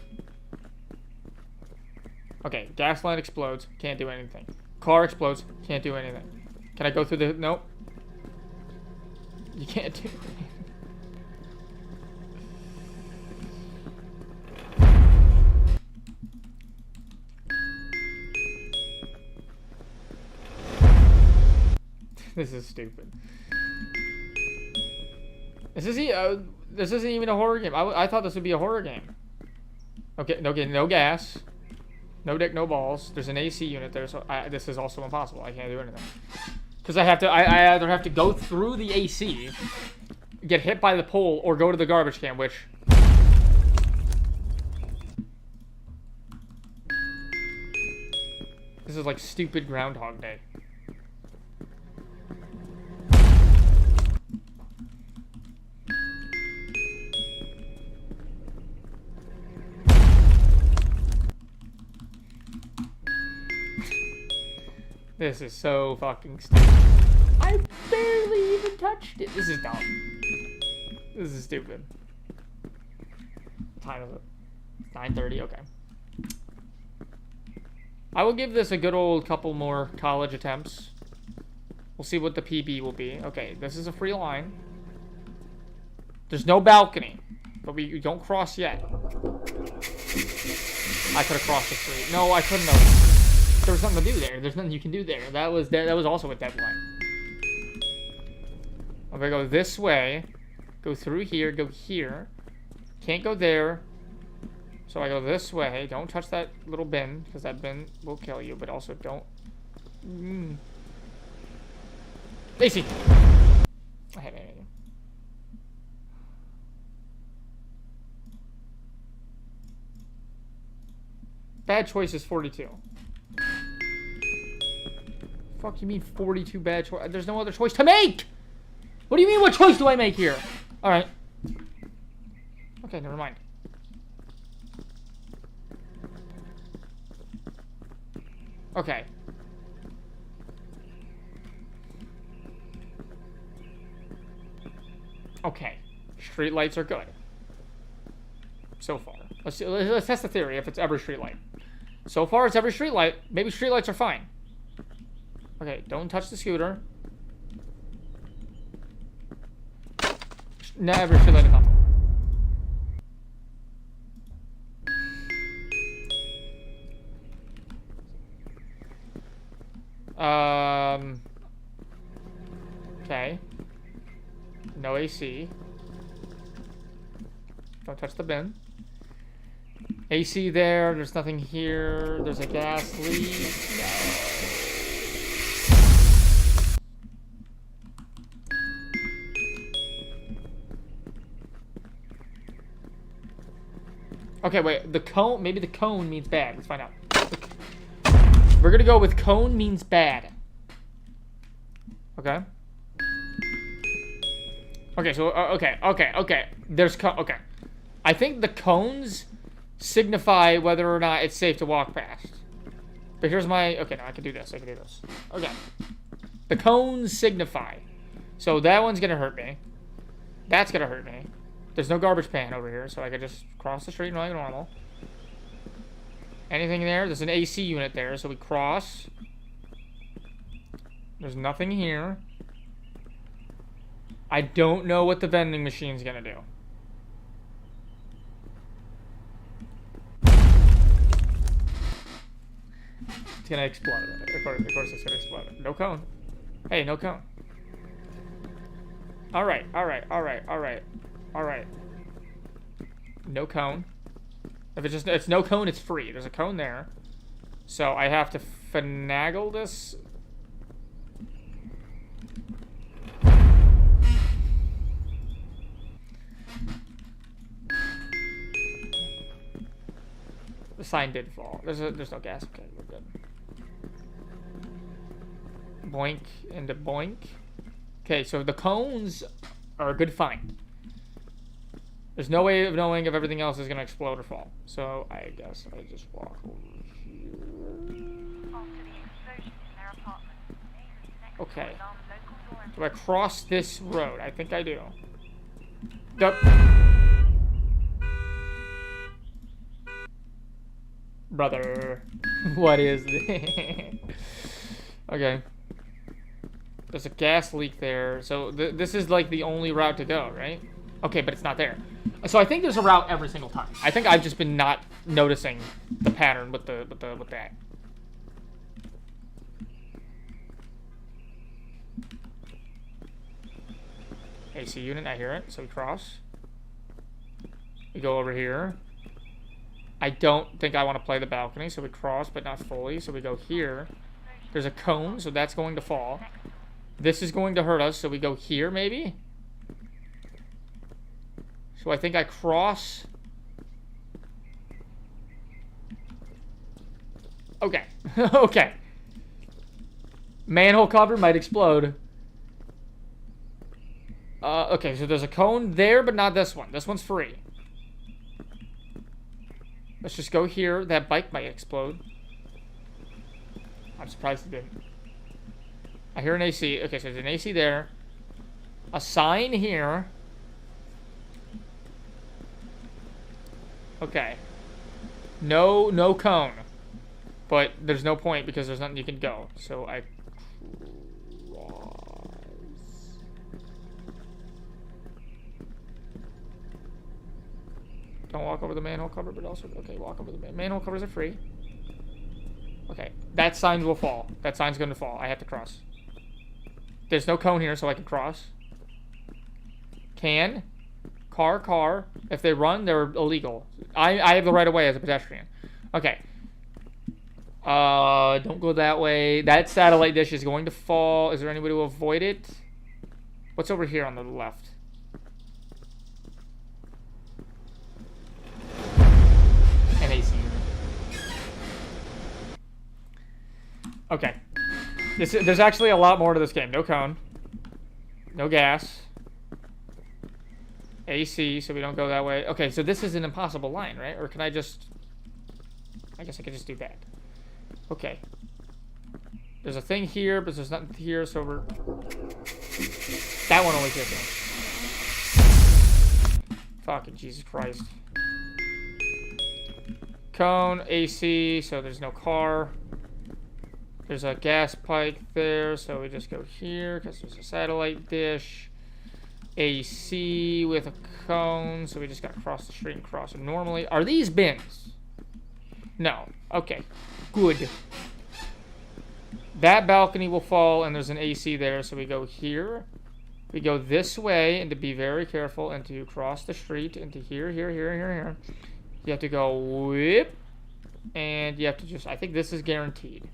Speaker 1: Okay, gas line explodes. Can't do anything. Car explodes. Can't do anything. Can I go through the... Nope. You can't do anything. This is stupid. This isn't even a horror game. I thought this would be a horror game. Okay, no gas. No dick, no balls. There's an AC unit there, so this is also impossible. I can't do anything. Because I either have to go through the AC, get hit by the pole, or go to the garbage can, which... This is like stupid Groundhog Day. This is so fucking stupid. I barely even touched it. This is dumb. This is stupid. What time is it? 9:30, okay. I will give this a good old couple more college attempts. We'll see what the PB will be. Okay, this is a free line. There's no balcony, but we don't cross yet. I could have crossed the street. No, I couldn't have. There was nothing to do there. There's nothing you can do there. That was also a deadline. I'm gonna go this way, go through here, go here. Can't go there. So I go this way. Don't touch that little bin, because that bin will kill you, but also don't... AC! I hate anything. Bad choice is 42. Fuck you mean 42 bad choice? There's no other choice to make! What do you mean, what choice do I make here? Alright. Okay, never mind. Okay. Okay. Street lights are good. So far. Let's test the theory if it's every street light. So far it's every street light. Maybe street lights are fine. Okay, don't touch the scooter. Never street light is on. Okay. No AC. Don't touch the bin. AC there. There's nothing here. There's a gas leak. No. Okay, wait. The cone. Maybe the cone means bad. Let's find out. We're gonna go with cone means bad. Okay. Okay, so okay. There's okay. I think the cones signify whether or not it's safe to walk past. But here's my okay. No, I can do this. Okay. The cones signify. So that one's gonna hurt me. That's gonna hurt me. There's no garbage pan over here, so I could just cross the street like normal. Anything there? There's an AC unit there, so we cross. There's nothing here. I don't know what the vending machine's gonna do. It's gonna explode. Of course it's gonna explode. No cone. Hey, no cone. Alright. No cone. If it's no cone, it's free. There's a cone there. So I have to finagle this. The sign did fall. There's no gas. Okay, we're good. Boink into boink. Okay, so the cones are a good find. There's no way of knowing if everything else is going to explode or fall. So I guess I just walk over here.
Speaker 4: After the explosion in their apartment, neighbors next
Speaker 1: Okay.
Speaker 4: door alarmed local law
Speaker 1: Do I cross this road? I think I do. Yup. Brother. What is this? Okay. There's a gas leak there. So this is like the only route to go, right? Okay, but it's not there. So I think there's a route every single time. I think I've just been not noticing the pattern with that. AC unit, I hear it. So we cross. We go over here. I don't think I want to play the balcony, so we cross, but not fully. So we go here. There's a cone, so that's going to fall. This is going to hurt us, so we go here, maybe? So I think I cross. Okay. Okay. Manhole cover might explode. Okay, so there's a cone there, but not this one. This one's free. Let's just go here. That bike might explode. I'm surprised it didn't. I hear an AC. Okay, so there's an AC there. A sign here. Okay. No cone. But there's no point because there's nothing you can go. So I cross. Don't walk over the manhole cover, but also okay, walk over the manhole covers are free. Okay, that sign will fall. That sign's going to fall. I have to cross. There's no cone here, so I can cross. Can. Car. If they run, they're illegal. I have the right of way as a pedestrian. Okay. Don't go that way. That satellite dish is going to fall. Is there any way to avoid it? What's over here on the left? An AC unit. Okay. There's actually a lot more to this game. No cone. No gas. AC, so we don't go that way. Okay, so this is an impossible line, right? Or can I just... I guess I could just do that. Okay. There's a thing here, but there's nothing here, so we're... That one only hit me. Fucking Jesus Christ. Cone, AC, so there's no car. There's a gas pipe there, so we just go here, because there's a satellite dish. AC with a cone, so we just gotta cross the street and cross it normally. Are these bins? No. Okay. Good. That balcony will fall, and there's an AC there, so we go here. We go this way, and to be very careful, and to cross the street, into here. You have to go whip, and you have to just, I think this is guaranteed.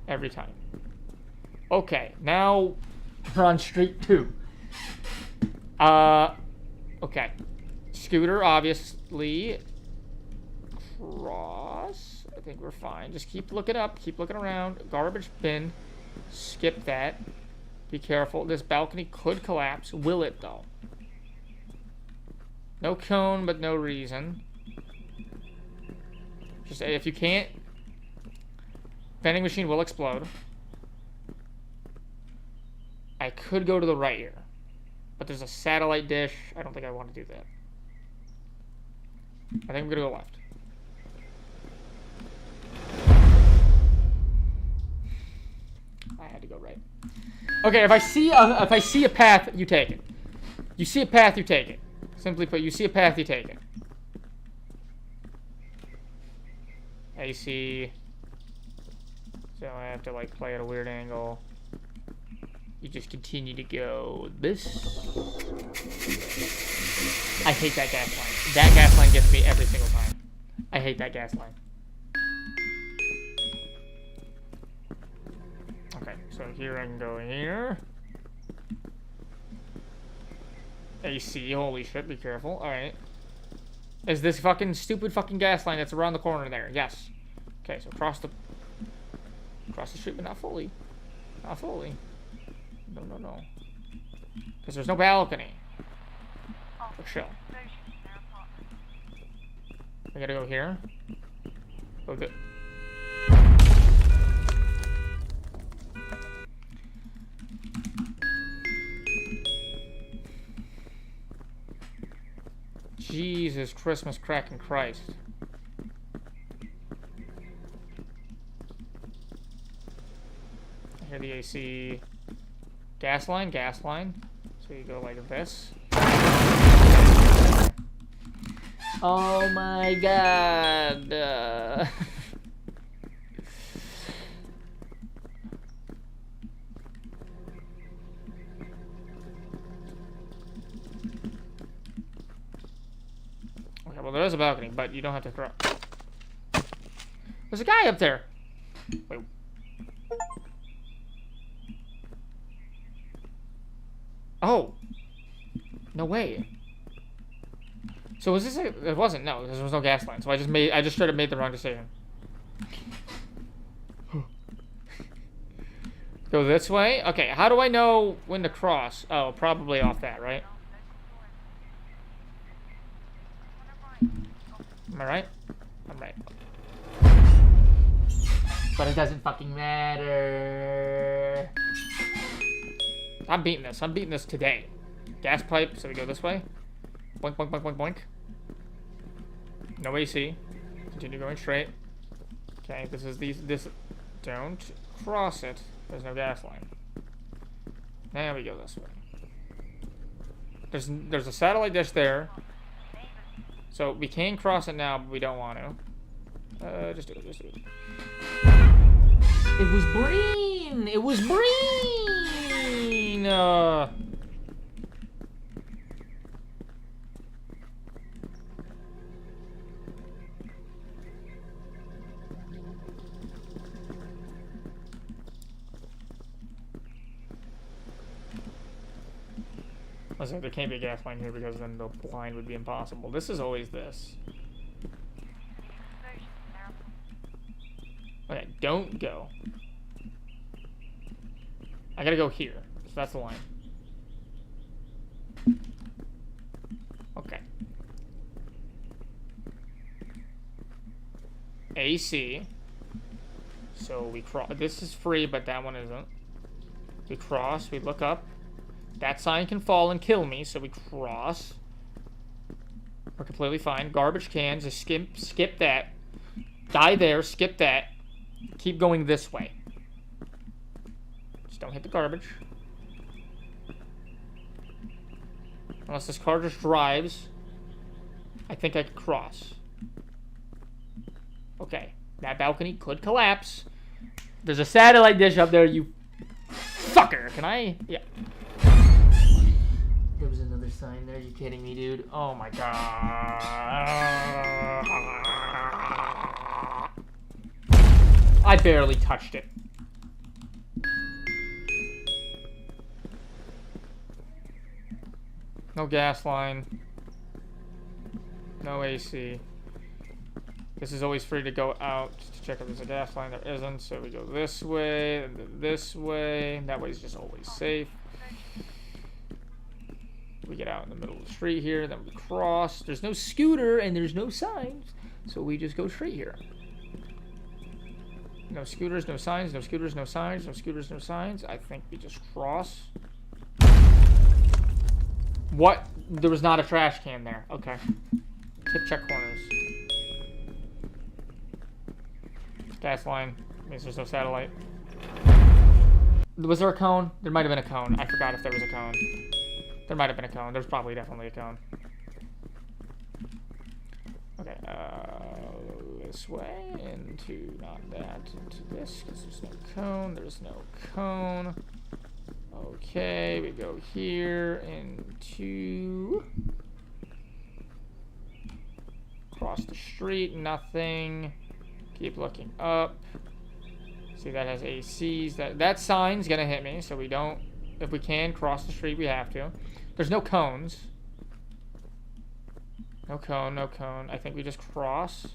Speaker 1: Every time. Okay, now we're on street 2. Okay. Scooter, obviously. Cross. I think we're fine. Just keep looking up. Keep looking around. Garbage bin. Skip that. Be careful. This balcony could collapse. Will it, though? No cone, but no reason. Just say if you can't... Vending machine will explode. I could go to the right here. But there's a satellite dish. I don't think I want to do that. I think I'm going to go left. I had to go right. Okay, if I see a path, you take it. You see a path, you take it. Simply put, you see a path, you take it. AC. So I have to like play at a weird angle. You just continue to go this. I hate that gas line. That gas line gets me every single time. I hate that gas line. Okay, so here I can go here. AC, holy shit, be careful. Alright. Is this fucking stupid fucking gas line that's around the corner there? Yes. Okay, so cross the street, but not fully. Not fully. No. Because there's no balcony. For chill. I gotta go here. Oh, good. Jesus Christmas cracking Christ. I hear the AC. Gas line, gas line. So you go like this. Oh my god. Okay, well there is a balcony, but you don't have to throw. There's a guy up there. Wait. Oh. No way. So was this a, it wasn't, no, there was no gas line. So I just straight up made the wrong decision. Go this way? Okay, how do I know when to cross? Oh, probably off that, right? Am I right? I'm right. But it doesn't fucking matter. I'm beating this. I'm beating this today. Gas pipe, so we go this way. Boink, boink, boink, boink, boink. No AC. Continue going straight. Okay, this is this. Don't cross it. There's no gas line. Now we go this way. There's a satellite dish there. So we can cross it now, but we don't want to. Just do it, just do it. It was Breen! It was Breen! Listen, there can't be a gas line here because then the blind would be impossible. This is always this. Okay, don't go. I gotta go here. So that's the line. Okay. AC. So we cross. This is free, but that one isn't. We cross. We look up. That sign can fall and kill me, so we cross. We're completely fine. Garbage cans. Just skip that. Die there. Skip that. Keep going this way. Just don't hit the garbage. Unless this car just drives. I think I could cross. Okay. That balcony could collapse. There's a satellite dish up there, you fucker. Can I? Yeah. There was another sign there. Are you kidding me, dude? Oh my god. I barely touched it. No gas line. No AC. This is always free to go out to check if there's a gas line. There isn't, so we go this way, and then this way. That way is just always safe. We get out in the middle of the street here, then we cross. There's no scooter and there's no signs, so we just go straight here. No scooters, no signs, no scooters, no signs, no scooters, no signs. I think we just cross. What? There was not a trash can there. Okay. Tip check corners. Gas line. Means there's no satellite. Was there a cone? There might have been a cone. I forgot if there was a cone. There might have been a cone. There's probably definitely a cone. Okay, this way, into, not that, into this, because there's no cone, there's no cone. Okay, we go here, into, cross the street, nothing. Keep looking up. See, that has ACs. That sign's gonna hit me, so we don't, if we can cross the street, we have to. There's no cones. No cone, no cone. I think we just cross.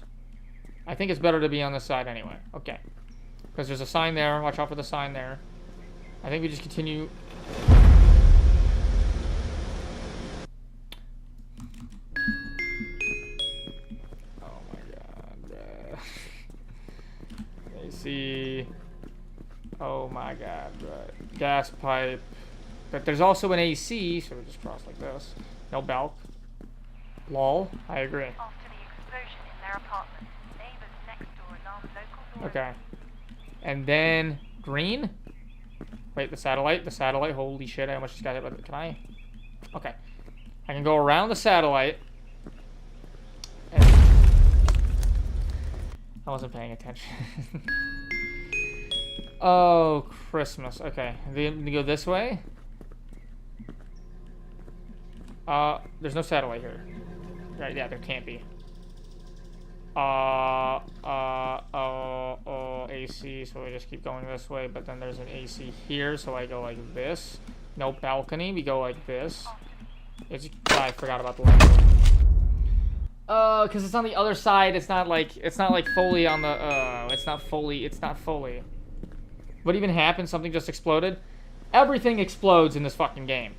Speaker 1: I think it's better to be on this side anyway. Okay. Because there's a sign there. Watch out for the sign there. I think we just continue. AC. Oh my god. Gas pipe. But there's also an AC, so we just cross like this. No balk. Lol. I agree.
Speaker 4: After the explosion in their apartment, neighbors next door alarmed local authorities.
Speaker 1: Okay. And then green. Wait, the satellite. The satellite. Holy shit! I almost just got hit by the. Can I? Okay. I can go around the satellite. And I wasn't paying attention. Oh, Christmas. Okay. Then we go this way. There's no satellite here. Right? Yeah, there can't be. AC, so we just keep going this way, but then there's an AC here, so I go like this. No balcony, we go like this. I forgot about the light. Because it's on the other side, it's not like fully on the, it's not fully. What even happened? Something just exploded? Everything explodes in this fucking game.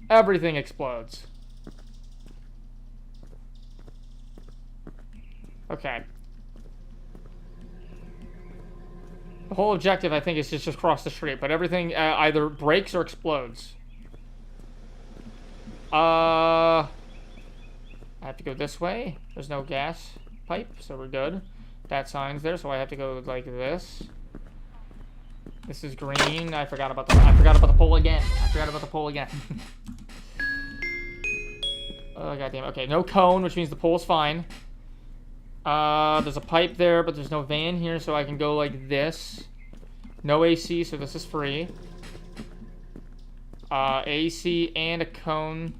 Speaker 1: Everything explodes. Okay. The whole objective, I think, is just cross the street, but everything either breaks or explodes. I have to go this way. There's no gas pipe, so we're good. That sign's there, so I have to go like this. This is green. I forgot about the pole again. Oh goddamn. Okay, no cone, which means the pole's fine. There's a pipe there, but there's no van here, so I can go like this. No AC, so this is free. AC and a cone,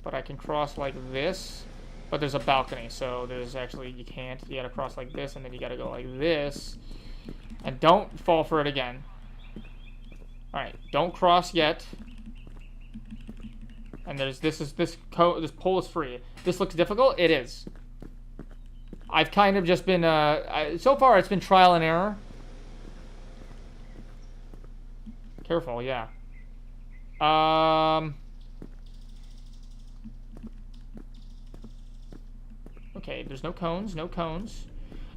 Speaker 1: but I can cross like this. But there's a balcony, so there's actually, you can't. You gotta cross like this, and then you gotta go like this. And don't fall for it again. Alright, don't cross yet. And there's, this pole is free. This looks difficult? It is. I've kind of just been, so far it's been trial and error. Careful, yeah. Okay, there's no cones, no cones.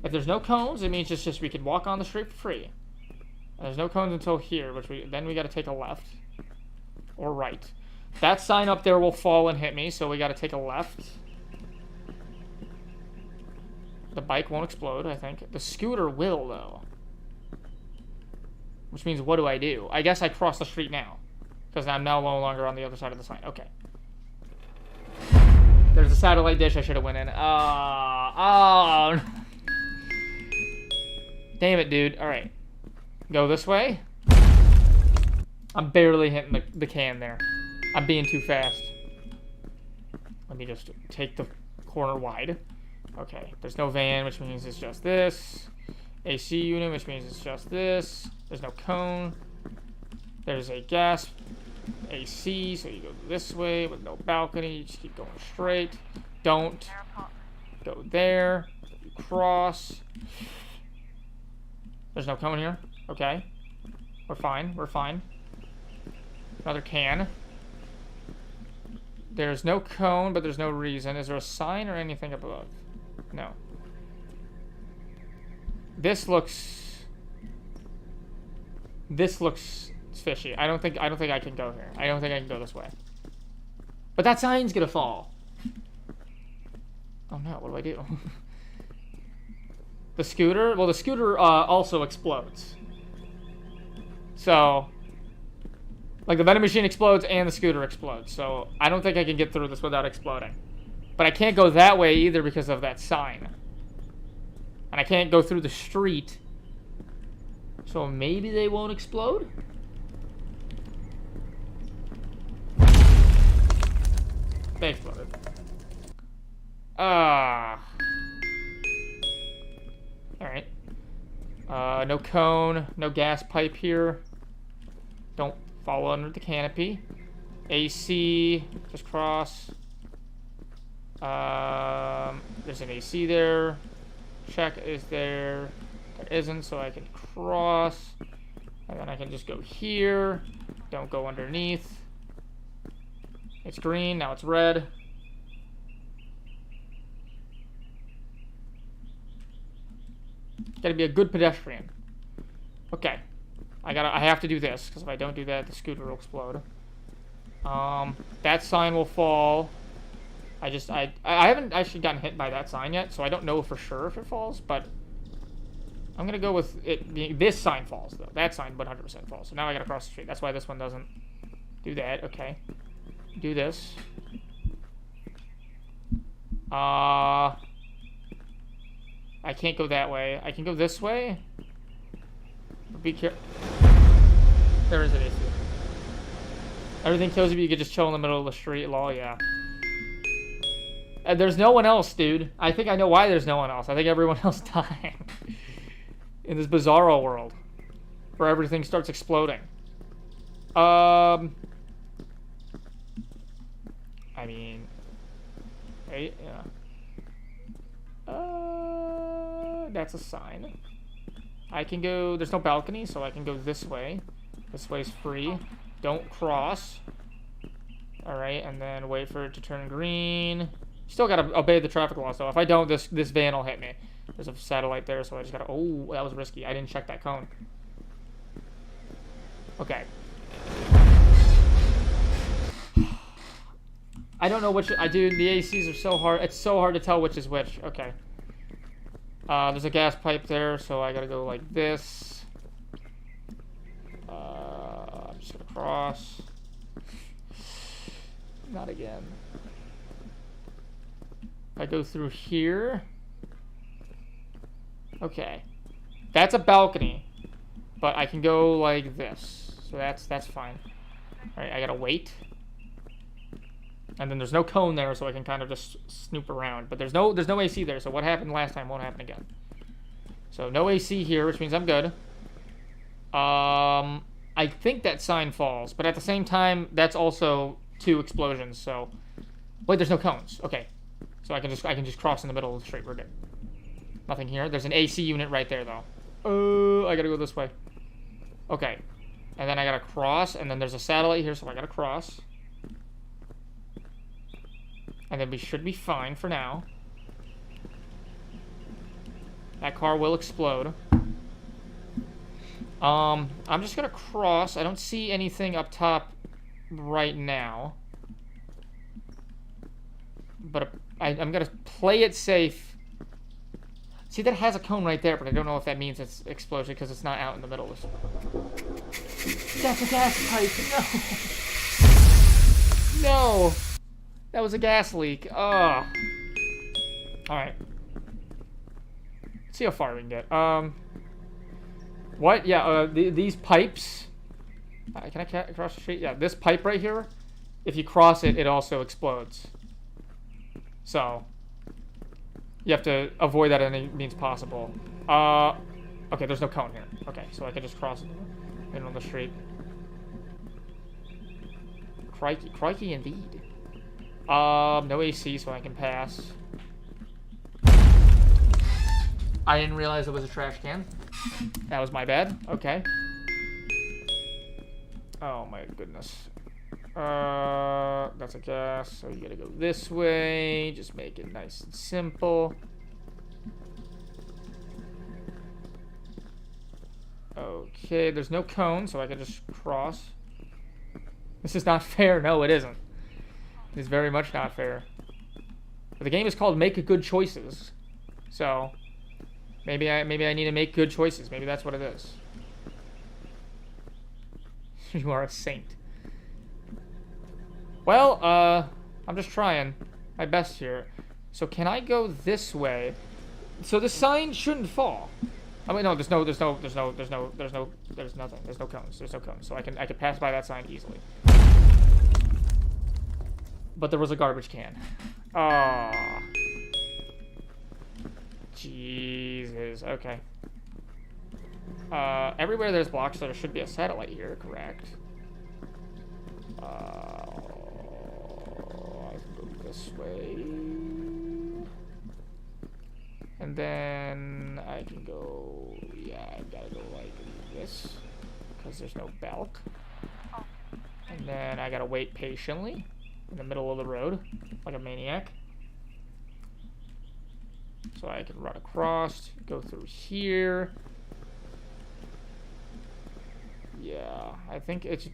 Speaker 1: If there's no cones, it means it's just we can walk on the street for free. And there's no cones until here, which then we gotta take a left. Or right. That sign up there will fall and hit me, so we gotta take a left. The bike won't explode, I think. The scooter will, though. Which means, what do? I guess I cross the street now. Because I'm now no longer on the other side of the sign. Okay. There's a satellite dish I should have went in. Oh. Damn it, dude. Alright. Go this way. I'm barely hitting the can there. I'm being too fast. Let me just take the corner wide. Okay, there's no van, which means it's just this. AC unit, which means it's just this. There's no cone. There's a gas AC, so you go this way with no balcony. You just keep going straight. Don't go there. You cross. There's no cone here. Okay. We're fine. We're fine. Another can. There's no cone, but there's no reason. Is there a sign or anything above? No. This looks fishy. I don't think I can go here. I don't think I can go this way. But that sign's gonna fall. Oh no, what do I do? The scooter? Well, the scooter also explodes. So, like, the vending machine explodes and the scooter explodes. So, I don't think I can get through this without exploding. But I can't go that way either because of that sign. And I can't go through the street. So maybe they won't explode? They exploded. Alright. No cone, no gas pipe here. Don't fall under the canopy. AC, just cross. There's an AC there. Check is there. There isn't, so I can cross. And then I can just go here. Don't go underneath. It's green, now it's red. Gotta be a good pedestrian. Okay. I have to do this, because if I don't do that, the scooter will explode. That sign will fall. I haven't actually gotten hit by that sign yet, so I don't know for sure if it falls, but I'm gonna go with it being, this sign falls, though. That sign 100% falls. So now I gotta cross the street. That's why this one doesn't do that. Okay. Do this. I can't go that way. I can go this way. Be careful. There is an issue. Everything kills you, but you could just chill in the middle of the street. Lol, yeah. And there's no one else, dude. I think I know why there's no one else. I think everyone else died. In this bizarro world. Where everything starts exploding. I mean... Right, yeah. That's a sign. I can go... There's no balcony, so I can go this way. This way's free. Don't cross. Alright, and then wait for it to turn green. Still gotta obey the traffic laws, though. If I don't, this van will hit me. There's a satellite there, so I just gotta... Oh, that was risky. I didn't check that cone. Okay. I don't know which... The ACs are so hard. It's so hard to tell which is which. Okay. There's a gas pipe there, so I gotta go like this. I'm just gonna cross. Not again. I go through here. Okay. That's a balcony. But I can go like this. So that's fine. Alright, I gotta wait. And then there's no cone there, so I can kind of just snoop around. But there's no AC there, so what happened last time won't happen again. So no AC here, which means I'm good. I think that sign falls, but at the same time, that's also 2 explosions, so... Wait, there's no cones. Okay. So I can just cross in the middle of the street. We're good. Nothing here. There's an AC unit right there, though. Oh, I gotta go this way. Okay. And then I gotta cross, and then there's a satellite here, so I gotta cross. And then we should be fine for now. That car will explode. I'm just gonna cross. I don't see anything up top right now. But I'm gonna play it safe. See, that has a cone right there, but I don't know if that means it's explosion because it's not out in the middle. That's a gas pipe. No. No. That was a gas leak. Oh. Alright. Let's see how far we can get. What? Yeah, these pipes. Can I cross the street? Yeah, this pipe right here. If you cross it, it also explodes. So, you have to avoid that at any means possible. Okay, there's no cone here. Okay, so I can just cross in on the street. Crikey, crikey indeed. No AC, so I can pass. I didn't realize it was a trash can. That was my bad. Okay. Oh my goodness. That's a gas, so you gotta go this way. Just make it nice and simple. Okay, there's no cone, so I can just cross. This is not fair. No, it isn't. It's very much not fair. But the game is called Make Good Choices. So, maybe I need to make good choices. Maybe that's what it is. You are a saint. Well, I'm just trying my best here. So can I go this way? So the sign shouldn't fall. I mean, no, there's nothing. There's no cones. There's no cones. So I can pass by that sign easily. But there was a garbage can. Oh. Jesus. Okay. Everywhere there's blocks, so there should be a satellite here, correct? I can go this way. And then I can go... Yeah, I gotta go like this. Because there's no balk. And then I gotta wait patiently. In the middle of the road, like a maniac. So I can run across, go through here. Yeah, I think it's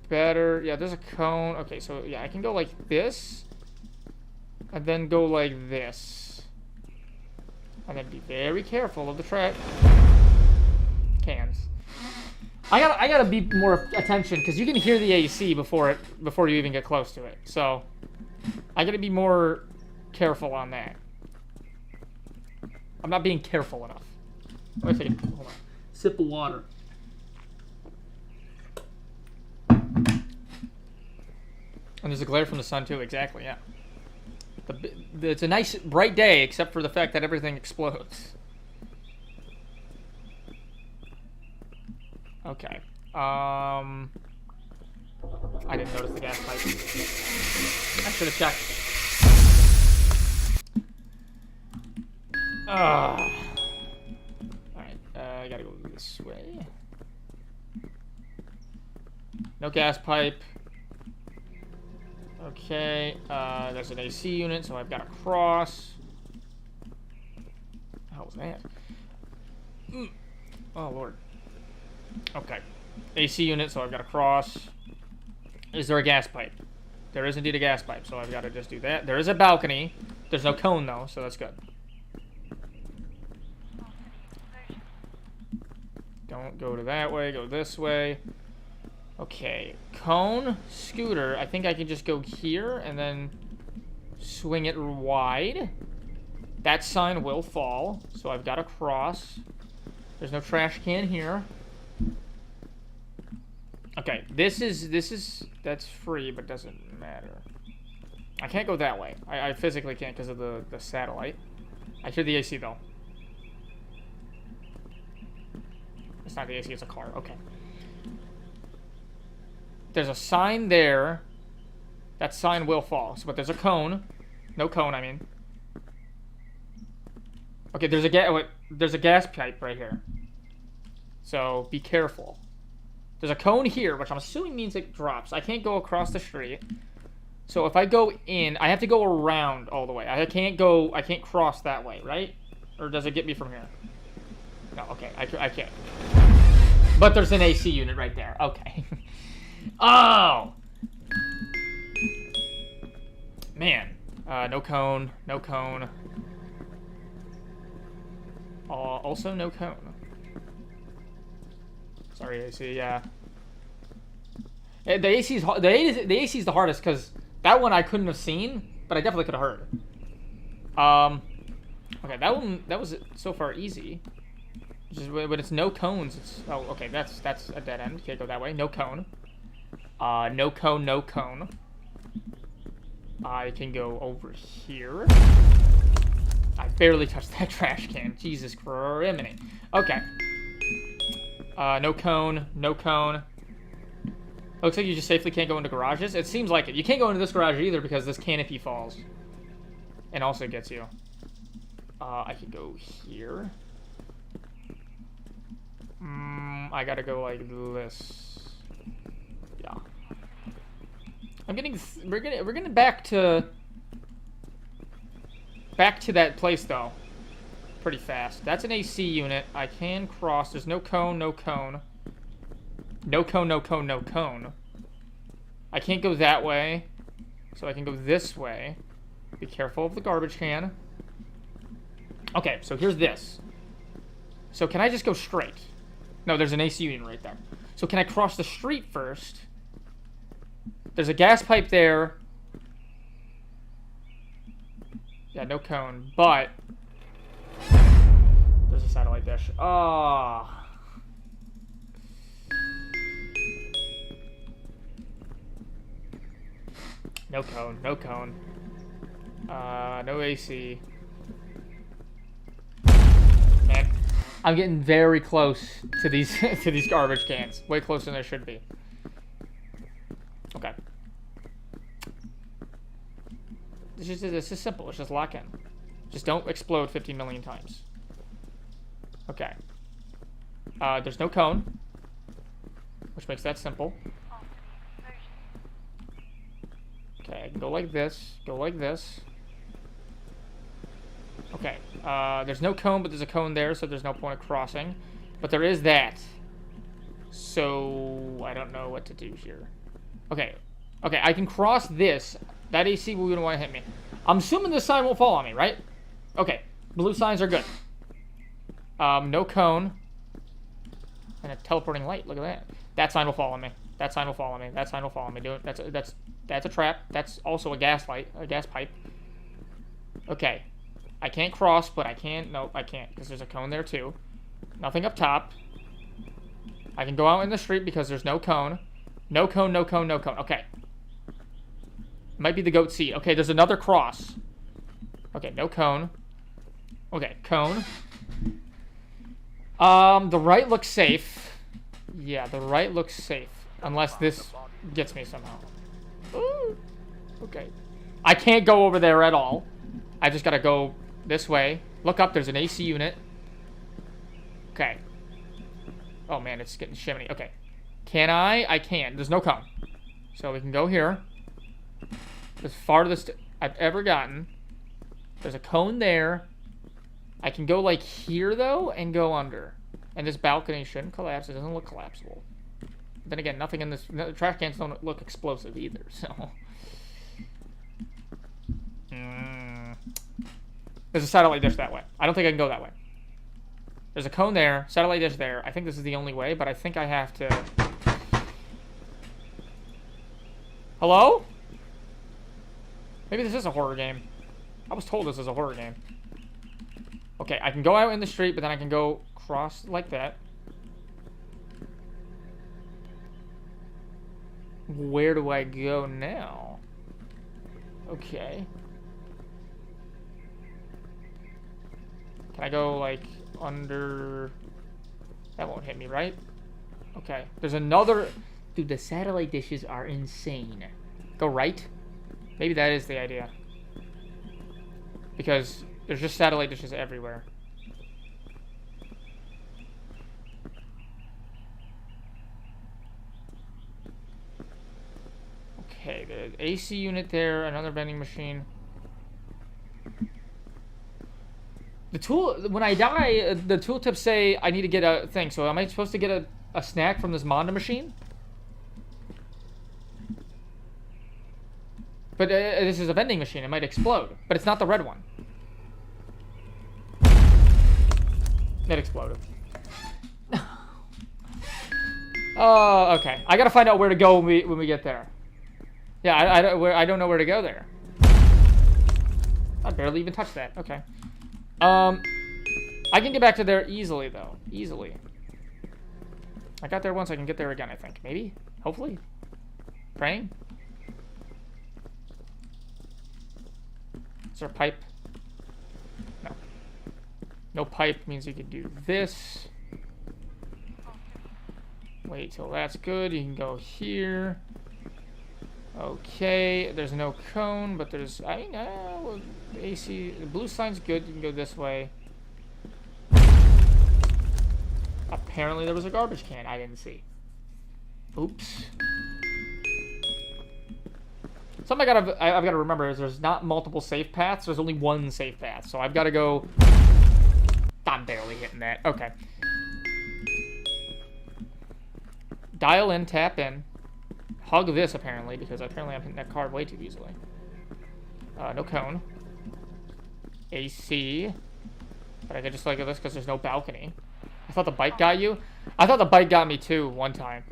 Speaker 1: better. Yeah, there's a cone. Okay, so yeah, I can go like this. And then go like this. And then be very careful of the trash cans. I gotta be more attention because you can hear the AC before you even get close to it. So I gotta be more careful on that. I'm not being careful enough. Wait a second. Hold on. Sip of water. And there's a glare from the sun too. Exactly. Yeah. It's a nice bright day, except for the fact that everything explodes. Okay. I didn't notice the gas pipe. I should have checked. Alright, I gotta go this way. No gas pipe. Okay, there's an AC unit, so I've got to cross. What the hell was that? Oh, Lord. Okay. AC unit, so I've got to cross. Is there a gas pipe? There is indeed a gas pipe, so I've got to just do that. There is a balcony. There's no cone, though, so that's good. Don't go to that way, go this way. Okay, cone, scooter. I think I can just go here and then swing it wide. That sign will fall, so I've got to cross. There's no trash can here. Okay, that's free, but doesn't matter. I can't go that way. I physically can't because of the satellite. I hear the AC, though. It's not the AC, it's a car. Okay. There's a sign there. That sign will fall. So, but there's a cone. No cone, I mean. Okay, there's a gas pipe right here. So be careful. There's a cone here, which I'm assuming means it drops. I can't go across the street. So if I go in, I have to go around all the way. I can't cross that way, right? Or does it get me from here? No, okay, I can't. But there's an AC unit right there. Okay. Oh! Man. No cone. No cone. Also no cone. Sorry, AC, yeah. The AC's the hardest because that one I couldn't have seen, but I definitely could have heard. Okay, that was so far easy. Just when it's no cones, it's okay. That's a dead end. Can't go that way. No cone. No cone. No cone. I can go over here. I barely touched that trash can. Jesus criminy. Okay. No cone. No cone. Looks like you just safely can't go into garages. It seems like it. You can't go into this garage either because this canopy falls. And also gets you. I could go here. I gotta go like this. Yeah. We're getting back to that place though. Pretty fast. That's an AC unit. I can cross. There's no cone, no cone. No cone, no cone, no cone. I can't go that way. So I can go this way. Be careful of the garbage can. Okay, so here's this. So can I just go straight? No, there's an AC unit right there. So can I cross the street first? There's a gas pipe there. Yeah, no cone, but there's a satellite dish. Oh. No cone, no cone. No AC. Man, I'm getting very close to these to these garbage cans. Way closer than I should be. Okay. This is simple. It's just lock in. Just don't explode 50 million times. Okay. There's no cone, which makes that simple. Okay, I can go like this. Go like this. Okay. There's no cone, but there's a cone there, so there's no point of crossing. But there is that. So I don't know what to do here. Okay. Okay, I can cross this. That AC wouldn't want to hit me. I'm assuming this sign won't fall on me, right? Okay. Blue signs are good. No cone. And a teleporting light. Look at that. That sign will fall on me. That sign will fall on me. That sign will fall on me. That's a trap. That's also a gas light. A gas pipe. Okay. I can't cross, but I can... No, I can't, because there's a cone there, too. Nothing up top. I can go out in the street because there's no cone. No cone, no cone, no cone. Okay. Might be the goat seat. Okay, there's another cross. Okay, no cone. Okay, cone. The right looks safe. Yeah, the right looks safe. Unless this gets me somehow. Ooh. Okay. I can't go over there at all. I just gotta go this way. Look up, there's an AC unit. Okay. Oh man, it's getting shimmy. Okay. Can I? I can. There's no cone. So we can go here. As farthest I've ever gotten. There's a cone there. I can go like here though and go under. And this balcony shouldn't collapse. It doesn't look collapsible. But then again, nothing in this... The trash cans don't look explosive either, so... There's a satellite dish that way. I don't think I can go that way. There's a cone there, satellite dish there. I think this is the only way, but I think I have to... Hello? Maybe this is a horror game. I was told this is a horror game. Okay, I can go out in the street, but then I can go cross like that. Where do I go now? Okay. Can I go, like, under... That won't hit me, right? Okay. There's another... Dude, the satellite dishes are insane. Go right? Maybe that is the idea. Because there's just satellite dishes everywhere. Okay, the AC unit there, another vending machine. The tool, when I die, the tooltips say I need to get a thing. So am I supposed to get a snack from this Monda machine? But this is a vending machine. It might explode. But it's not the red one. It exploded. Oh, okay. I gotta find out where to go when we get there. Yeah, I don't know where to go there. I barely even touched that. Okay. I can get back to there easily, though. Easily. I got there once. I can get there again, I think. Maybe? Hopefully? Praying? Is there a pipe? No. No pipe means you can do this. Wait till that's good. You can go here. Okay, there's no cone, but there's... I mean, AC... The blue sign's good. You can go this way. Apparently there was a garbage can I didn't see. Oops. Something I've got to remember is there's not multiple safe paths. There's only one safe path. So I've got to go... I'm barely hitting that. Okay. Dial in, tap in. Hug this, apparently, because apparently I'm hitting that card way too easily. No cone. AC. But I could just look at this because there's no balcony. I thought the bike got you. I thought the bike got me too one time.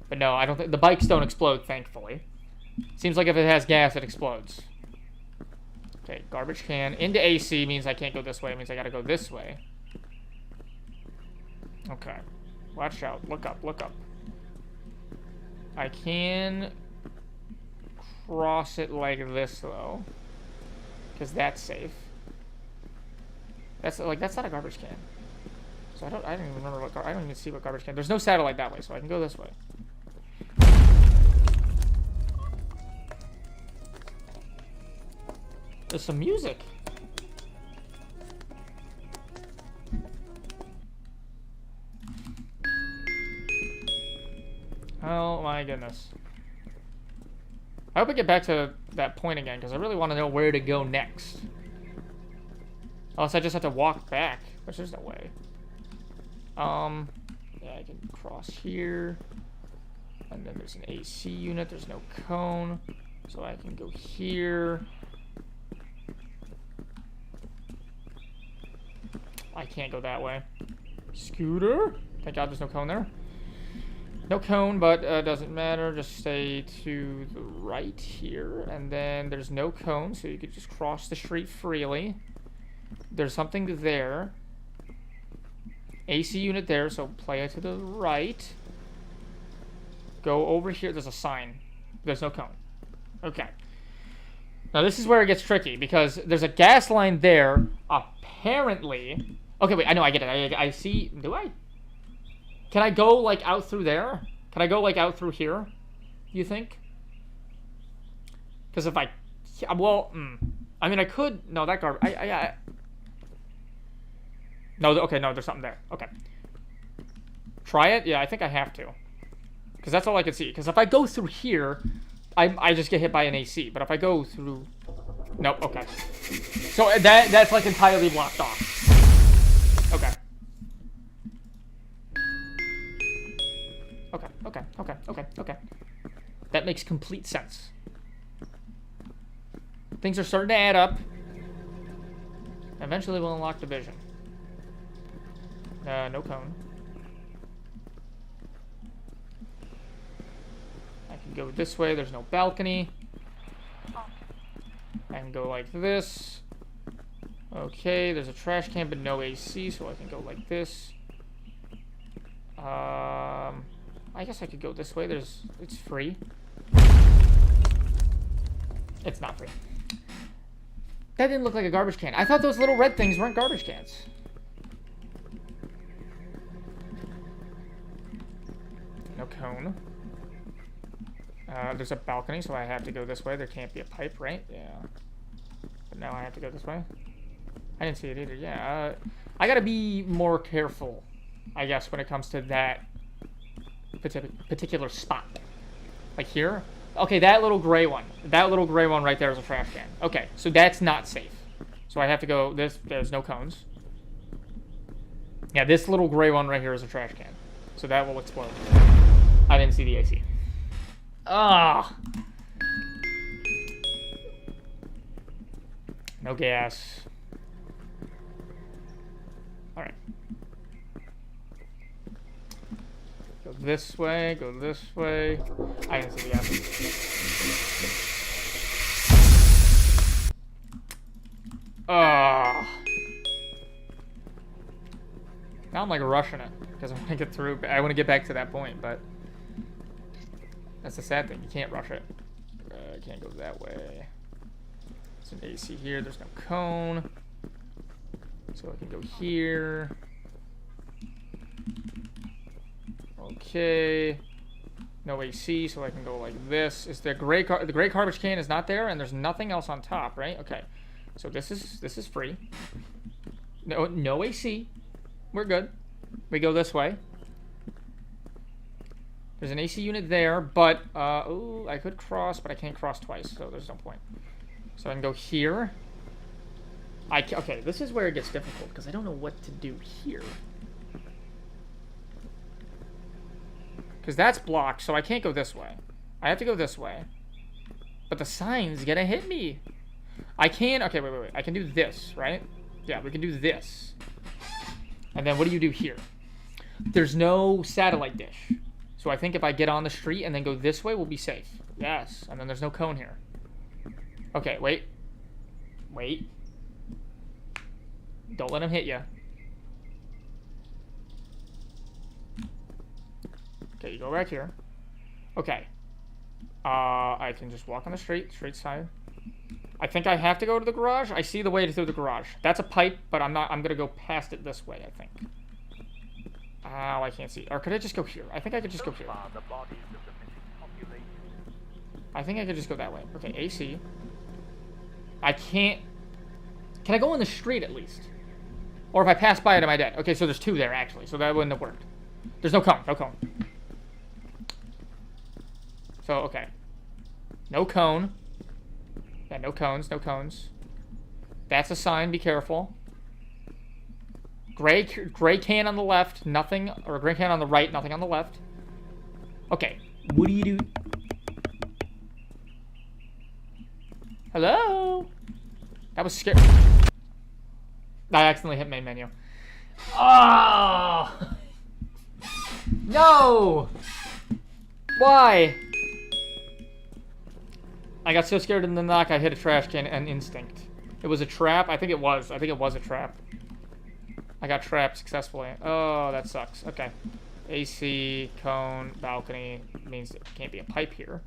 Speaker 1: But no, I don't think... The bikes don't explode, thankfully. Seems like if it has gas, it explodes. Okay, garbage can. Into AC means I can't go this way. It means I gotta go this way. Okay. Watch out. Look up, look up. I can cross it like this, though. Because that's safe. That's not a garbage can. So I don't even remember I don't even see what garbage can. There's no satellite that way, so I can go this way. There's some music. Oh my goodness. I hope I get back to that point again, because I really want to know where to go next. Unless I just have to walk back, which there's no way. Yeah, I can cross here. And then there's an AC unit. There's no cone. So I can go here. I can't go that way. Scooter? Thank God there's no cone there. No cone, but doesn't matter. Just stay to the right here. And then there's no cone, so you could just cross the street freely. There's something there. AC unit there, so play it to the right. Go over here. There's a sign. There's no cone. Okay. Now this is where it gets tricky, because there's a gas line there. Apparently... Okay, wait, I know, I get it. I see... Do I? Can I go, like, out through there? Can I go, like, out through here? You think? Because if I... Well, I mean, I could... No, that garbage... No, okay, no, there's something there. Okay. Try it? Yeah, I think I have to. Because that's all I can see. Because if I go through here, I just get hit by an AC. But if I go through... Nope, okay. So that's, like, entirely blocked off. Okay. Okay. That makes complete sense. Things are starting to add up. Eventually we'll unlock the vision. No cone. I can go this way. There's no balcony. I can go like this. Okay, there's a trash can, but no AC, so I can go like this. I guess I could go this way. It's free. It's not free. That didn't look like a garbage can. I thought those little red things weren't garbage cans. No cone. There's a balcony, so I have to go this way. There can't be a pipe, right? Yeah. But now I have to go this way. I didn't see it either. Yeah, I gotta be more careful, I guess, when it comes to that particular spot. Like here? Okay, that little gray one. That little gray one right there is a trash can. Okay, so that's not safe. So I have to go this. There's no cones. Yeah, this little gray one right here is a trash can. So that will explode. I didn't see the AC. Ah. No gas. Alright. Go this way, go this way. I didn't see the gas. Ah. Now I'm like rushing it because I want to get through. I want to get back to that point, but that's the sad thing. You can't rush it. I can't go that way. There's an AC here. There's no cone. So I can go here. Okay. No AC, so I can go like this. Is the gray garbage can is not there, and there's nothing else on top, right? Okay. So this is free. No AC. We're good. We go this way. There's an AC unit there, but ooh, I could cross, but I can't cross twice, so there's no point. So I can go here. Okay, this is where it gets difficult because I don't know what to do here. Because that's blocked, so I can't go this way. I have to go this way. But the sign's gonna hit me. I can. Okay, wait. I can do this, right? Yeah, we can do this. And then what do you do here? There's no satellite dish. So I think if I get on the street and then go this way, we'll be safe. Yes. And then there's no cone here. Okay, wait. Don't let him hit you. Okay, you go back here. Okay. I can just walk on the straight side. I think I have to go to the garage. I see the way through the garage. That's a pipe, but I'm gonna go past it this way, I think. Ow, I can't see. Or could I just go here? I think I could just go here. I think I could just go that way. Okay, AC. I can't... Can I go in the street at least? Or if I pass by it, am I dead? Okay, so there's two there, actually, so that wouldn't have worked. There's no cone. So, okay. No cone. Yeah, no cones. That's a sign. Be careful. Gray can on the left, nothing, or gray can on the right, nothing on the left. Okay, what do you do? Hello? That was scary. I accidentally hit main menu. Oh! No! Why? I got so scared in the knock I hit a trash can on instinct. It was a trap? I think it was. I think it was a trap. I got trapped successfully. Oh, that sucks. Okay. AC, cone, balcony means it can't be a pipe here.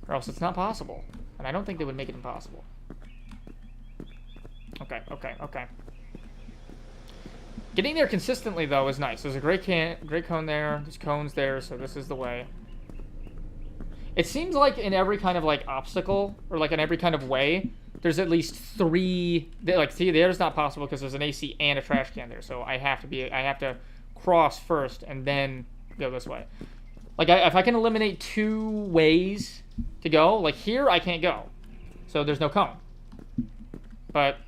Speaker 1: Or else it's not possible. And I don't think they would make it impossible. Okay, okay, okay. Getting there consistently, though, is nice. There's a gray cone there. There's cones there, so this is the way. It seems like in every kind of, like, obstacle, or, like, in every kind of way, there's at least 3... Like, see, there's not possible because there's an AC and a trash can there, so I have to cross first and then go this way. Like, if I can eliminate 2 ways to go, like, here, I can't go. So there's no cone. But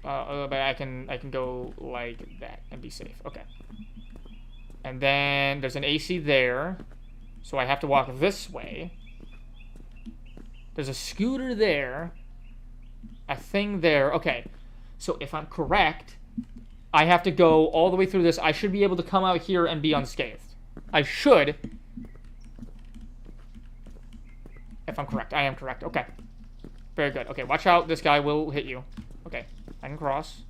Speaker 1: I can go like that and be safe. Okay. And then there's an AC there, so I have to walk this way. There's a scooter there, a thing there. Okay, so if I'm correct, I have to go all the way through this. I should be able to come out here and be unscathed. I should. If I'm correct. I am correct. Okay. Very good. Okay, watch out. This guy will hit you. Okay, I can cross.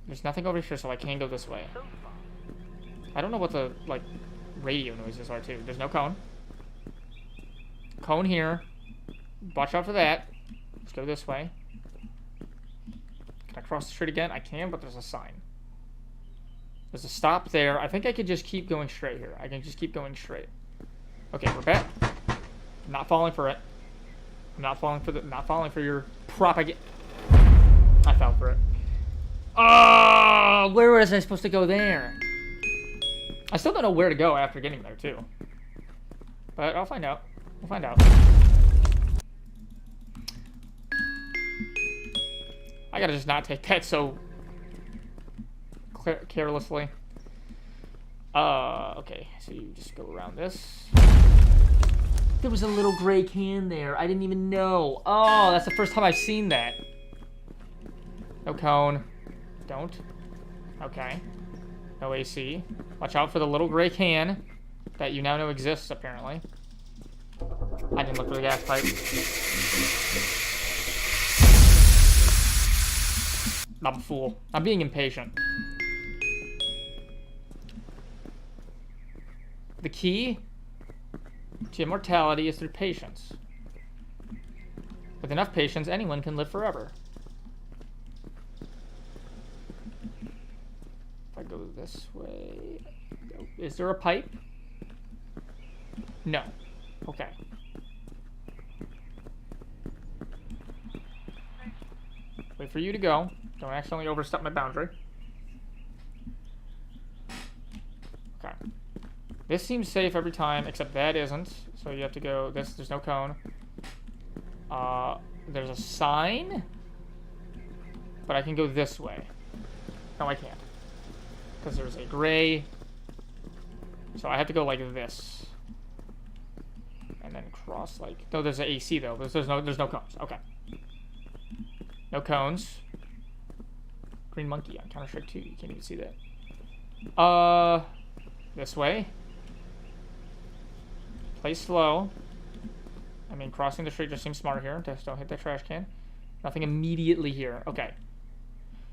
Speaker 1: There's nothing over here, so I can't go this way. I don't know what the, like, radio noises are, too. There's no cone. Cone here. Watch out for that. Let's go this way. Can I cross the street again? I can, but there's a sign. There's a stop there. I think I could just keep going straight here. I can just keep going straight. Okay, we're back. I'm not falling for it. I'm not falling for your propaganda. I fell for it. Oh, where was I supposed to go there? I still don't know where to go after getting there, too. But I'll find out. We'll find out. I gotta just not take that so carelessly. Okay, so you just go around this. There was a little gray can there. I didn't even know. Oh, that's the first time I've seen that. No cone. Don't. Okay. No AC. Watch out for the little gray can that you now know exists, apparently. I didn't look for the gas pipe. I'm a fool. I'm being impatient. The key to immortality is through patience. With enough patience, anyone can live forever. If I go this way... Is there a pipe? No. Okay. Wait for you to go. Don't accidentally overstep my boundary. Okay. This seems safe every time, except that isn't. So you have to go this. There's no cone. There's a sign. But I can go this way. No, I can't. Because there's a gray. So I have to go like this. And then cross like... No, there's an AC though. There's no cones. Okay. No cones. Green monkey on Counter-Strike 2. You can't even see that. This way. Play slow. I mean, crossing the street just seems smart here. Just don't hit that trash can. Nothing immediately here. Okay.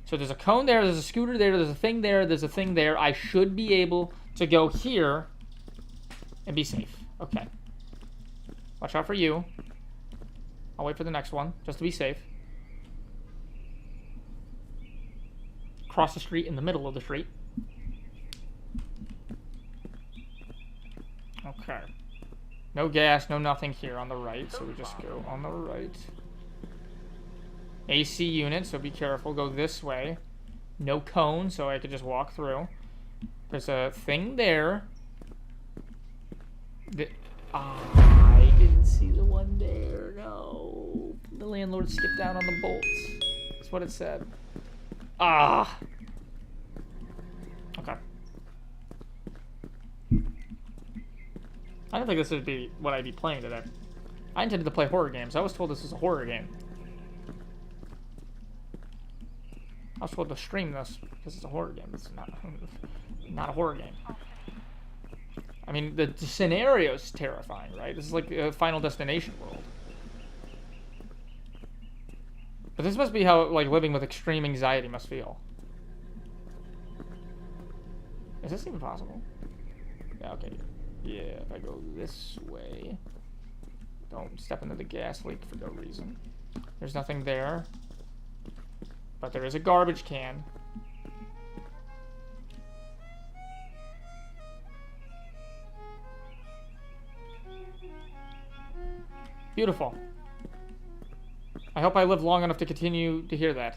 Speaker 1: So there's a cone there. There's a scooter there. There's a thing there. There's a thing there. I should be able to go here and be safe. Okay. Watch out for you. I'll wait for the next one, just to be safe. Cross the street in the middle of the street. Okay. No gas, no nothing here on the right, so we just go on the right. AC unit, so be careful. Go this way. No cone, so I could just walk through. There's a thing there. I didn't see the one there. No. The landlord skipped down on the bolts. That's what it said. Ah. Okay. I don't think this would be what I'd be playing today. I intended to play horror games. I was told this was a horror game. I was told to stream this because it's a horror game. It's not a horror game. I mean, the scenario's terrifying, right? This is like a Final Destination world. But this must be how, like, living with extreme anxiety must feel. Is this even possible? Yeah, okay. Yeah, if I go this way... Don't step into the gas leak for no reason. There's nothing there. But there is a garbage can. Beautiful. I hope I live long enough to continue to hear that.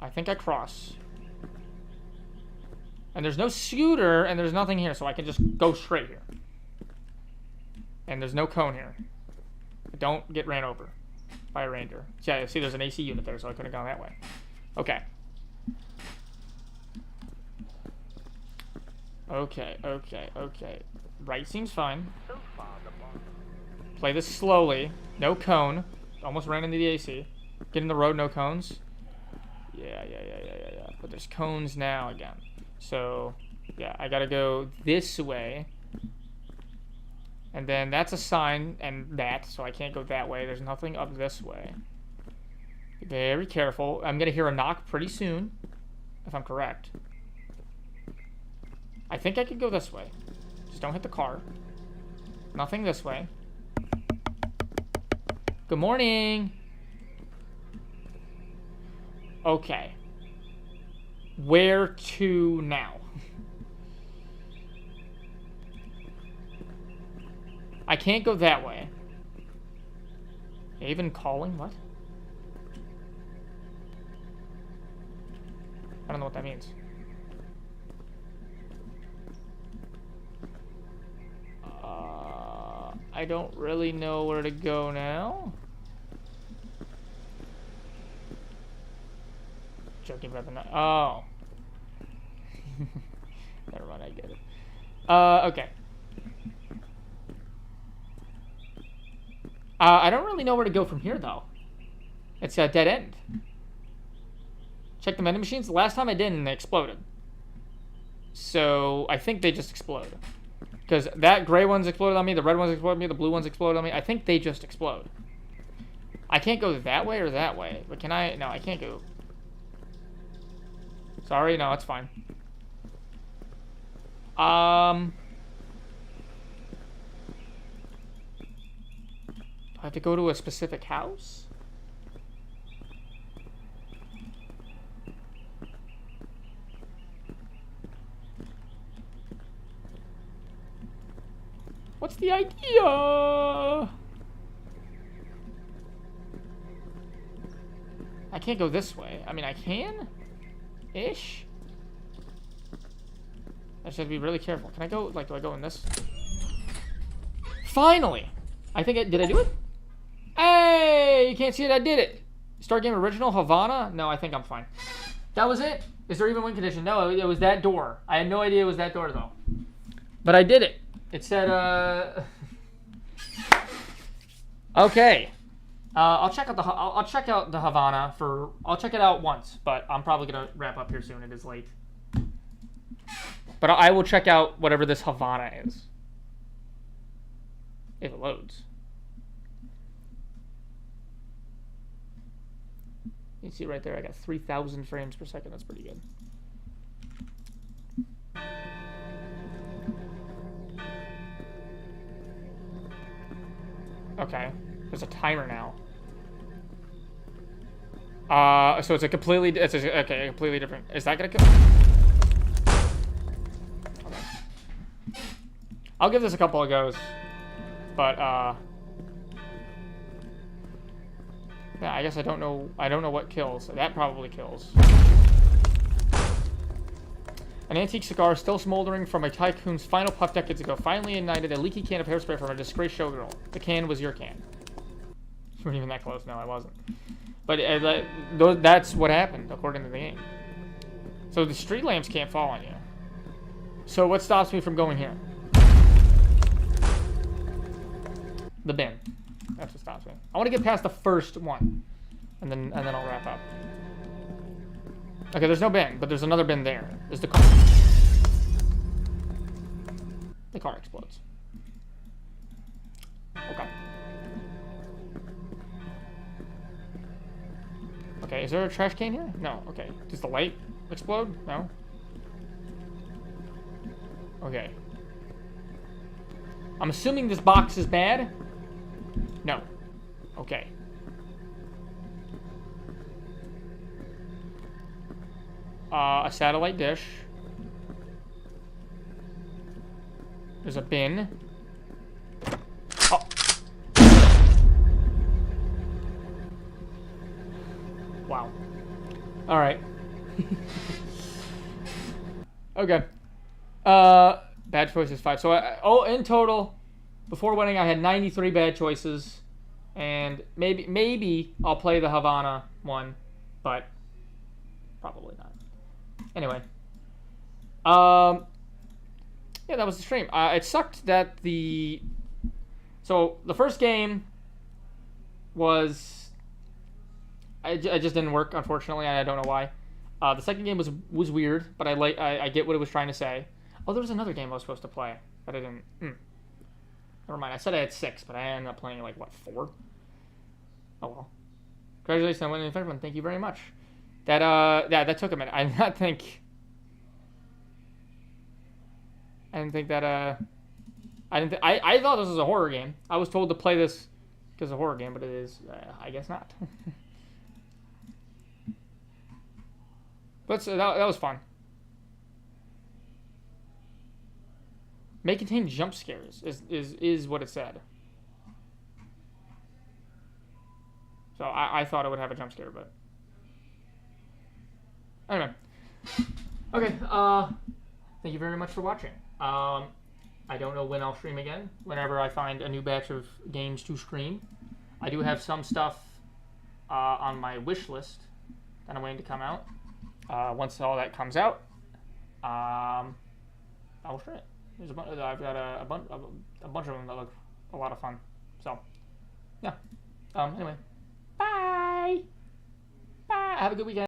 Speaker 1: I think I cross. And there's no scooter, and there's nothing here, so I can just go straight here. And there's no cone here. Don't get ran over by a reindeer. Yeah, see, there's an AC unit there, so I couldn't have gone that way. Okay. Okay. Right seems fine. Play this slowly. No cone. Almost ran into the AC. Get in the road, no cones. Yeah. But there's cones now again. So, yeah, I gotta go this way. And then that's a sign and that, so I can't go that way. There's nothing up this way. Be very careful. I'm gonna hear a knock pretty soon, if I'm correct. I think I could go this way. Just don't hit the car. Nothing this way. Good morning. Okay. Where to now? I can't go that way. Even calling? What? I don't know what that means. I don't really know where to go now. Joking about the night. Oh. Never mind, I get it. Okay. I don't really know where to go from here, though. It's a dead end. Check the vending machines. The last time I did, and they exploded. So, I think they just explode. Because that gray one's exploded on me, the red one's exploded on me, the blue one's exploded on me. I think they just explode. I can't go that way or that way. But can I? No, I can't go. Sorry, no, it's fine. I have to go to a specific house? What's the idea? I can't go this way. I mean, I can? Ish? I just have to be really careful. Can I go, like, do I go in this? Finally! I think did I do it? Hey! You can't see it, I did it! Start game original, Havana? No, I think I'm fine. That was it? Is there even win condition? No, it was that door. I had no idea it was that door, though. But I did it. It said, Okay. I'll check out the Havana for... I'll check it out once, but I'm probably gonna wrap up here soon. It is late. But I will check out whatever this Havana is. If it loads. You can see right there, I got 3,000 frames per second. That's pretty good. Okay. There's a timer now. So it's a completely... okay, a completely different... Is that gonna come... Okay. I'll give this a couple of goes. But, yeah, I guess I don't know what kills. That probably kills. An antique cigar still smoldering from a tycoon's final puff decades ago finally ignited a leaky can of hairspray from a disgraced showgirl. The can was your can. You weren't even that close. No, I wasn't. But that's what happened, according to the game. So the street lamps can't fall on you. So what stops me from going here? The bin. That's what stops me. I want to get past the first one. And then I'll wrap up. Okay, there's no bin, but there's another bin there. There's the car. The car explodes. Okay. Okay, is there a trash can here? No, okay. Does the light explode? No? Okay. I'm assuming this box is bad? No. Okay. A satellite dish. There's a bin. Oh. Wow. Alright. Okay. Bad choices 5. So, in total, before winning, I had 93 bad choices. And maybe I'll play the Havana one, but probably not. Anyway. Yeah, that was the stream. It sucked that So, the first game was... I just didn't work, unfortunately. I don't know why. The second game was weird, but I get what it was trying to say. Oh, there was another game I was supposed to play, but I didn't. Never mind. I said I had 6, but I ended up playing like, what, 4? Oh, well. Congratulations on winning the third one. Thank you very much. That took a minute. I didn't think that, I thought this was a horror game. I was told to play this because it's a horror game, but it is, I guess not. But that was fun. May contain jump scares is what it said. So I thought it would have a jump scare, but anyway. Okay. Thank you very much for watching. I don't know when I'll stream again. Whenever I find a new batch of games to stream. I do have some stuff on my wish list that I'm waiting to come out. Once all that comes out, I will stream it. I've got a bunch of them that look a lot of fun. So, yeah. Anyway, bye. Bye. Have a good weekend.